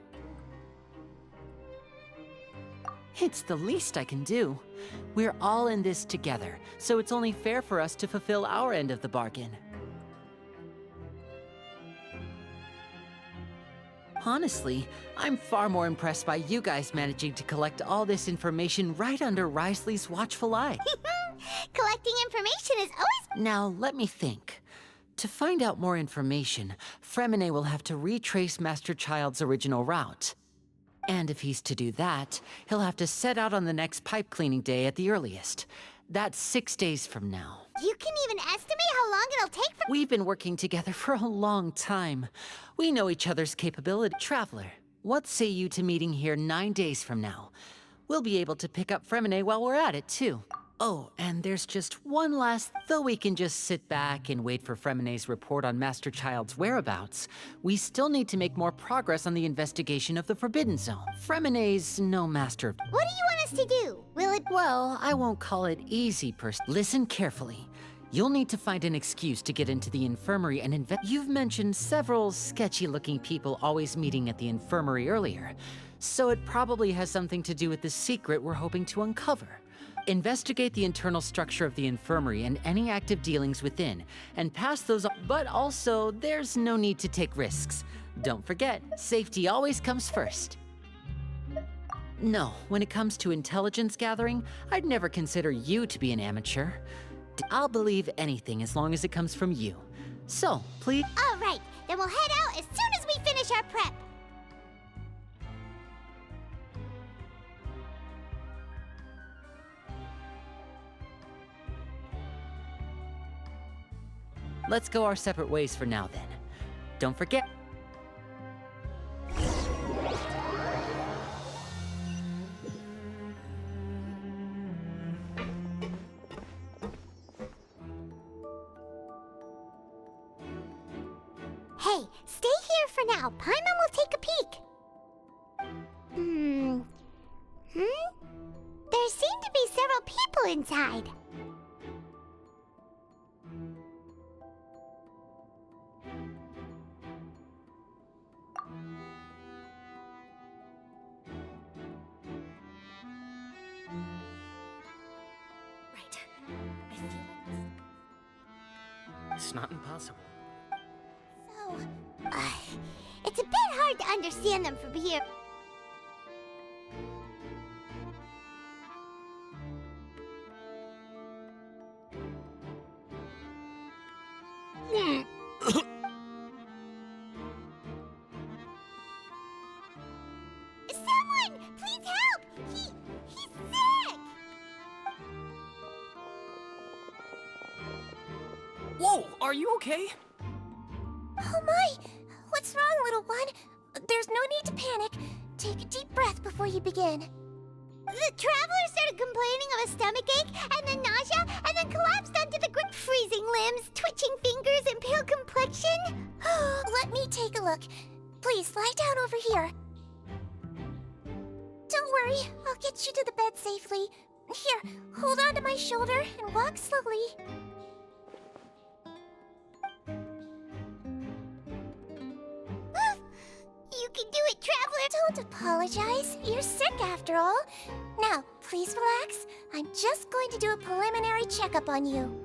It's the least I can do. We're all in this together, so it's only fair for us to fulfill our end of the bargain. Honestly, I'm far more impressed by you guys managing to collect all this information right under Risley's watchful eye. Collecting information is always... Now, let me think. To find out more information, Fremine will have to retrace Master Child's original route. And if he's to do that, he'll have to set out on the next pipe cleaning day at the earliest. That's 6 days from now. You can even estimate how long it'll take for... We've been working together for a long time. We know each other's capability. Traveler, what say you to meeting here 9 days from now? We'll be able to pick up Fremine while we're at it, too. Oh, and there's just one last... Though we can just sit back and wait for Fremine's report on Master Child's whereabouts, we still need to make more progress on the investigation of the Forbidden Zone. Fremine's no master of... What do you want us to do? Will it... Well, I won't call it easy Listen carefully. You'll need to find an excuse to get into the infirmary and You've mentioned several sketchy-looking people always meeting at the infirmary earlier, so it probably has something to do with the secret we're hoping to uncover. Investigate the internal structure of the infirmary and any active dealings within, and pass those on. But also, there's no need to take risks. Don't forget, safety always comes first. No, when it comes to intelligence gathering, I'd never consider you to be an amateur. I'll believe anything as long as it comes from you. So, please... All right, then we'll head out as soon as we finish our prep. Let's go our separate ways for now, then. Don't forget... Hey, stay here for now. Paimon will take a peek. There seem to be several people inside. It's not impossible. So, it's a bit hard to understand them from here. Someone! Please help! He's sick! Whoa, are you okay? Oh my! What's wrong, little one? There's no need to panic. Take a deep breath before you begin. The traveler started complaining of a stomachache, and then nausea, and then collapsed onto the ground. Freezing limbs, twitching fingers, and pale complexion. Let me take a look. Please, lie down over here. Don't worry, I'll get you to the bed safely. Here, hold on to my shoulder and walk slowly. You can do it, traveler! Don't apologize. You're sick after all. Now, please relax. I'm just going to do a preliminary checkup on you.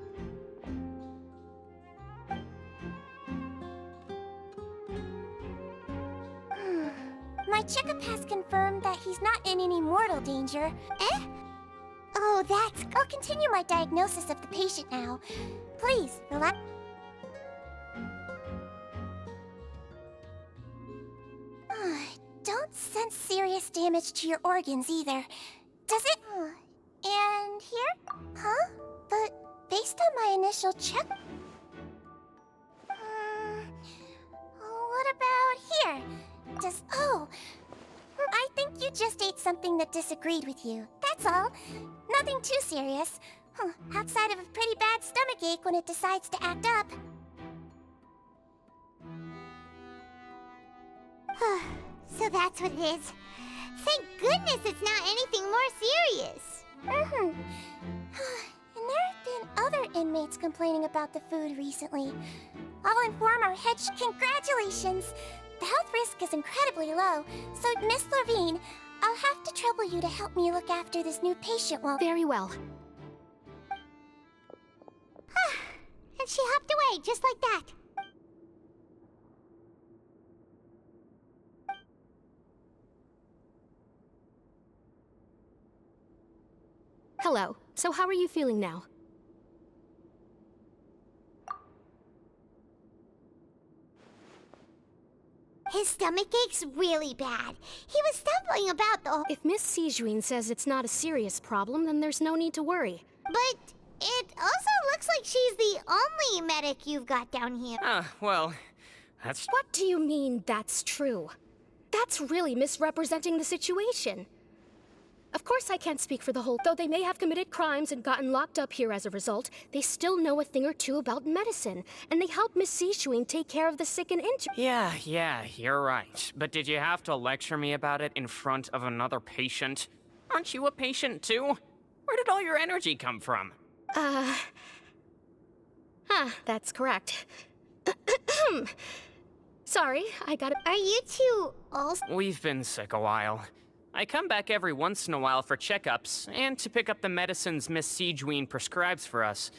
My checkup has confirmed that he's not in any mortal danger. Eh? Oh, I'll continue my diagnosis of the patient now. Please, relax. Don't sense serious damage to your organs either. Does it? And here? Huh? But based on my initial check... what about here? Oh, I think you just ate something that disagreed with you. That's all. Nothing too serious. Outside of a pretty bad stomachache when it decides to act up. So that's what it is. Thank goodness it's not anything more serious. And there have been other inmates complaining about the food recently. I'll inform our head. Congratulations! The health risk is incredibly low, so Miss Lorvine, I'll have to trouble you to help me look after this new patient while... Very well. And she hopped away, just like that. Hello. So how are you feeling now? His stomach ache's really bad. He was stumbling about the... If Miss Sijuin says it's not a serious problem, then there's no need to worry. But it also looks like she's the only medic you've got down here. Well, that's... What do you mean, that's true? That's really misrepresenting the situation. Of course I can't speak for the whole... Though they may have committed crimes and gotten locked up here as a result, they still know a thing or two about medicine, and they help Miss Sijuin take care of the sick and injured. Yeah, you're right. But did you have to lecture me about it in front of another patient? Aren't you a patient too? Where did all your energy come from? That's correct. Sorry, I gotta... Are you two also... We've been sick a while. I come back every once in a while for checkups, and to pick up the medicines Miss Sijuin prescribes for us.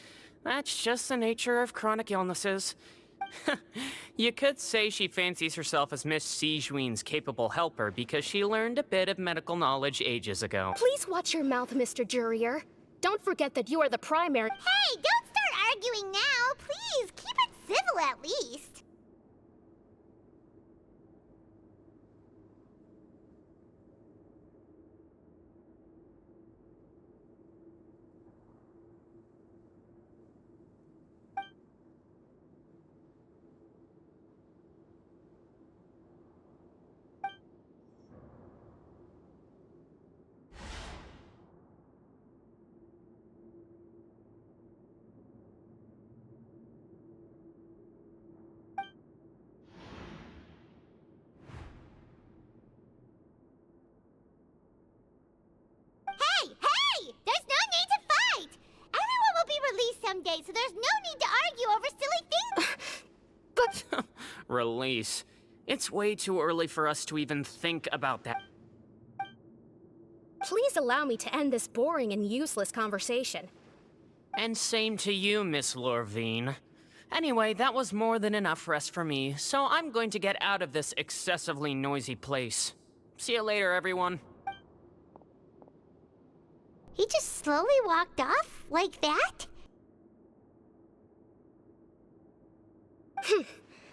That's just the nature of chronic illnesses. You could say she fancies herself as Miss Sijuin's capable helper because she learned a bit of medical knowledge ages ago. Please watch your mouth, Mr. Jurrier. Don't forget that you are the primary... Hey, don't start arguing now! Please, keep it civil at least. Hey! There's no need to fight! Everyone will be released someday, so there's no need to argue over silly things. But... Release. It's way too early for us to even think about that. Please allow me to end this boring and useless conversation. And same to you, Miss Lorvine. Anyway, that was more than enough rest for me, so I'm going to get out of this excessively noisy place. See you later, everyone. He just slowly walked off like that?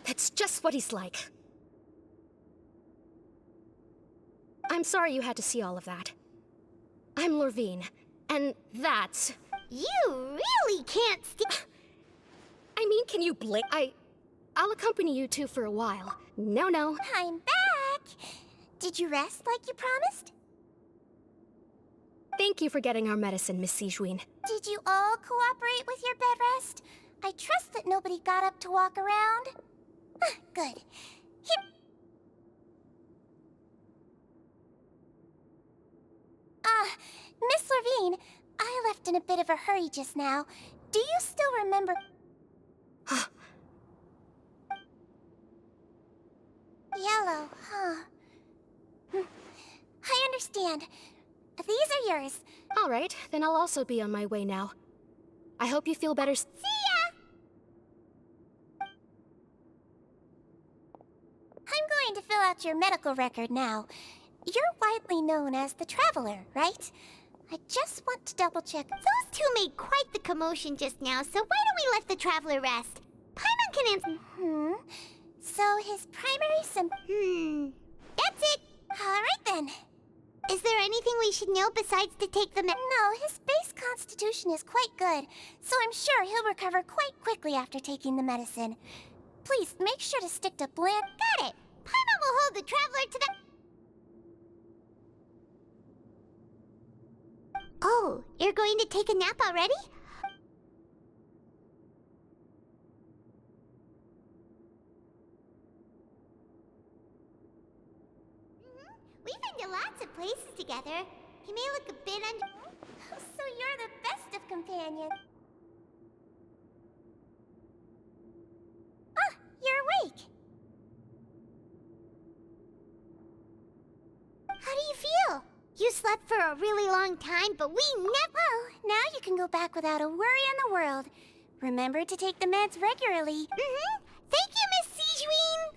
That's just what he's like. I'm sorry you had to see all of that. I'm Lorvine, and that's... You really can't I mean, can you I'll accompany you two for a while. No. I'm back! Did you rest like you promised? Thank you for getting our medicine, Miss Sijuin. Did you all cooperate with your bed rest? I trust that nobody got up to walk around. Good. Here. Miss Lorvine, I left in a bit of a hurry just now. Do you still remember... Yellow, huh? I understand. These are yours. All right, then I'll also be on my way now. I hope you feel better. See ya! I'm going to fill out your medical record now. You're widely known as the Traveler, right? I just want to double check. Those two made quite the commotion just now, so why don't we let the Traveler rest? Paimon can answer. So his primary That's it! Alright then. Is there anything we should know besides to take the No, his base constitution is quite good, so I'm sure he'll recover quite quickly after taking the medicine. Please, make sure to stick to bland... Got it! Paimon will hold the Traveler to the... Oh, you're going to take a nap already? We've been to lots of places together. He may look a bit So you're the best of companions. Ah, you're awake. How do you feel? You slept for a really long time, but we never... Well, now you can go back without a worry in the world. Remember to take the meds regularly. Thank you, Miss Sijuin!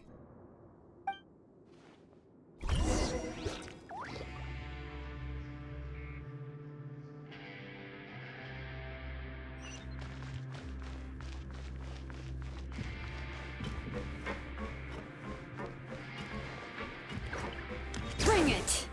Bring it!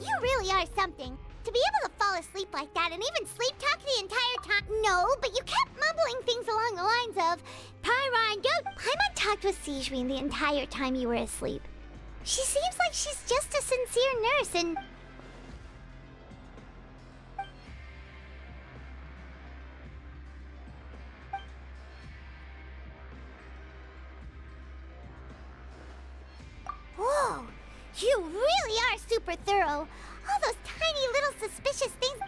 You really are something. To be able to fall asleep like that and even sleep talk the entire time. No, but you kept mumbling things along the lines of, Pyron, don't... Paimon talked with Sijuin the entire time you were asleep. She seems like she's just a sincere nurse and... Whoa! You really are super thorough. All those tiny little suspicious things...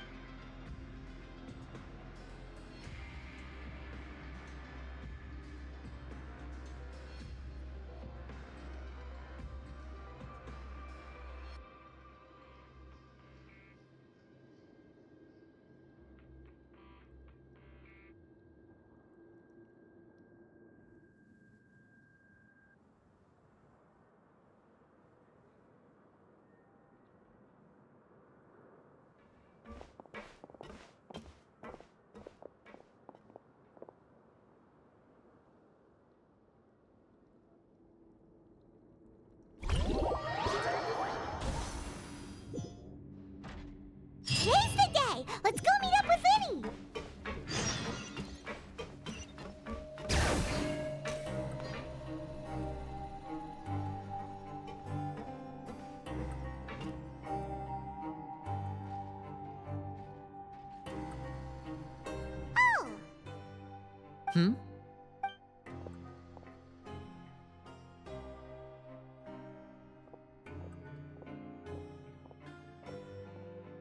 Hmm?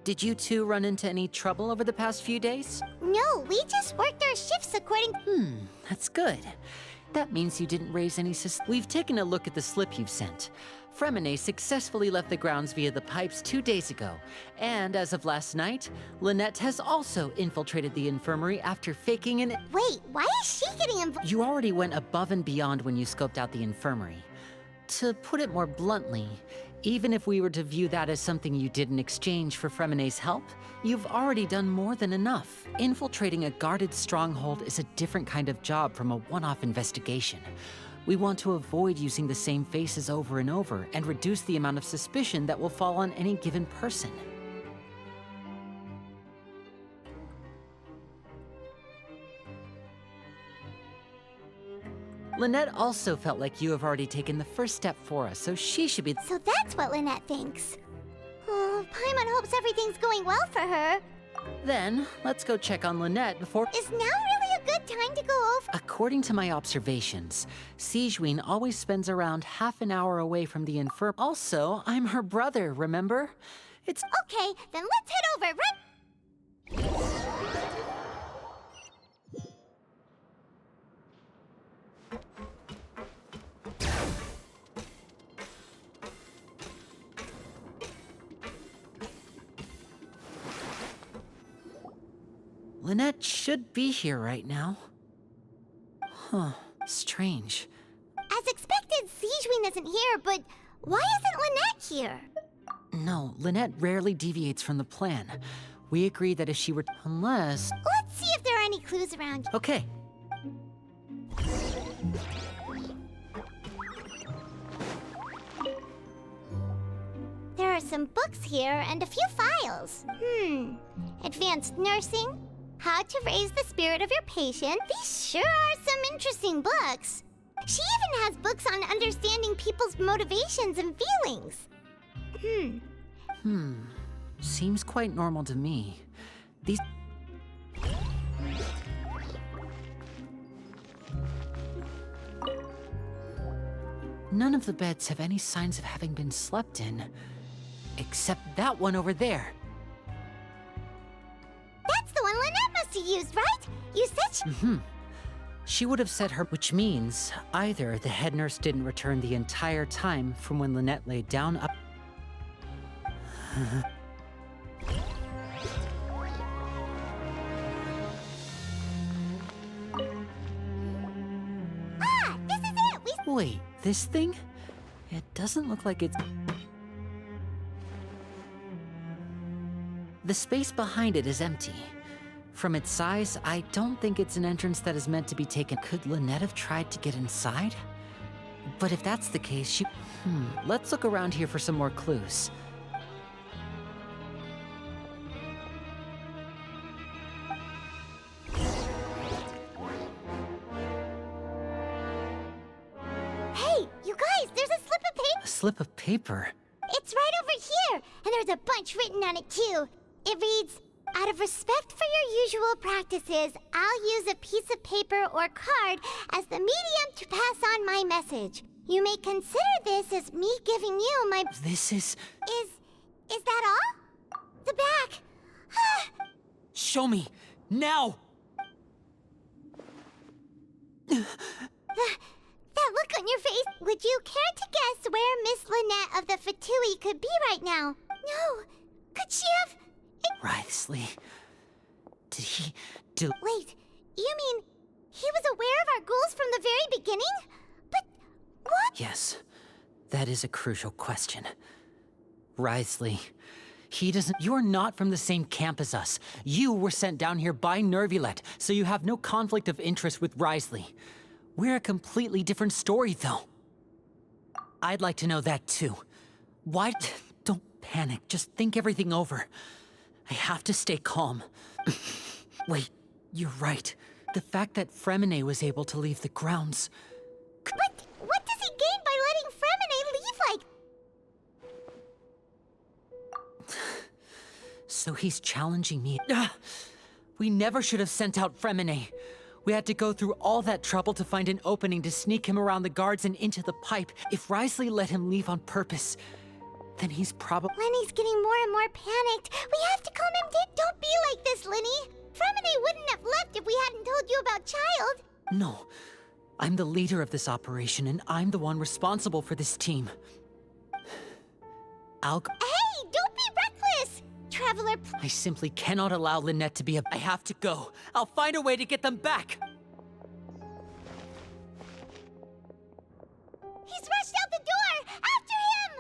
Did you two run into any trouble over the past few days? No, we just worked our shifts according. That's good. That means you didn't raise any We've taken a look at the slip you've sent. Fremine successfully left the grounds via the pipes 2 days ago. And as of last night, Lynette has also infiltrated the infirmary after faking an... Wait, why is she getting involved? You already went above and beyond when you scoped out the infirmary. To put it more bluntly, even if we were to view that as something you did in exchange for Fremine's help, you've already done more than enough. Infiltrating a guarded stronghold is a different kind of job from a one-off investigation. We want to avoid using the same faces over and over and reduce the amount of suspicion that will fall on any given person. Lynette also felt like you have already taken the first step for us, so she should be... So that's what Lynette thinks. Oh, Paimon hopes everything's going well for her. Then, let's go check on Lynette before... Is now really a good time to go over? According to my observations, Sigewinne always spends around half an hour away from the infirm... Also, I'm her brother, remember? It's... Okay, then let's head over, right? Lynette should be here right now. Huh, strange. As expected, Sigewinne isn't here, but why isn't Lynette here? No, Lynette rarely deviates from the plan. We agreed that if she were... Unless... Let's see if there are any clues around. Okay. There are some books here and a few files. Advanced nursing, how to raise the spirit of your patient. These sure are some interesting books. She even has books on understanding people's motivations and feelings. Seems quite normal to me. These... None of the beds have any signs of having been slept in. Except that one over there. That's the one Lynette must have used, right? You said she... She would have said her... Which means, either the head nurse didn't return the entire time from when Lynette laid down up... This is it! Wait, this thing? It doesn't look like it's... The space behind it is empty. From its size, I don't think it's an entrance that is meant to be taken. Could Lynette have tried to get inside? But if that's the case, she... Let's look around here for some more clues. Hey, you guys, there's a slip of paper. A slip of paper? It's right over here, and there's a bunch written on it too. It reads, out of respect for your usual practices, I'll use a piece of paper or card as the medium to pass on my message. You may consider this as me giving you my... This is... Is that all? The back. Show me! Now! That look on your face. Would you care to guess where Miss Lynette of the Fatui could be right now? No. Could she have... Wriothesley. Did he do... Wait, you mean he was aware of our goals from the very beginning? But what? Yes, that is a crucial question. Wriothesley, he doesn't... You're not from the same camp as us. You were sent down here by Nervulet, so you have no conflict of interest with Wriothesley. We're a completely different story, though. I'd like to know that, too. Why... Don't panic, just think everything over. I have to stay calm. Wait, you're right. The fact that Fremine was able to leave the grounds... But what does he gain by letting Fremine leave like... So he's challenging me. We never should have sent out Fremine. We had to go through all that trouble to find an opening to sneak him around the guards and into the pipe. If Risley let him leave on purpose, then he's probably— Lenny's getting more and more panicked. We have to calm him down. Don't be like this, Lenny. Fremine wouldn't have left if we hadn't told you about Child. No. I'm the leader of this operation, and I'm the one responsible for this team. Hey, don't be reckless! Traveler, I simply cannot allow Lynette to be a— I have to go. I'll find a way to get them back. He's rushed out the door! After him!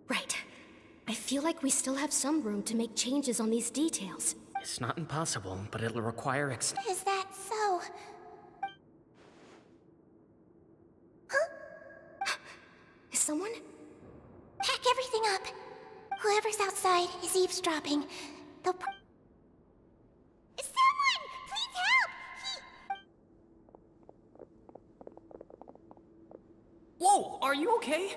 Right. I feel like we still have some room to make changes on these details. It's not impossible, but it'll require Is that so? Is someone? Pack everything up. Whoever's outside is eavesdropping. They'll Someone! Please help! Whoa, are you okay?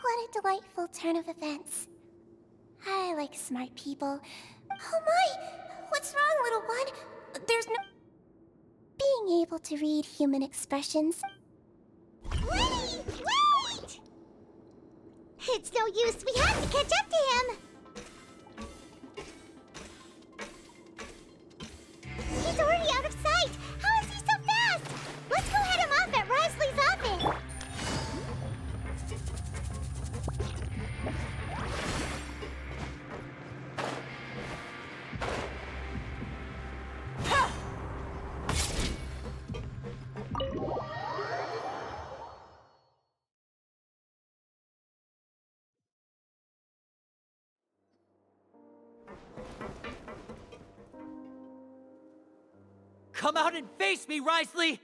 What a delightful turn of events. I like smart people. Oh my! What's wrong, little one? There's no... Being able to read human expressions. Lenny! Wait! It's no use. We have to catch up to him. He's already out of sight. How is he so fast? Let's go head him off at Risley's office. Come out and face me, Risley!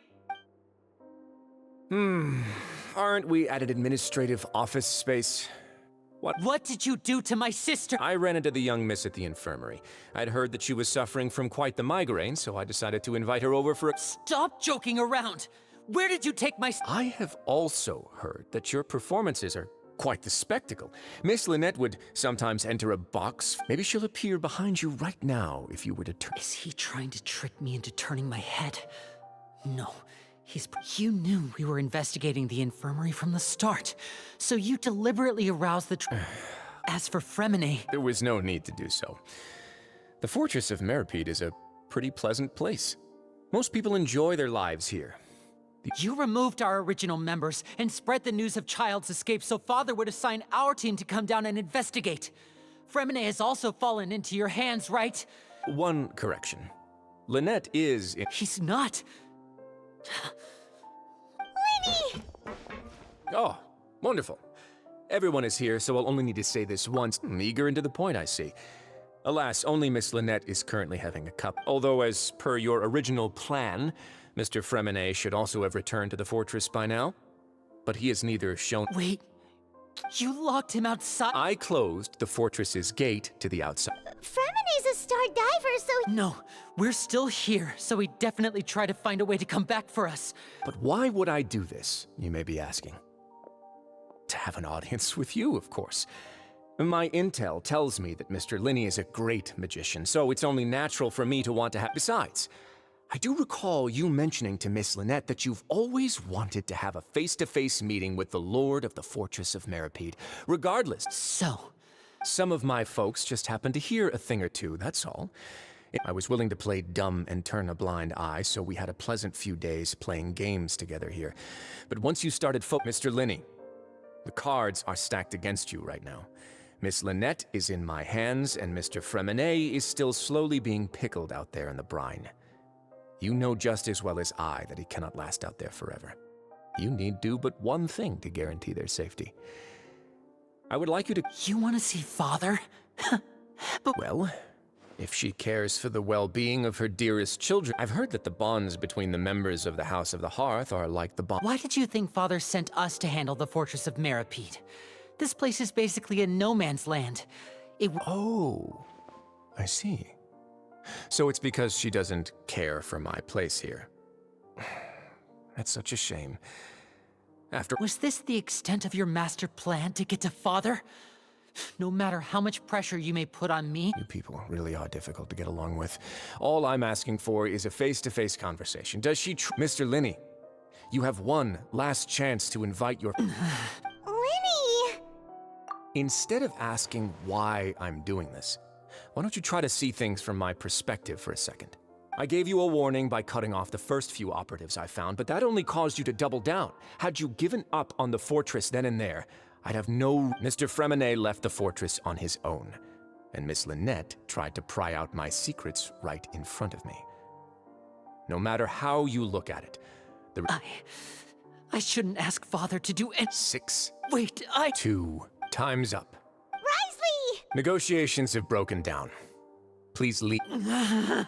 Aren't we at an administrative office space? What did you do to my sister? I ran into the young miss at the infirmary. I'd heard that she was suffering from quite the migraine, so I decided to invite her over for a— Stop joking around! Where did you take my— I have also heard that your performances are quite the spectacle. Miss Lynette would sometimes enter a box. Maybe she'll appear behind you right now if you were to turn— Is he trying to trick me into turning my head? No. You knew we were investigating the infirmary from the start, so you deliberately aroused the— As for Fremine— There was no need to do so. The fortress of Meripede is a pretty pleasant place. Most people enjoy their lives here. You removed our original members and spread the news of Child's escape so Father would assign our team to come down and investigate. Fremine has also fallen into your hands, right? One correction. Lynette is in— He's not. Lenny! Oh, wonderful. Everyone is here, so I'll only need to say this once. Eager and to the point, I see. Alas, only Miss Lynette is currently having a cup. Although, as per your original plan, Mr. Fremine should also have returned to the fortress by now. But he has neither shown— Wait, you locked him outside? I closed the fortress's gate to the outside. Fremine's a star diver, so— No, we're still here, so he definitely tried to find a way to come back for us. But why would I do this, you may be asking? To have an audience with you, of course. My intel tells me that Mr. Linney is a great magician, so it's only natural for me to want to have— Besides, I do recall you mentioning to Miss Lynette that you've always wanted to have a face-to-face meeting with the Lord of the Fortress of Meripede. Regardless— So? Some of my folks just happened to hear a thing or two, that's all. I was willing to play dumb and turn a blind eye, so we had a pleasant few days playing games together here. But once you started Mr. Linney, the cards are stacked against you right now. Miss Lynette is in my hands, and Mr. Fremine is still slowly being pickled out there in the brine. You know just as well as I that he cannot last out there forever. You need do but one thing to guarantee their safety. I would like you to— You want to see Father? But well, if she cares for the well-being of her dearest children— I've heard that the bonds between the members of the House of the Hearth are like the bond— Why did you think Father sent us to handle the Fortress of Meripede? This place is basically a no-man's land. Oh, I see. So it's because she doesn't care for my place here. That's such a shame. After— Was this the extent of your master plan to get to Father? No matter how much pressure you may put on me— You people really are difficult to get along with. All I'm asking for is a face-to-face conversation. Does she Mr. Linney, you have one last chance to invite your— Linny! Instead of asking why I'm doing this, why don't you try to see things from my perspective for a second? I gave you a warning by cutting off the first few operatives I found, but that only caused you to double down. Had you given up on the fortress then and there, I'd have no— Mr. Fremenet left the fortress on his own, and Miss Lynette tried to pry out my secrets right in front of me. No matter how you look at it, I shouldn't ask Father to do any— 6. Wait, 2. Time's up. Risley! Negotiations have broken down. Please leave. Yeah,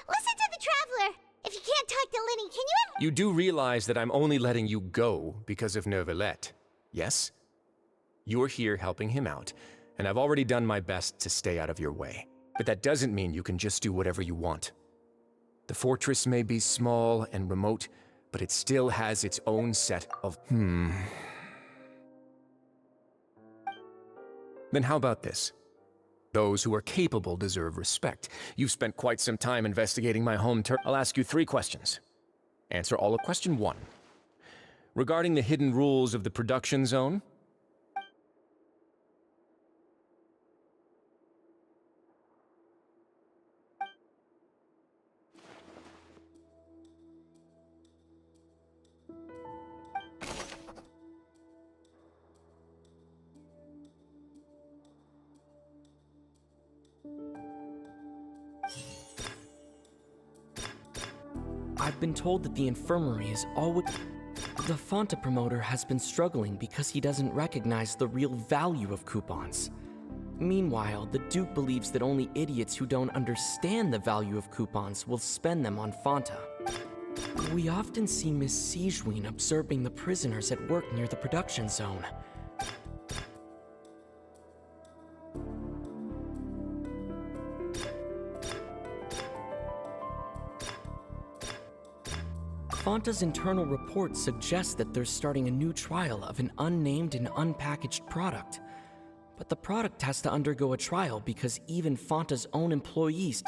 listen to the Traveler. If you can't talk to Linny, can you— You do realize that I'm only letting you go because of Neuvillette, yes? You're here helping him out, and I've already done my best to stay out of your way. But that doesn't mean you can just do whatever you want. The fortress may be small and remote, but it still has its own set of— Then how about this? Those who are capable deserve respect. You've spent quite some time investigating my home turf. I'll ask you 3 questions. Answer all of question 1. Regarding the hidden rules of the production zone, I've been told that the infirmary is always... The Fonta promoter has been struggling because he doesn't recognize the real value of coupons. Meanwhile, the Duke believes that only idiots who don't understand the value of coupons will spend them on Fonta. We often see Miss Sigewin observing the prisoners at work near the production zone. Fonta's internal report suggests that they're starting a new trial of an unnamed and unpackaged product. But the product has to undergo a trial because even Fonta's own employees...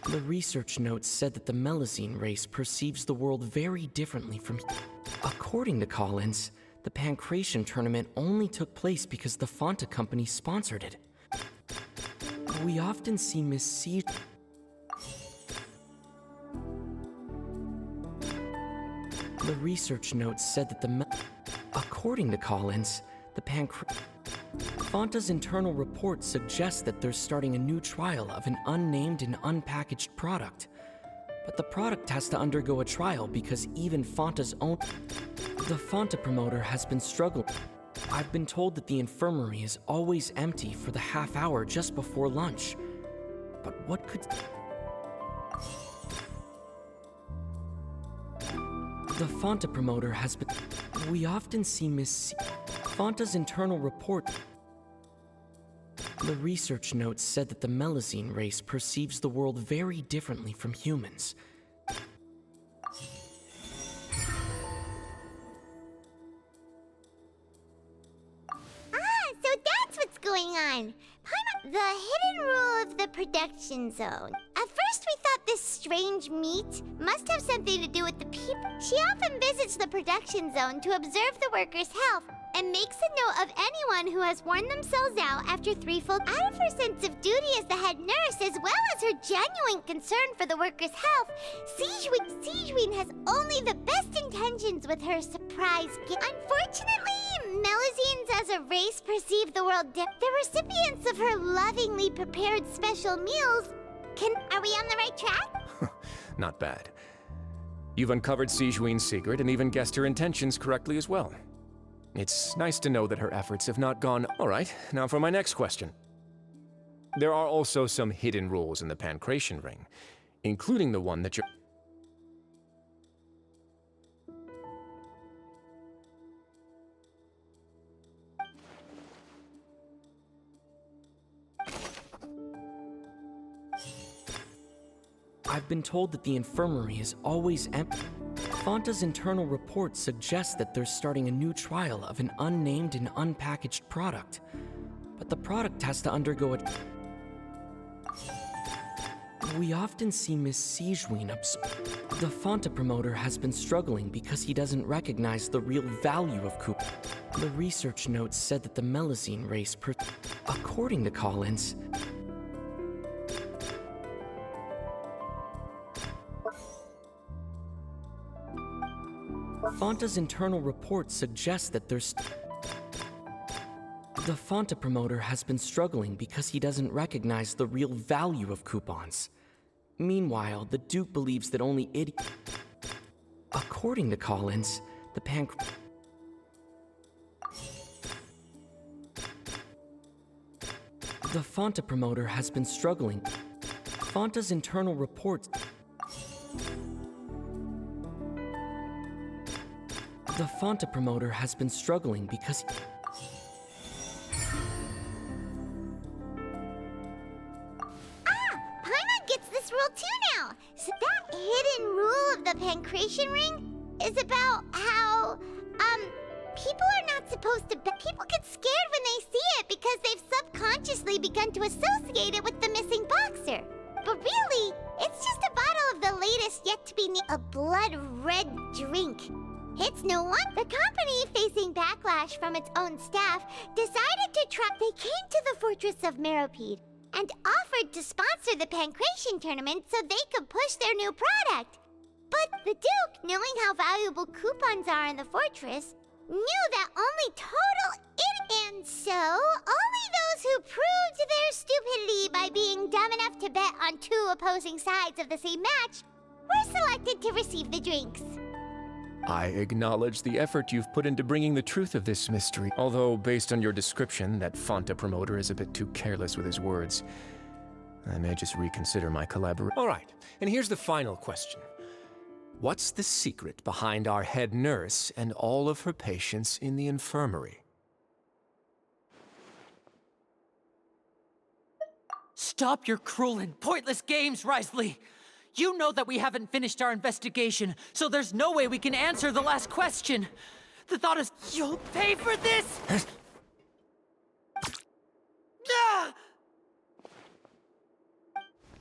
The research notes said that the Melazine race perceives the world very differently from... According to Collins, the Pancration tournament only took place because the Fonta company sponsored it. We often see Miss C... The research notes said that according to Collins, the Fonta's internal report suggests that they're starting a new trial of an unnamed and unpackaged product. But the product has to undergo a trial because even Fonta's own... The Fonta promoter has been struggling. I've been told that the infirmary is always empty for the half hour just before lunch. But what could... The Fonta promoter has been... We often see Miss... Fonta's internal report... The research notes said that the Melazine race perceives the world very differently from humans. So that's what's going on. The hidden rule of the production zone. At first we thought this strange meat must have something to do with the people. She often visits the production zone to observe the workers' health and makes a note of anyone who has worn themselves out after 3 full... Out of her sense of duty as the head nurse, as well as her genuine concern for the workers' health, Sigewin has only the best intentions with her surprise gift. Unfortunately, Melazines as a race perceive the world the recipients of her lovingly prepared special meals. Are we on the right track? Not bad. You've uncovered Sigewin's secret and even guessed her intentions correctly as well. It's nice to know that her efforts have not gone... All right, now for my next question. There are also some hidden rules in the Pancration ring, including the one that you're... I've been told that the infirmary is always empty. Fonta's internal report suggests that they're starting a new trial of an unnamed and unpackaged product. But the product has to undergo a... We often see Miss Sigewin The Fonta promoter has been struggling because he doesn't recognize the real value of coupons. The research notes said that the Melazine race According to Collins, Fonta's internal report suggests that there's... The Fonta promoter has been struggling because he doesn't recognize the real value of coupons. Meanwhile, the Duke believes that only According to Collins, the The Fonta promoter has been struggling. Fonta's internal reports... The Fonta promoter has been struggling because... Paimon gets this rule too now! So that hidden rule of the Pancration Ring is about how, people are not supposed to people get scared when they see it because they've subconsciously begun to associate it with the missing boxer. But really, it's just a bottle of the latest yet-to-be-named... a blood-red drink. It's no wonder the company, facing backlash from its own staff, decided to trap. They came to the fortress of Meropide and offered to sponsor the Pancration tournament so they could push their new product. But the Duke, knowing how valuable coupons are in the fortress, knew that only total and so only those who proved their stupidity by being dumb enough to bet on two opposing sides of the same match were selected to receive the drinks. I acknowledge the effort you've put into bringing the truth of this mystery, although based on your description, that Fonta promoter is a bit too careless with his words. I may just reconsider my collaboration. All right, and here's the final question. What's the secret behind our head nurse and all of her patients in the infirmary? Stop your cruel and pointless games, Risley! You know that we haven't finished our investigation, so there's no way we can answer the last question. The thought is, you'll pay for this! Ah!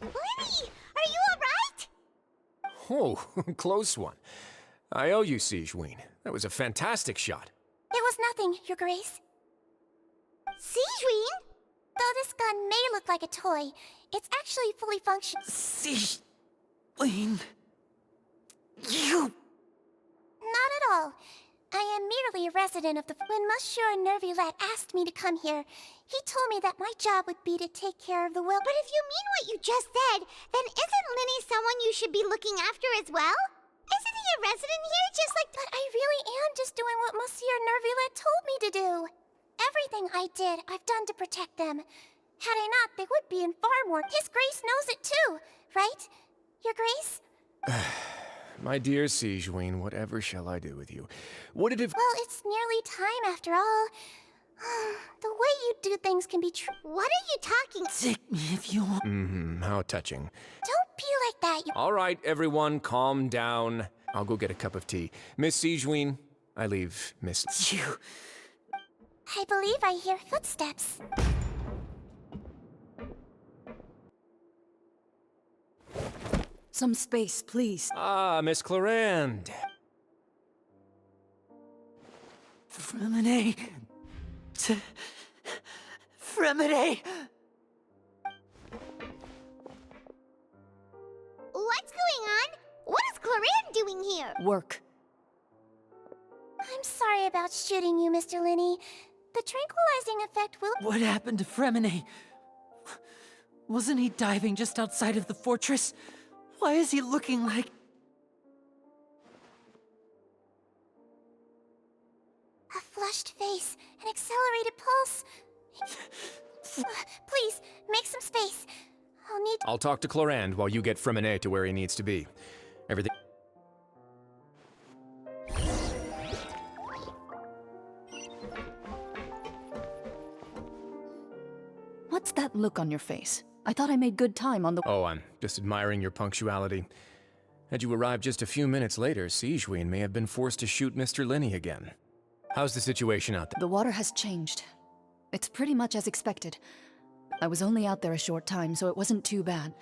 Lenny, are you alright? Oh, close one. I owe you, Sigewin. That was a fantastic shot. It was nothing, Your Grace. Sigewin? Though this gun may look like a toy, it's actually fully functional. Sigewin... You... Not at all. I am merely a resident of the... When Monsieur Nervulet asked me to come here, he told me that my job would be to take care of the well. But if you mean what you just said, then isn't Linny someone you should be looking after as well? Isn't he a resident here just like... But I really am just doing what Monsieur Nervulet told me to do. Everything I did, I've done to protect them. Had I not, they would be in far more... His Grace knows it too, right? Your Grace? My dear Sigewin, whatever shall I do with you? Would it have... Well, it's nearly time after all. The way you do things can be true. What are you talking... Take me if you want. How touching. Don't be like that, you... All right, everyone, calm down. I'll go get a cup of tea. Miss Sigewin, I leave Miss... You... I believe I hear footsteps. Some space, please. Ah, Miss Clarande. Fremine... Fremine... What's going on? What is Clarande doing here? Work. I'm sorry about shooting you, Mr. Linny. The tranquilizing effect will... What happened to Fremine? Wasn't he diving just outside of the fortress? Why is he looking like... A flushed face, an accelerated pulse. Please, make some space. I'll need... I'll talk to Clarande while you get Fremine to where he needs to be. Everything... What's that look on your face? I thought I made good time on the... Oh, I'm just admiring your punctuality. Had you arrived just a few minutes later, Siegeween may have been forced to shoot Mr. Linney again. How's the situation out there? The water has changed. It's pretty much as expected. I was only out there a short time, so it wasn't too bad.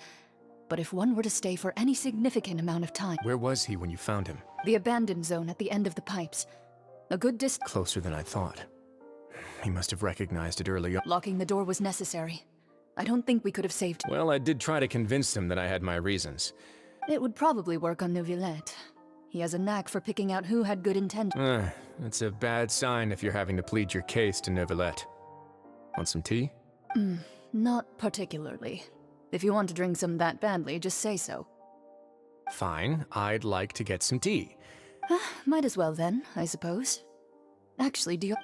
But if one were to stay for any significant amount of time... Where was he when you found him? The abandoned zone at the end of the pipes. A good distance... Closer than I thought. He must have recognized it early on. Locking the door was necessary. I don't think we could have saved... Well, I did try to convince him that I had my reasons. It would probably work on Neuvillette. He has a knack for picking out who had good intentions. That's a bad sign if you're having to plead your case to Neuvillette. Want some tea? Not particularly. If you want to drink some that badly, just say so. Fine, I'd like to get some tea. Might as well then, I suppose. Actually, do you...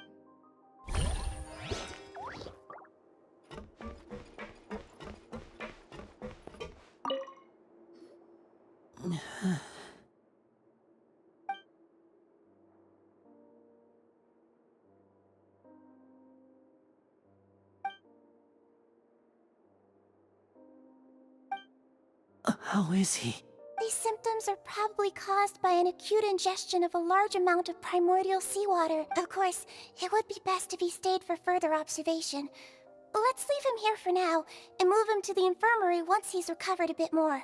How is he? These symptoms are probably caused by an acute ingestion of a large amount of primordial seawater. Of course, it would be best if he stayed for further observation. Let's leave him here for now, and move him to the infirmary once he's recovered a bit more.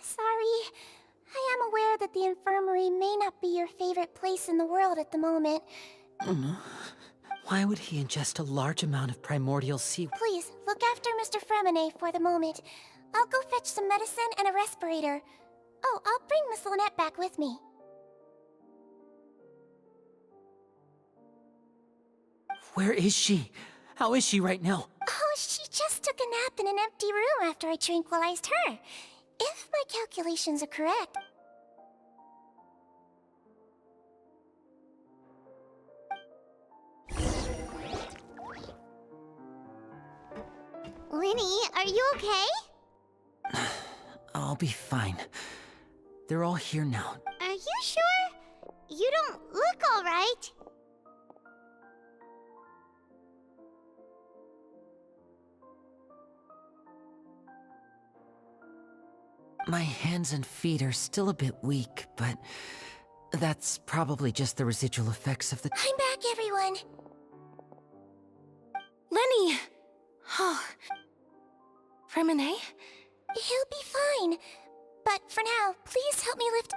Sorry. I am aware that the infirmary may not be your favorite place in the world at the moment. Why would he ingest a large amount of primordial sea... Please, look after Mr. Fremine for the moment. I'll go fetch some medicine and a respirator. Oh, I'll bring Miss Lynette back with me. Where is she? How is she right now? Oh, she just took a nap in an empty room after I tranquilized her. If my calculations are correct. Linny, are you okay? I'll be fine. They're all here now. Are you sure? You don't look all right. My hands and feet are still a bit weak, but that's probably just the residual effects of the... I'm back, everyone. Lenny! Oh. Fremine? He'll be fine. But for now, please help me lift...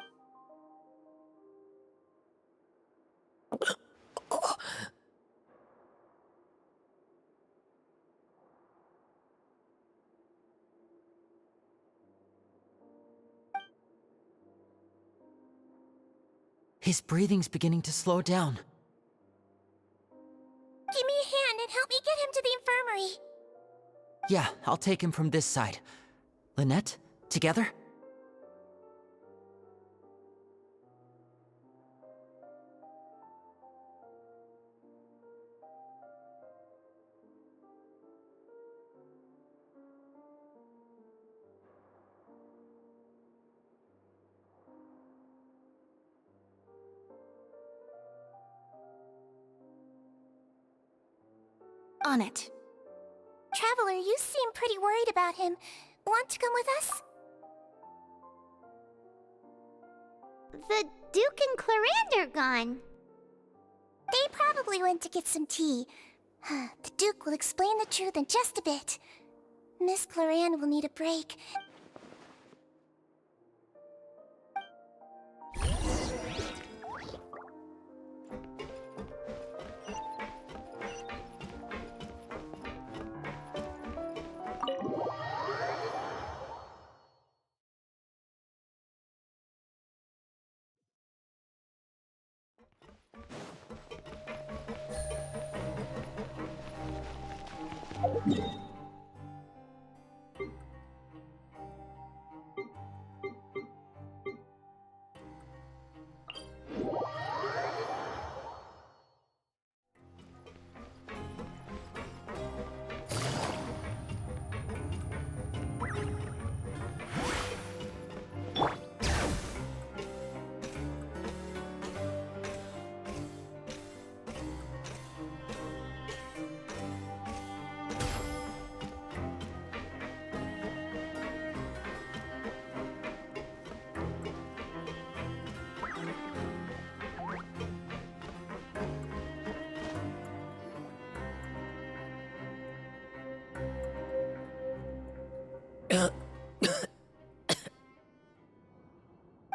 His breathing's beginning to slow down. Give me a hand and help me get him to the infirmary. Yeah, I'll take him from this side. Lynette, together? On it. Traveler, you seem pretty worried about him. Want to come with us? The Duke and Clarande are gone. They probably went to get some tea. The Duke will explain the truth in just a bit. Miss Clarande will need a break.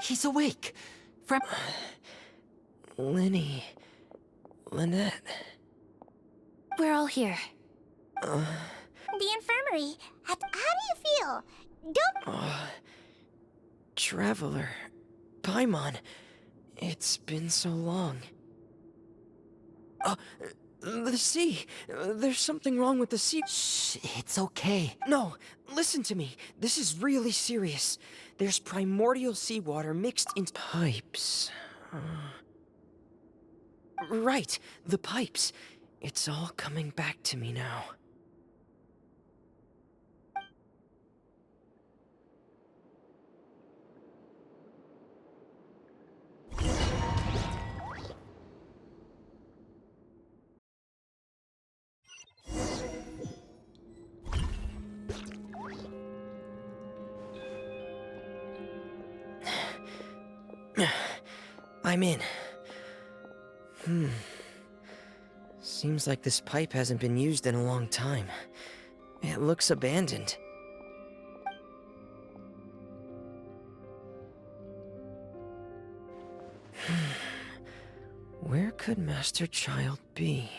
He's awake! From... Lenny... Lynette... We're all here. The infirmary. How do you feel? Don't... Traveler... Paimon... It's been so long. The sea! There's something wrong with the sea. Shh, it's okay. No, listen to me. This is really serious. There's primordial seawater mixed in pipes. Right, the pipes. It's all coming back to me now. I'm in. Seems like this pipe hasn't been used in a long time. It looks abandoned. Where could Master Child be?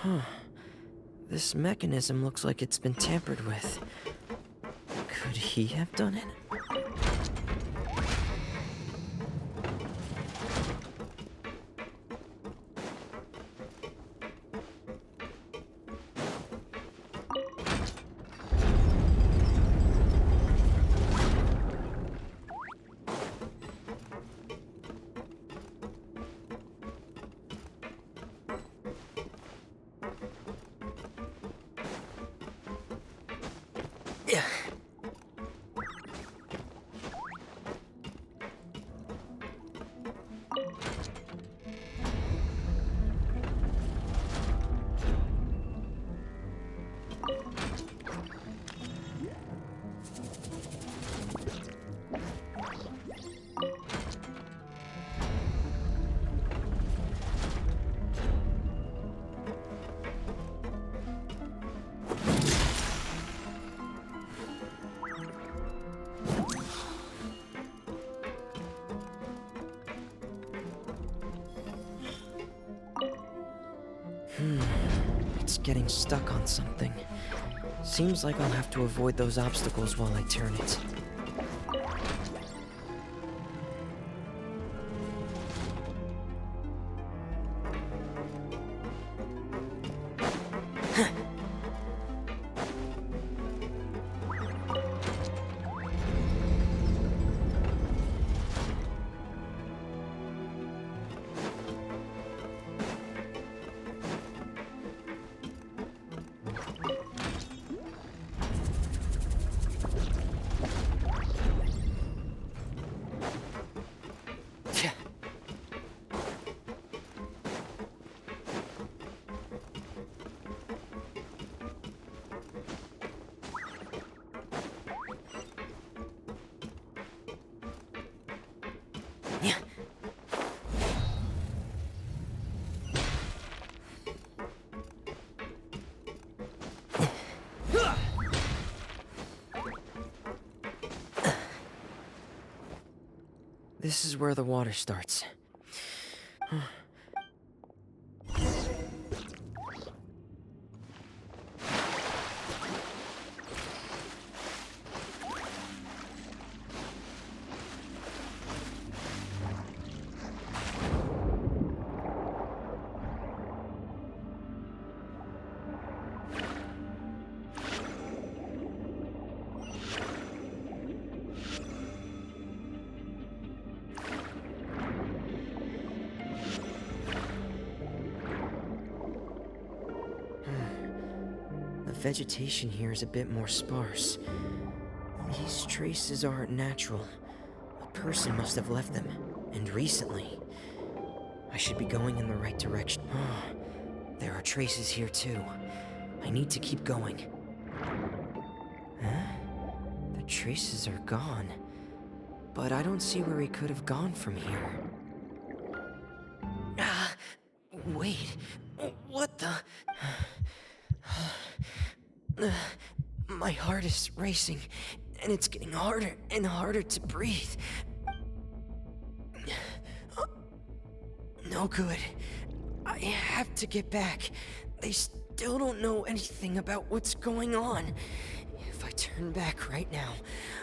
Huh. This mechanism looks like it's been tampered with. Could he have done it? Yeah. It's getting stuck on something. Seems like I'll have to avoid those obstacles while I turn it. This is where the water starts. The vegetation here is a bit more sparse. These traces aren't natural. A person must have left them, and recently. I should be going in the right direction. There are traces here too. I need to keep going. Huh? The traces are gone. But I don't see where he could have gone from here. Wait. What the... My heart is racing, and it's getting harder and harder to breathe. No good. I have to get back. They still don't know anything about what's going on. If I turn back right now,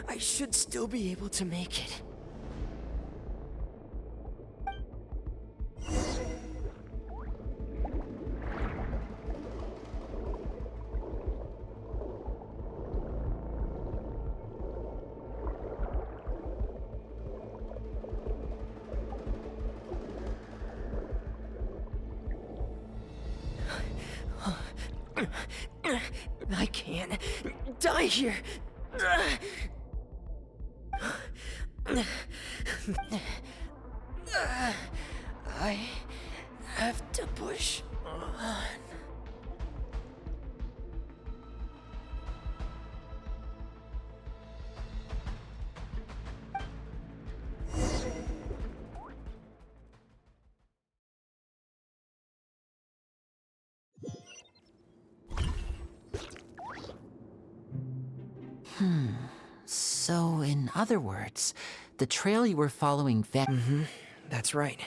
I should still be able to make it. I can't die here. I have to push on. So, in other words, the trail you were following That's right.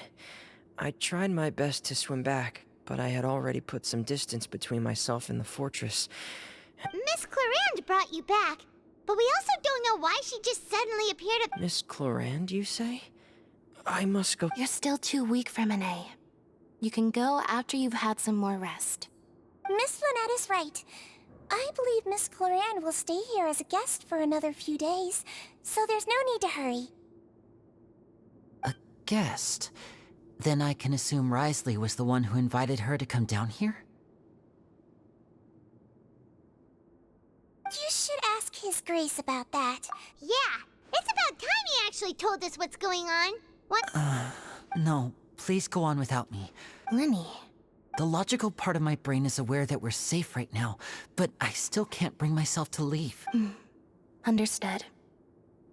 I tried my best to swim back, but I had already put some distance between myself and the fortress. Miss Clarande brought you back, but we also don't know why she just suddenly appeared at— Miss Clarande, you say? I must go— You're still too weak for Monet. You can go after you've had some more rest. Miss Lynette is right. I believe Miss Clarande will stay here as a guest for another few days, so there's no need to hurry. A guest? Then I can assume Risley was the one who invited her to come down here? You should ask His Grace about that. Yeah, it's about time he actually told us what's going on. What? No, please go on without me. Lenny. The logical part of my brain is aware that we're safe right now, but I still can't bring myself to leave. Understood.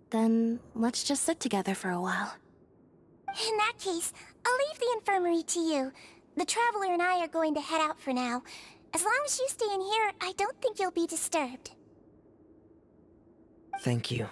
Then let's just sit together for a while. In that case, I'll leave the infirmary to you. The Traveler and I are going to head out for now. As long as you stay in here, I don't think you'll be disturbed. Thank you.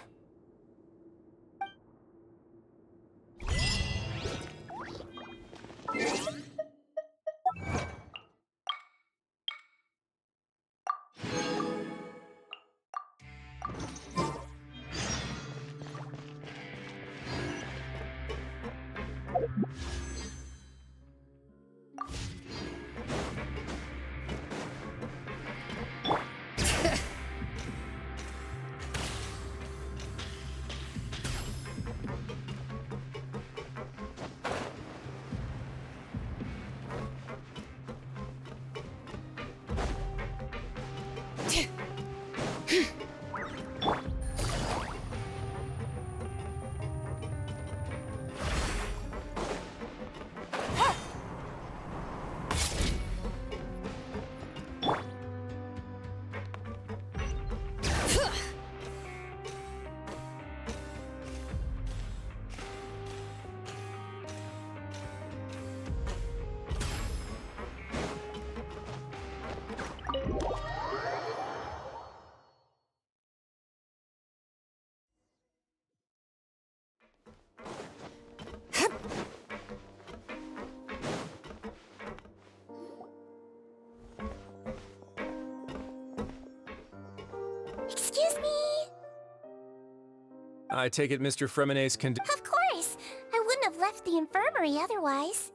Excuse me? I take it Mr. Fremonet's Of course! I wouldn't have left the infirmary otherwise.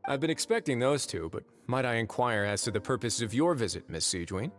I've been expecting those two, but might I inquire as to the purpose of your visit, Miss Sejuane?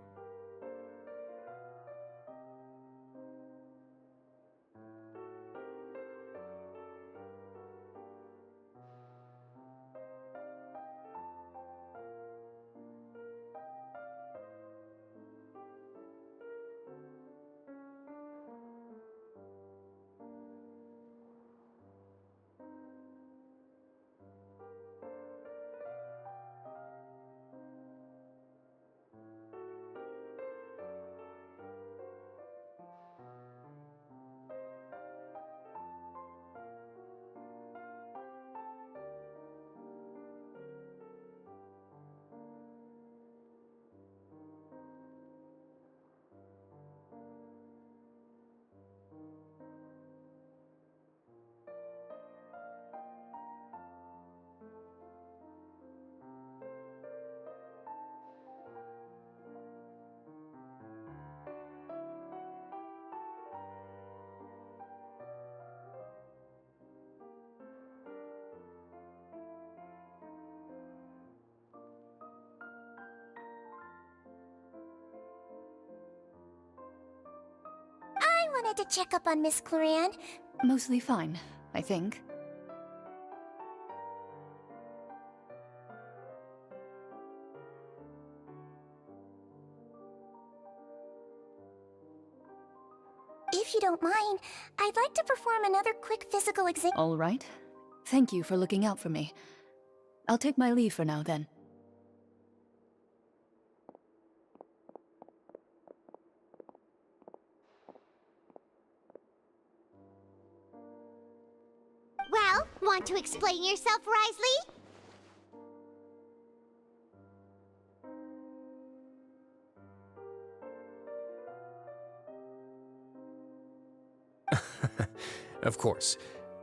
wanted to check up on Miss Cloran. Mostly fine, I think. If you don't mind, I'd like to perform another quick physical exam. All right. Thank you for looking out for me. I'll take my leave for now, then. Well, want to explain yourself, Risley? Of course,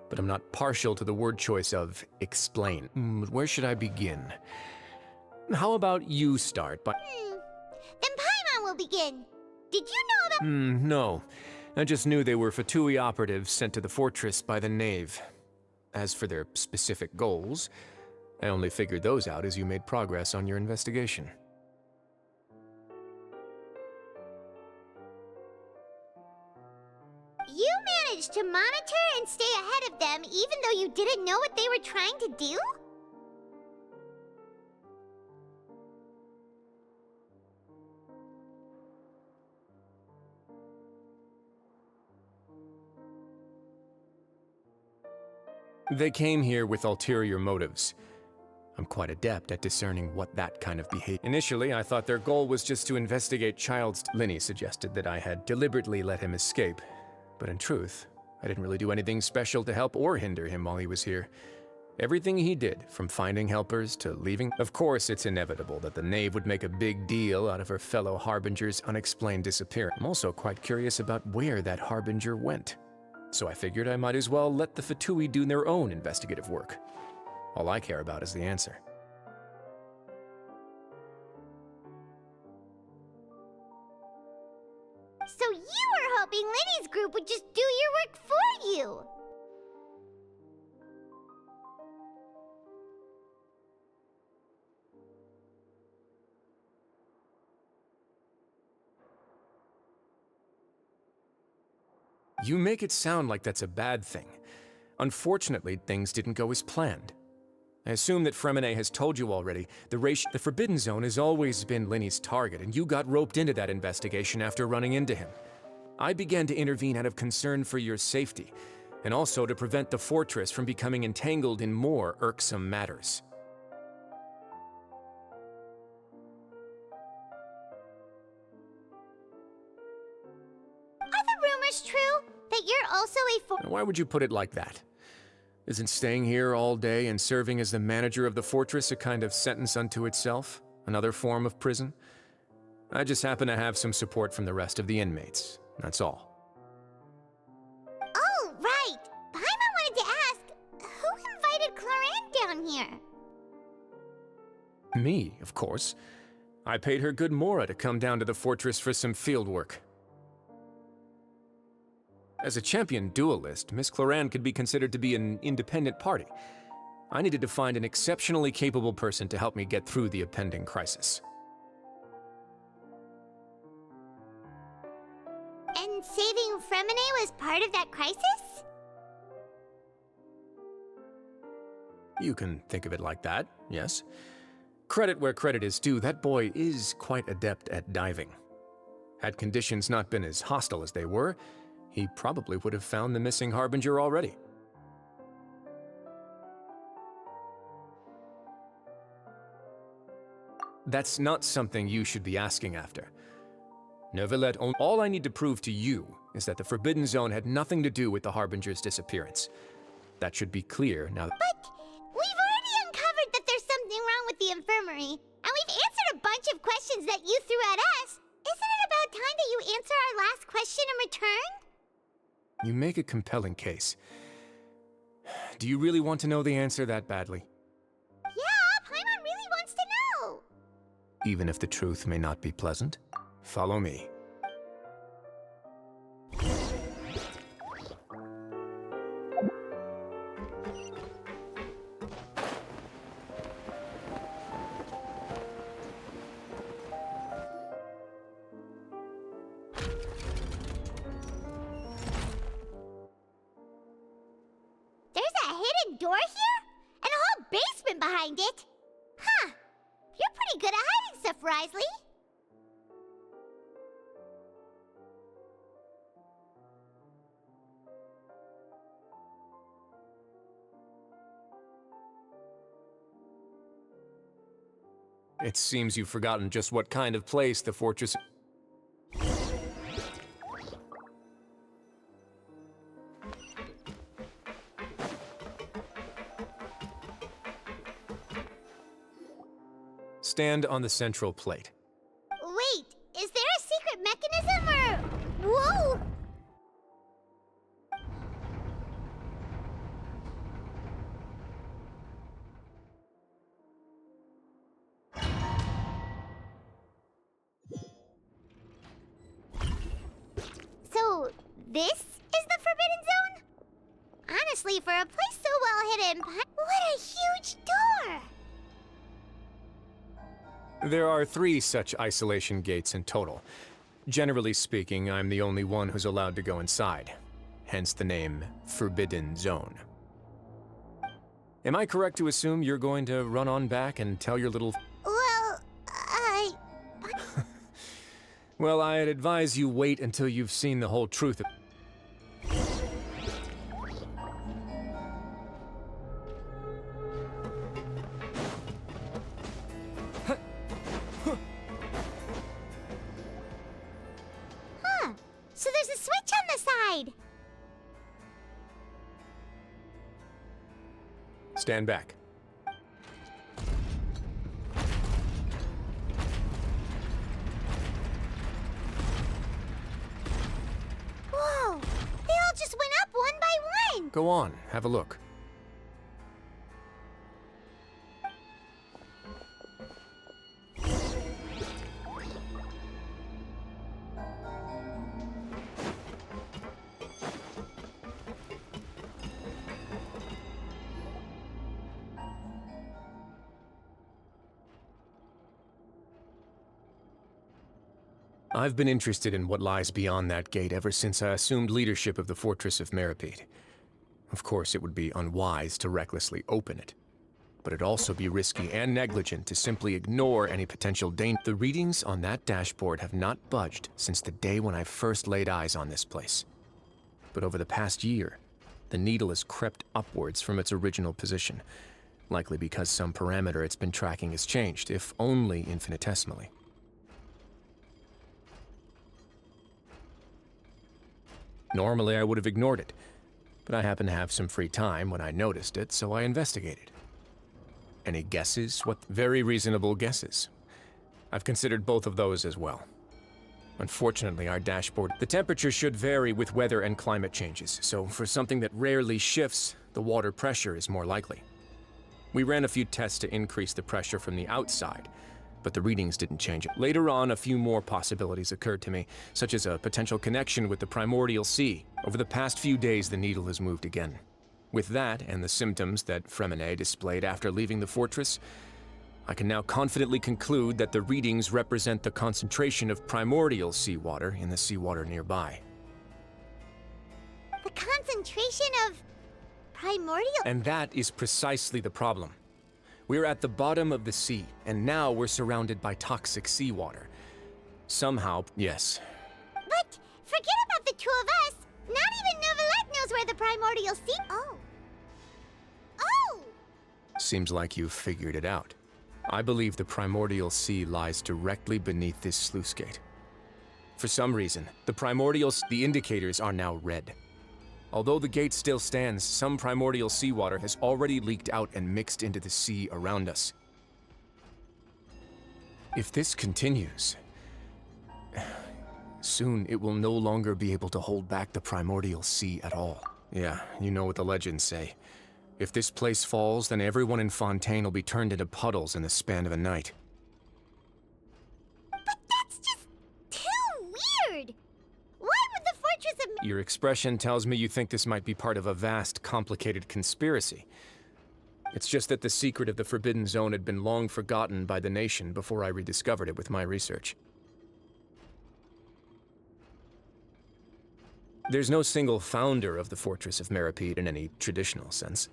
but I'm not partial to the word choice of explain. Where should I begin? How about you start by... Then Paimon will begin. Did you know about... No. I just knew they were Fatui operatives sent to the fortress by the Knave. As for their specific goals, I only figured those out as you made progress on your investigation. You managed to monitor and stay ahead of them even though you didn't know what they were trying to do? They came here with ulterior motives. I'm quite adept at discerning what that kind of behavior. Initially, I thought their goal was just to investigate Child's... Linny suggested that I had deliberately let him escape. But in truth, I didn't really do anything special to help or hinder him while he was here. Everything he did, from finding helpers to leaving... Of course, it's inevitable that the Knave would make a big deal out of her fellow Harbinger's unexplained disappearance. I'm also quite curious about where that Harbinger went. So I figured I might as well let the Fatui do their own investigative work. All I care about is the answer. So you were hoping Linny's group would just do your work for you! You make it sound like that's a bad thing. Unfortunately, things didn't go as planned. I assume that Fremine has told you already, the Forbidden Zone has always been Linny's target, and you got roped into that investigation after running into him. I began to intervene out of concern for your safety, and also to prevent the fortress from becoming entangled in more irksome matters. Are the rumors true? That you're also a Why would you put it like that? Isn't staying here all day and serving as the manager of the fortress a kind of sentence unto itself? Another form of prison? I just happen to have some support from the rest of the inmates. That's all. Oh, right! Paimon wanted to ask, who invited Cloran down here? Me, of course. I paid her good mora to come down to the fortress for some field work. As a champion duelist, Miss Cloran could be considered to be an independent party. I needed to find an exceptionally capable person to help me get through the impending crisis. And saving Fremine was part of that crisis? You can think of it like that, yes. Credit where credit is due, that boy is quite adept at diving. Had conditions not been as hostile as they were, he probably would have found the missing Harbinger already. That's not something you should be asking after. Neverlet, all I need to prove to you is that the Forbidden Zone had nothing to do with the Harbinger's disappearance. That should be clear now. But we've already uncovered that there's something wrong with the infirmary, and we've answered a bunch of questions that you threw at us. Isn't it about time that you answer our last question in return? You make a compelling case. Do you really want to know the answer that badly? Yeah, Paimon really wants to know! Even if the truth may not be pleasant? Follow me. a door here? And a whole basement behind it? Huh. You're pretty good at hiding stuff, Risley. It seems you've forgotten just what kind of place the fortress... Stand on the central plate. Wait, is there a secret mechanism or... Whoa! So, this is the Forbidden Zone? Honestly, for a place so well hidden, what a huge door! There are 3 such isolation gates in total. Generally speaking, I'm the only one who's allowed to go inside. Hence the name Forbidden Zone. Am I correct to assume you're going to run on back and tell your little... Well, Well, I'd advise you wait until you've seen the whole truth of... Huh. So there's a switch on the side. Stand back. Whoa! They all just went up one by one! Go on, have a look. I've been interested in what lies beyond that gate ever since I assumed leadership of the Fortress of Meripede. Of course, it would be unwise to recklessly open it, but it'd also be risky and negligent to simply ignore any potential danger. The readings on that dashboard have not budged since the day when I first laid eyes on this place. But over the past year, the needle has crept upwards from its original position, likely because some parameter it's been tracking has changed, if only infinitesimally. Normally, I would have ignored it, but I happened to have some free time when I noticed it, so I investigated. Any guesses? What very reasonable guesses? I've considered both of those as well. Unfortunately, our dashboard... The temperature should vary with weather and climate changes, so for something that rarely shifts, the water pressure is more likely. We ran a few tests to increase the pressure from the outside, but the readings didn't change it. Later on, a few more possibilities occurred to me, such as a potential connection with the primordial sea. Over the past few days, the needle has moved again. With that, and the symptoms that Fremine displayed after leaving the fortress, I can now confidently conclude that the readings represent the concentration of primordial seawater in the seawater nearby. The concentration of primordial... And that is precisely the problem. We're at the bottom of the sea, and now we're surrounded by toxic seawater. Somehow, yes. But forget about the two of us. Not even Novelette knows where the primordial sea... Oh. Seems like you've figured it out. I believe the primordial sea lies directly beneath this sluice gate. For some reason, the indicators are now red. Although the gate still stands, some primordial seawater has already leaked out and mixed into the sea around us. If this continues, soon it will no longer be able to hold back the primordial sea at all. Yeah, you know what the legends say. If this place falls, then everyone in Fontaine will be turned into puddles in the span of a night. But that's just too weird! Why would the Fortress of... Your expression tells me you think this might be part of a vast, complicated conspiracy. It's just that the secret of the Forbidden Zone had been long forgotten by the nation before I rediscovered it with my research. There's no single founder of the Fortress of Meripede in any traditional sense.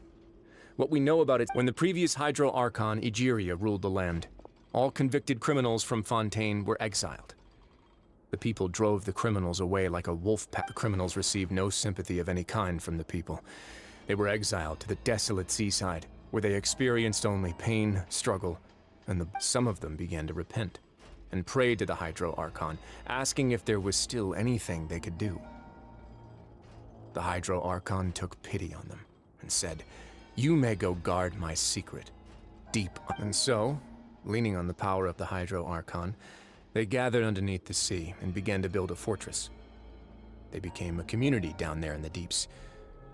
What we know about it, when the previous Hydro Archon, Egeria, ruled the land, all convicted criminals from Fontaine were exiled. The people drove the criminals away like a wolf pack. The criminals received no sympathy of any kind from the people. They were exiled to the desolate seaside, where they experienced only pain, struggle, and some of them began to repent and prayed to the Hydro Archon, asking if there was still anything they could do. The Hydro Archon took pity on them and said, "You may go guard my secret, deep." And so, leaning on the power of the Hydro Archon, they gathered underneath the sea and began to build a fortress. They became a community down there in the deeps,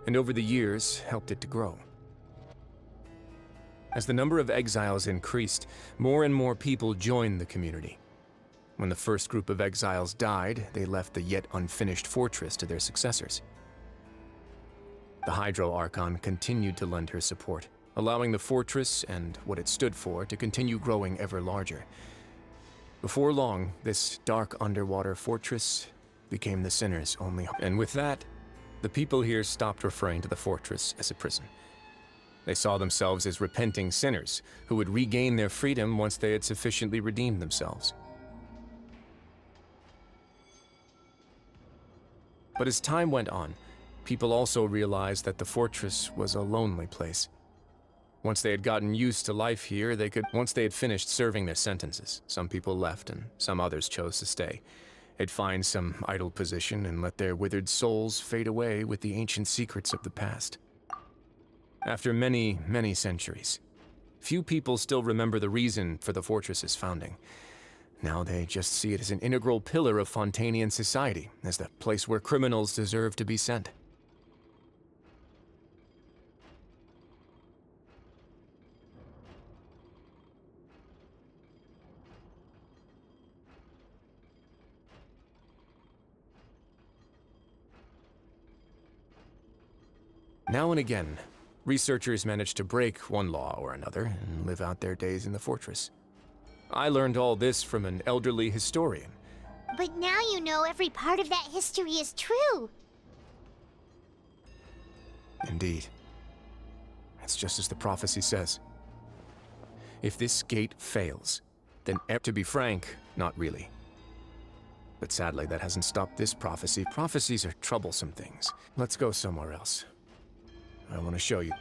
and over the years helped it to grow. As the number of exiles increased, more and more people joined the community. When the first group of exiles died, they left the yet unfinished fortress to their successors. The Hydro Archon continued to lend her support, allowing the fortress and what it stood for to continue growing ever larger. Before long, this dark underwater fortress became the sinner's only home. And with that, the people here stopped referring to the fortress as a prison. They saw themselves as repenting sinners who would regain their freedom once they had sufficiently redeemed themselves. But as time went on, people also realized that the fortress was a lonely place. Once they had gotten used to life here, once they had finished serving their sentences, some people left and some others chose to stay. They'd find some idle position and let their withered souls fade away with the ancient secrets of the past. After many, many centuries, few people still remember the reason for the fortress's founding. Now they just see it as an integral pillar of Fontainian society, as the place where criminals deserve to be sent. Now and again, researchers manage to break one law or another and live out their days in the fortress. I learned all this from an elderly historian. But now you know every part of that history is true. Indeed. It's just as the prophecy says. If this gate fails, then to be frank, not really. But sadly, that hasn't stopped this prophecy. Prophecies are troublesome things. Let's go somewhere else. I want to show you.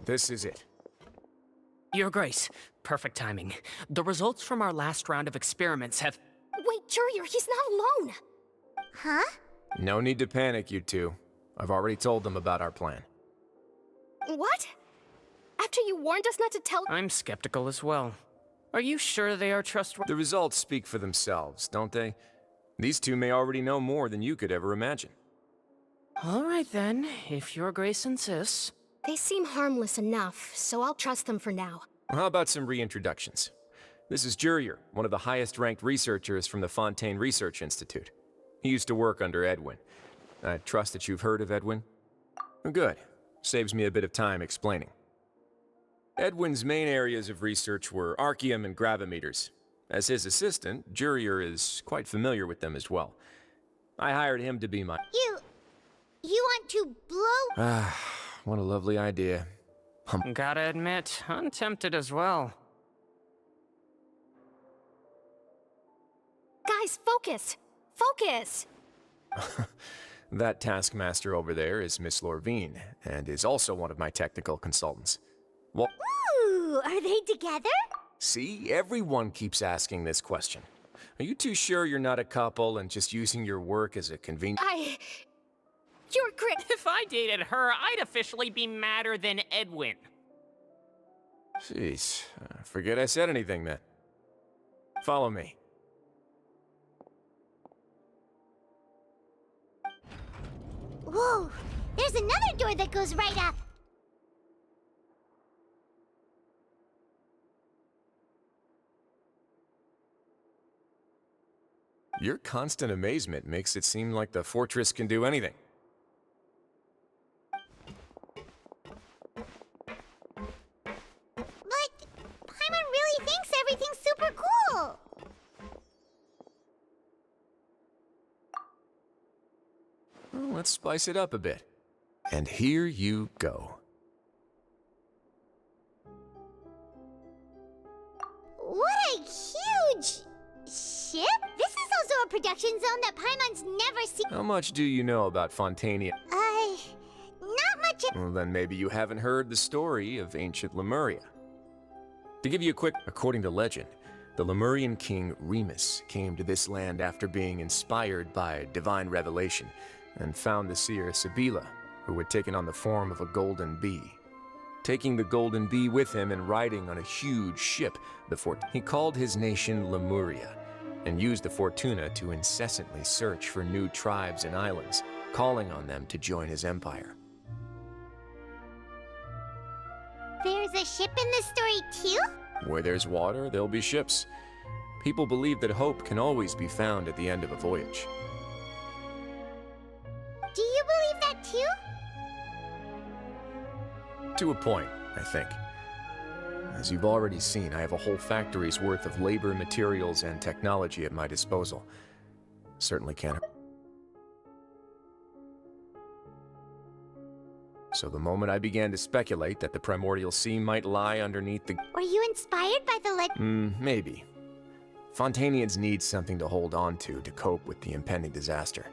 This is it. Your Grace, perfect timing. The results from our last round of experiments have... Wait, Jurier, he's not alone! Huh? No need to panic, you two. I've already told them about our plan. What? After you warned us not to tell— I'm skeptical as well. Are you sure they are trustworthy? The results speak for themselves, don't they? These two may already know more than you could ever imagine. All right then, if Your Grace insists. They seem harmless enough, so I'll trust them for now. How about some reintroductions? This is Jurier, one of the highest-ranked researchers from the Fontaine Research Institute. He used to work under Edwin. I trust that you've heard of Edwin? Good. Saves me a bit of time explaining. Edwin's main areas of research were archium and gravimeters. As his assistant, Jurier is quite familiar with them as well. I hired him to be my— You want to blow— Ah, what a lovely idea. Gotta admit, I'm tempted as well. Guys, focus! Focus! That taskmaster over there is Miss Lorvine, and is also one of my technical consultants. Well, Ooh, are they together? see, everyone keeps asking this question. Are you too sure you're not a couple and just using your work as a convenient— You're great. If I dated her, I'd officially be madder than Edwin. Jeez, forget I said anything then. Follow me. Whoa, there's another door that goes right up. Your constant amazement makes it seem like the fortress can do anything. But Paimon really thinks everything's super cool. Let's spice it up a bit. And here you go. What a huge ship! This is also a production zone that Paimon's never seen. How much do you know about Fontania? Not much. Well, then maybe you haven't heard the story of ancient Lemuria. To give you a quick, according to legend, the Lemurian king Remus came to this land after being inspired by divine revelation and found the seer Sibila, who had taken on the form of a golden bee. Taking the golden bee with him and riding on a huge ship, he called his nation Lemuria and used the Fortuna to incessantly search for new tribes and islands, calling on them to join his empire. There's a ship in this story too? Where there's water, there'll be ships. People believe that hope can always be found at the end of a voyage. Do you believe that too? To a point, I think. As you've already seen, I have a whole factory's worth of labor, materials, and technology at my disposal. Certainly can't. So the moment I began to speculate that the primordial sea might lie underneath the... Were you inspired by the maybe. Fontanians need something to hold on to cope with the impending disaster.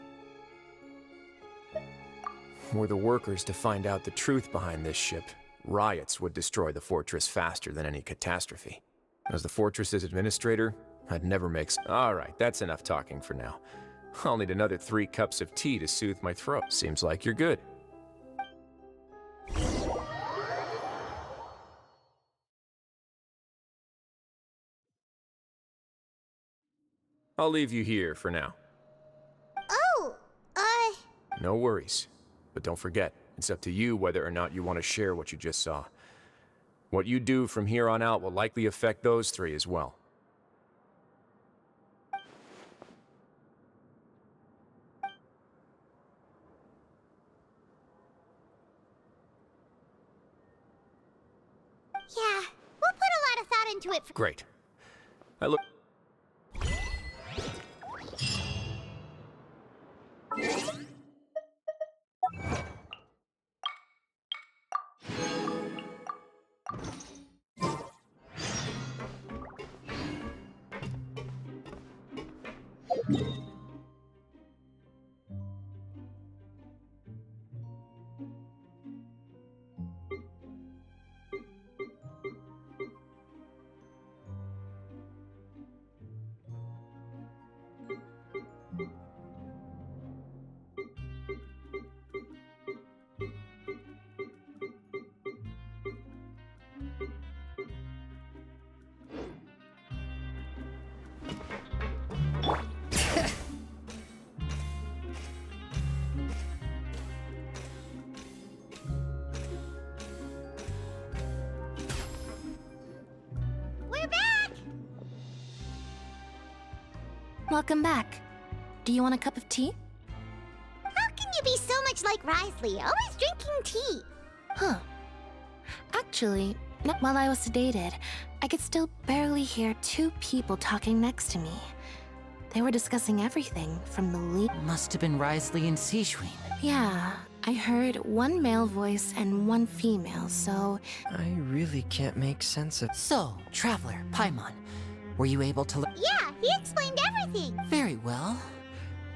Were the workers to find out the truth behind this ship, riots would destroy the fortress faster than any catastrophe. As the fortress's administrator, I'd never make... Alright, that's enough talking for now. I'll need another 3 cups of tea to soothe my throat. Seems like you're good. I'll leave you here for now. Oh, No worries. But don't forget, it's up to you whether or not you want to share what you just saw. What you do from here on out will likely affect those 3 as well. yeah. We'll put a lot of thought into it. Great. I look... Welcome back. Do you want a cup of tea? How can you be so much like Risley, always drinking tea? Huh. Actually, while I was sedated, I could still barely hear 2 people talking next to me. They were discussing everything from the lead. Must have been Risley and Sishwin. Yeah, I heard 1 male voice and 1 female, so... I really can't make sense of... So, Traveler, Paimon, were you able to... Yeah, he explained everything. Very well.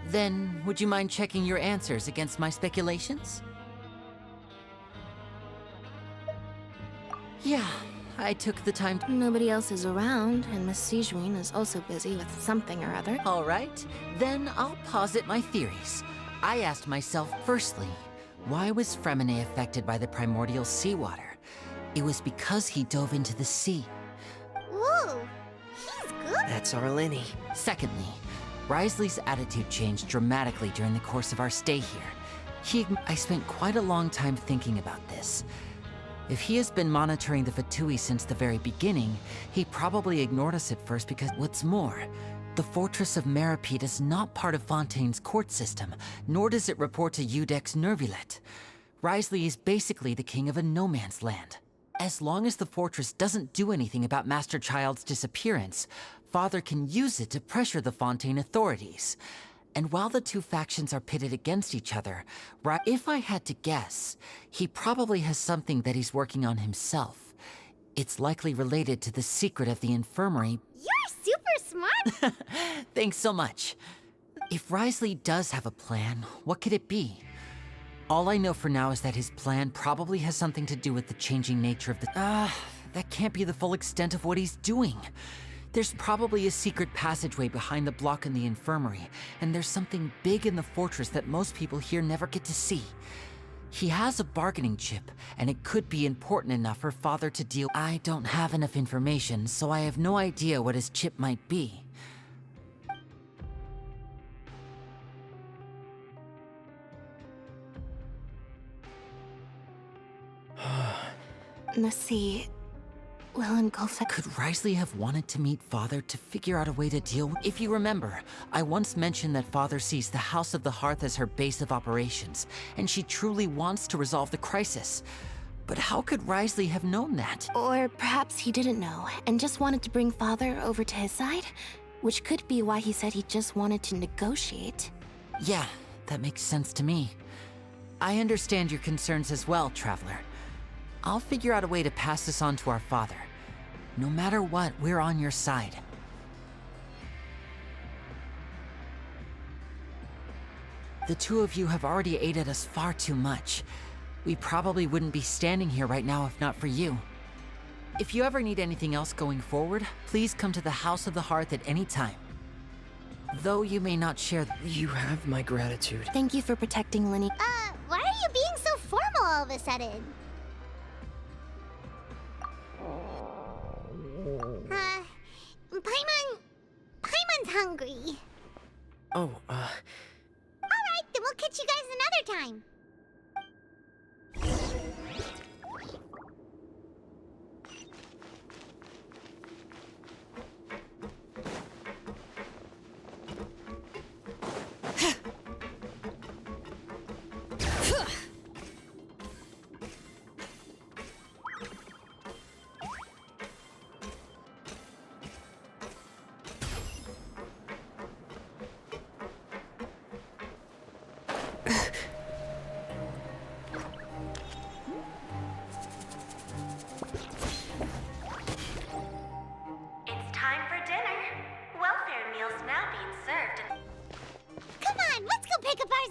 Then, would you mind checking your answers against my speculations? Yeah, I took the time to... Nobody else is around, and Miss Sijwin is also busy with something or other. All right, then I'll posit my theories. I asked myself, firstly, why was Fremine affected by the primordial seawater? It was because he dove into the sea. Whoa, he's good. That's our Lenny. Secondly, Risley's attitude changed dramatically during the course of our stay here. I spent quite a long time thinking about this. If he has been monitoring the Fatui since the very beginning, he probably ignored us at first because, what's more, the Fortress of Meripede is not part of Fontaine's court system, nor does it report to Udex Nervulet. Risley is basically the king of a no-man's land. As long as the fortress doesn't do anything about Master Child's disappearance, Father can use it to pressure the Fontaine authorities. And while the two factions are pitted against each other, if I had to guess, he probably has something that he's working on himself. It's likely related to the secret of the infirmary. You're super smart! Thanks so much. If Wriothesley does have a plan, what could it be? All I know for now is that his plan probably has something to do with the changing nature of the... that can't be the full extent of what he's doing. There's probably a secret passageway behind the block in the infirmary, and there's something big in the fortress that most people here never get to see. He has a bargaining chip, and it could be important enough for Father to deal... I don't have enough information, so I have no idea what his chip might be. Let's see. Will engulf it. Could Wriothesley have wanted to meet Father to figure out a way to deal with... If you remember, I once mentioned that Father sees the House of the Hearth as her base of operations, and she truly wants to resolve the crisis. But how could Wriothesley have known that? Or perhaps he didn't know, and just wanted to bring Father over to his side? Which could be why he said he just wanted to negotiate. Yeah, that makes sense to me. I understand your concerns as well, Traveler. I'll figure out a way to pass this on to our father. No matter what, we're on your side. The two of you have already aided us far too much. We probably wouldn't be standing here right now if not for you. If you ever need anything else going forward, please come to the House of the Hearth at any time. Though you may not share... You have my gratitude. Thank you for protecting Linny. Why are you being so formal all of a sudden? Paimon's hungry. Oh, Alright, then we'll catch you guys another time.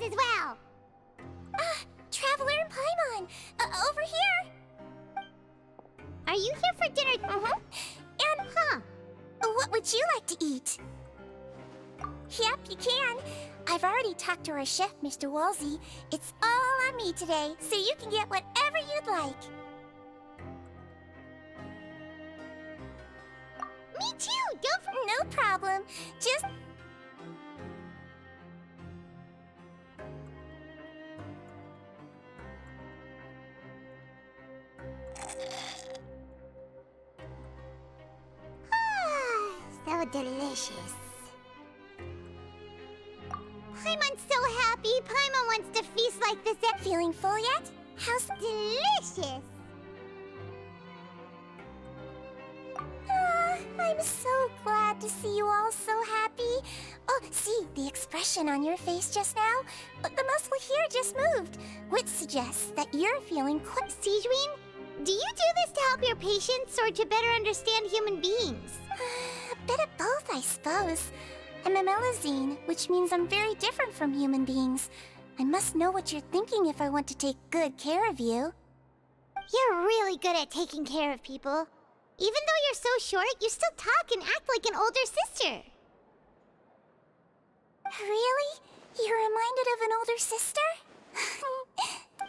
As well. Traveler and Paimon, over here. Are you here for dinner? And, what would you like to eat? Yep, you can. I've already talked to our chef, Mr. Wolsey. It's all on me today, so you can get whatever you'd like. Me too. No problem. Just... so delicious. Paimon's so happy. Paimon wants to feast like this. Feeling full yet? How's delicious? I'm so glad to see you all so happy. Oh, see, the expression on your face just now? The muscle here just moved, which suggests that you're feeling quite... Sigewin, do you do this to help your patients or to better understand human beings? A bit of both, I suppose. I'm a Melazine, which means I'm very different from human beings. I must know what you're thinking if I want to take good care of you. You're really good at taking care of people. Even though you're so short, you still talk and act like an older sister. Really? You're reminded of an older sister?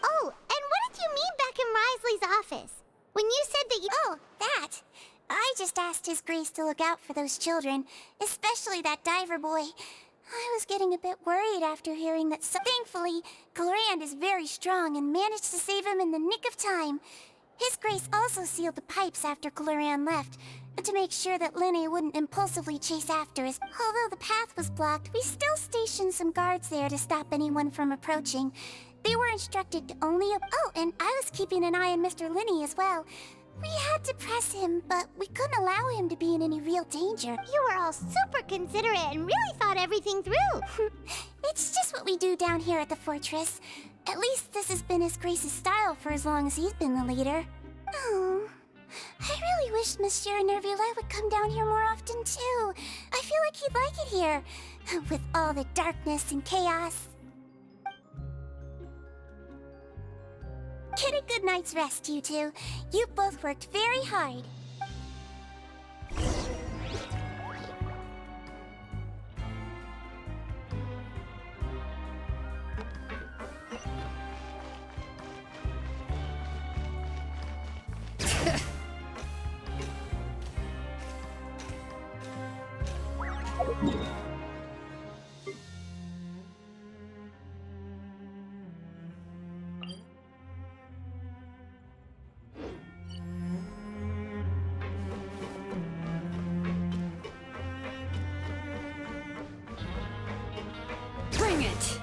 Oh, and what did you mean back in Wriothesley's office? When you said that you... Oh, that. I just asked His Grace to look out for those children, especially that diver boy. I was getting a bit worried after hearing that thankfully, Colorand is very strong and managed to save him in the nick of time. His Grace also sealed the pipes after Colorand left, to make sure that Linne wouldn't impulsively chase after us. Although the path was blocked, we still stationed some guards there to stop anyone from approaching. They were instructed to only... Oh, and I was keeping an eye on Mr. Linne as well. We had to press him, but we couldn't allow him to be in any real danger. You were all super considerate and really thought everything through. It's just what we do down here at the fortress. At least this has been His Grace's style for as long as he's been the leader. Oh, I really wish Monsieur Nervula would come down here more often too. I feel like he'd like it here, with all the darkness and chaos. Get a good night's rest, you two. You both worked very hard. Bring it!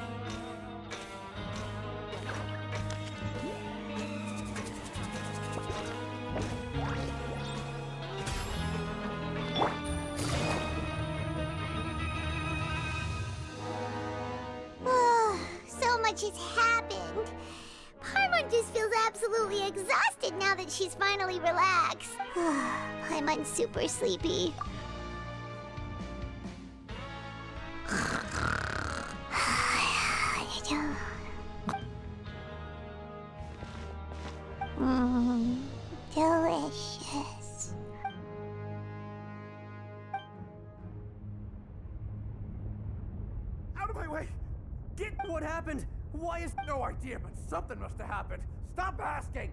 So much has happened. Paimon just feels absolutely exhausted now that she's finally relaxed. Paimon's super sleepy. Delicious. Out of my way! Get what happened! Why is no idea, but something must have happened. Stop asking!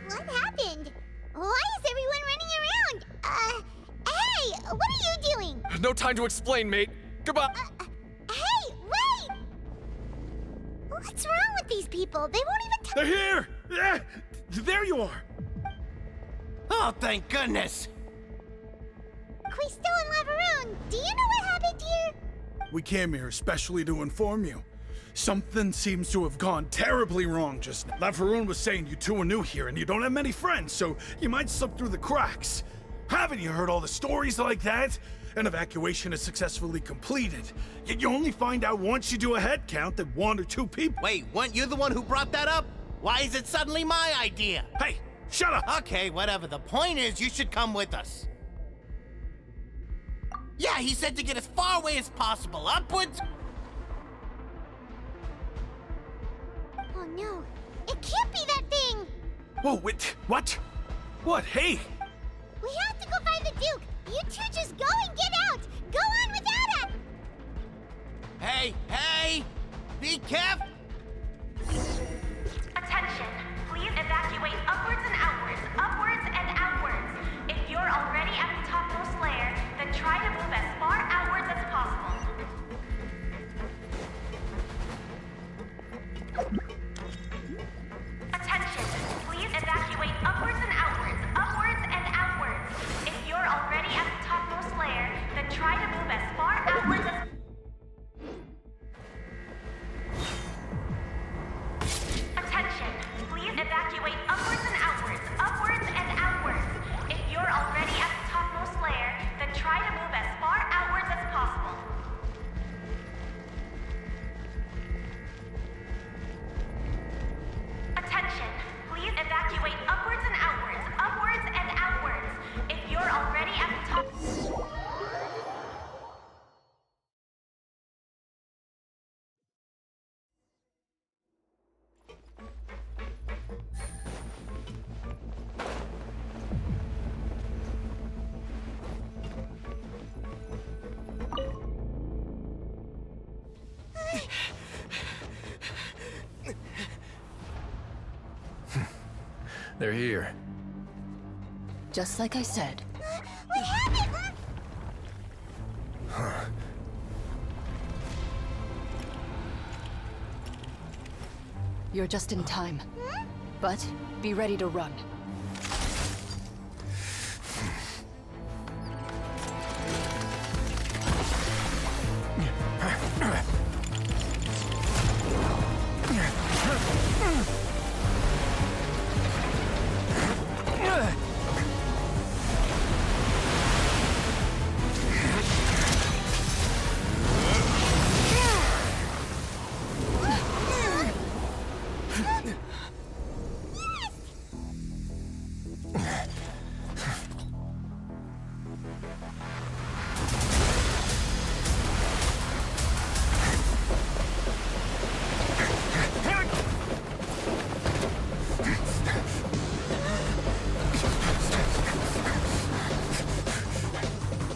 What happened? Why is everyone running around? Hey! What are you doing? No time to explain, mate. Goodbye. Hey, wait! What's wrong with these people? They won't even They're here! Yeah, there you are! Oh, thank goodness! Quisto and Lavaroon, do you know what happened here? We came here especially to inform you. Something seems to have gone terribly wrong just now. Lavaroon was saying you two are new here and you don't have many friends, so you might slip through the cracks. Haven't you heard all the stories like that? An evacuation is successfully completed. Yet you only find out once you do a head count that 1 or 2 people— Wait, weren't you the one who brought that up? Why is it suddenly my idea? Hey, shut up! Okay, whatever. The point is, you should come with us. Yeah, he said to get as far away as possible, upwards. Oh no, it can't be that thing! Whoa, wait, what? What? Hey! We have to go find the Duke! You two just go and get out! Go on without us! Hey! Be careful! Attention! Please evacuate upwards and outwards, upwards and outwards. If you're already at the topmost layer, then try to move as far outwards as possible. Attention! Please evacuate upwards and outwards, upwards and outwards. If you're already at the topmost layer, then try to move as far outwards as Attention! Please evacuate upwards and outwards, upwards and outwards. If you're already at the topmost layer, then try to move as far outwards as possible. Attention! Please evacuate upwards and outwards, upwards and outwards. If you're already at the top... They're here. Just like I said. We have it! Huh. You're just in time. But be ready to run.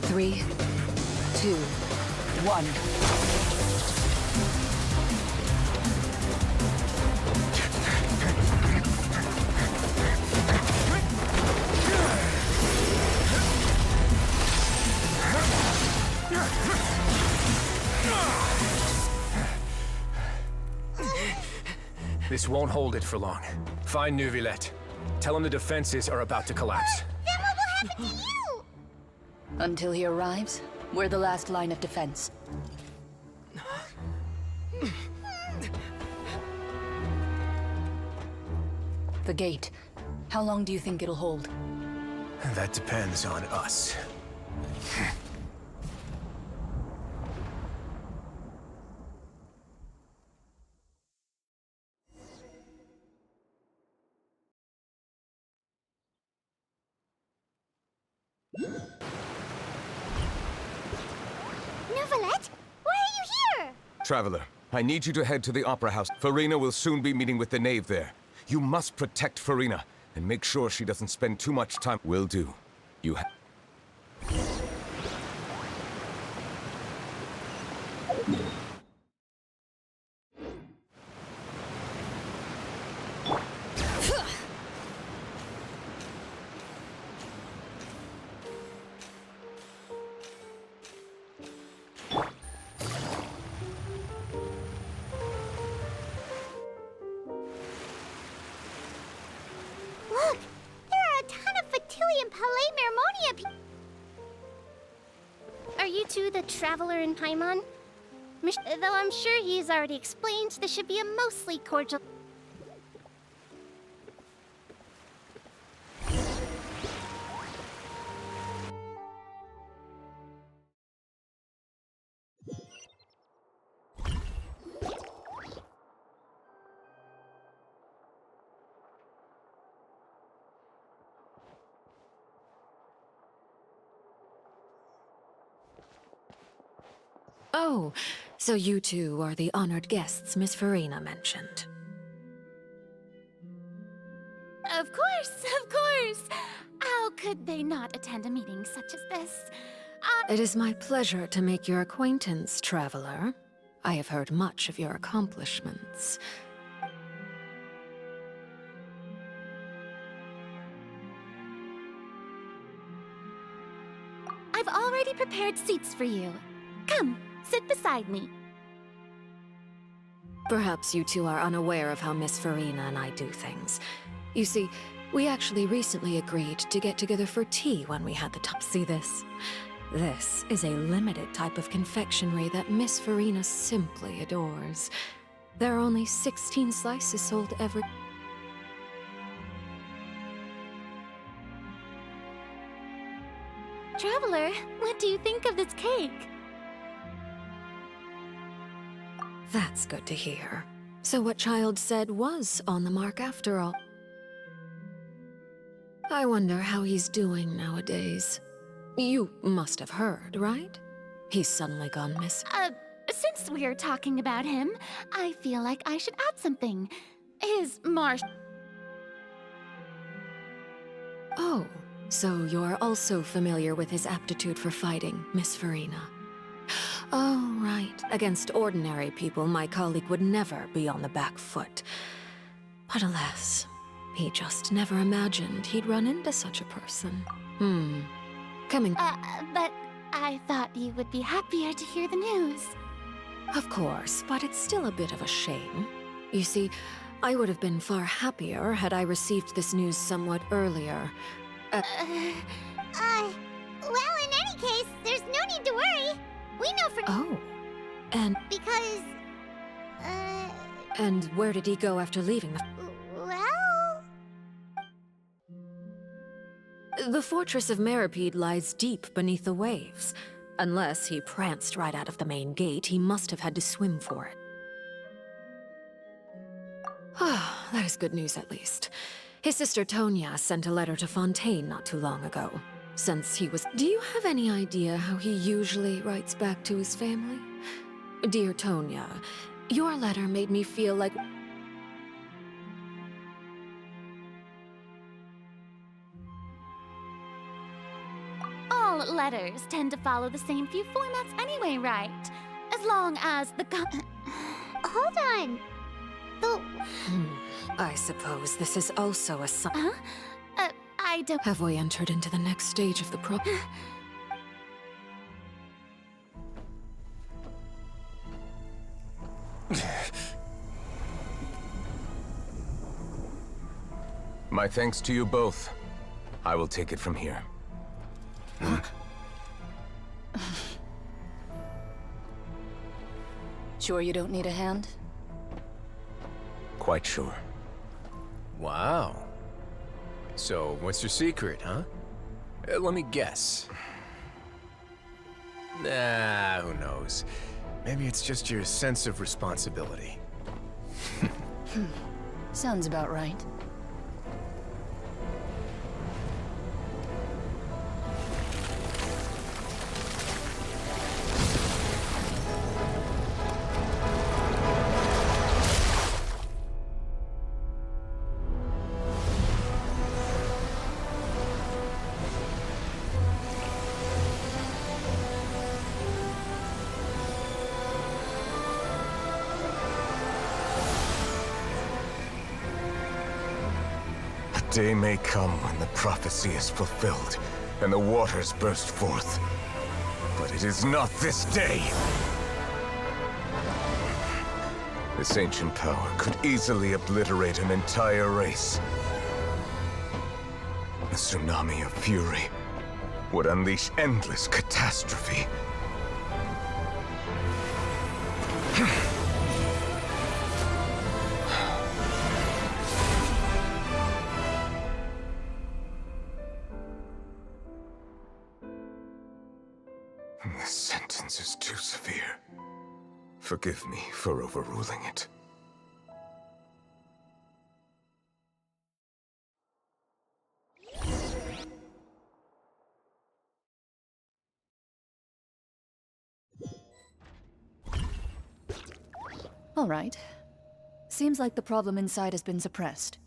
Three, two, one. This won't hold it for long. Find Neuvillette. Tell him the defenses are about to collapse. Then what will happen to you? Until he arrives, we're the last line of defense. The gate. How long do you think it'll hold? That depends on us. Neuvillette? Why are you here? Traveler, I need you to head to the Opera House. Farina will soon be meeting with the knave there. You must protect Farina, and make sure she doesn't spend too much time. Will do. You Look! There are a ton of Fatui Palais Mermonia people. Are you two the Traveler in Paimon? Though I'm sure he's already explained, this should be a mostly cordial... Oh, so you two are the honored guests Miss Farina mentioned. Of course, of course! How could they not attend a meeting such as this? It is my pleasure to make your acquaintance, traveler. I have heard much of your accomplishments. I've already prepared seats for you. Come, sit beside me. Perhaps you two are unaware of how Miss Farina and I do things. You see, we actually recently agreed to get together for tea when we had the top. See this? This is a limited type of confectionery that Miss Farina simply adores. There are only 16 slices sold every... Traveler, what do you think of this cake? That's good to hear. So what Child said was on the mark after all. I wonder how he's doing nowadays. You must have heard, right? He's suddenly gone missing. Since we're talking about him, I feel like I should add something. His marsh... Oh, so you're also familiar with his aptitude for fighting, Miss Farina. Oh, right. Against ordinary people, my colleague would never be on the back foot. But alas, he just never imagined he'd run into such a person. Coming... but I thought you would be happier to hear the news. Of course, but it's still a bit of a shame. You see, I would have been far happier had I received this news somewhat earlier. Well, in any case, there's no need to worry. We know for— Oh. And... Because, And where did he go after leaving? well... The fortress of Meripede lies deep beneath the waves. Unless he pranced right out of the main gate, he must have had to swim for it. Ah, that is good news at least. His sister Tonya sent a letter to Fontaine not too long ago. Since he was— Do you have any idea how he usually writes back to his family? Dear Tonya, your letter made me feel like— All letters tend to follow the same few formats anyway, right? As long as the Hold on. I suppose this is also a sign. Huh? I don't— Have we entered into the next stage of the problem? My thanks to you both. I will take it from here. Sure you don't need a hand? Quite sure. Wow. So, what's your secret, huh? Let me guess. Nah, who knows? Maybe it's just your sense of responsibility. Sounds about right. A day may come when the prophecy is fulfilled, and the waters burst forth. But it is not this day! This ancient power could easily obliterate an entire race. A tsunami of fury would unleash endless catastrophe. This sentence is too severe. Forgive me for overruling it. All right. Seems like the problem inside has been suppressed.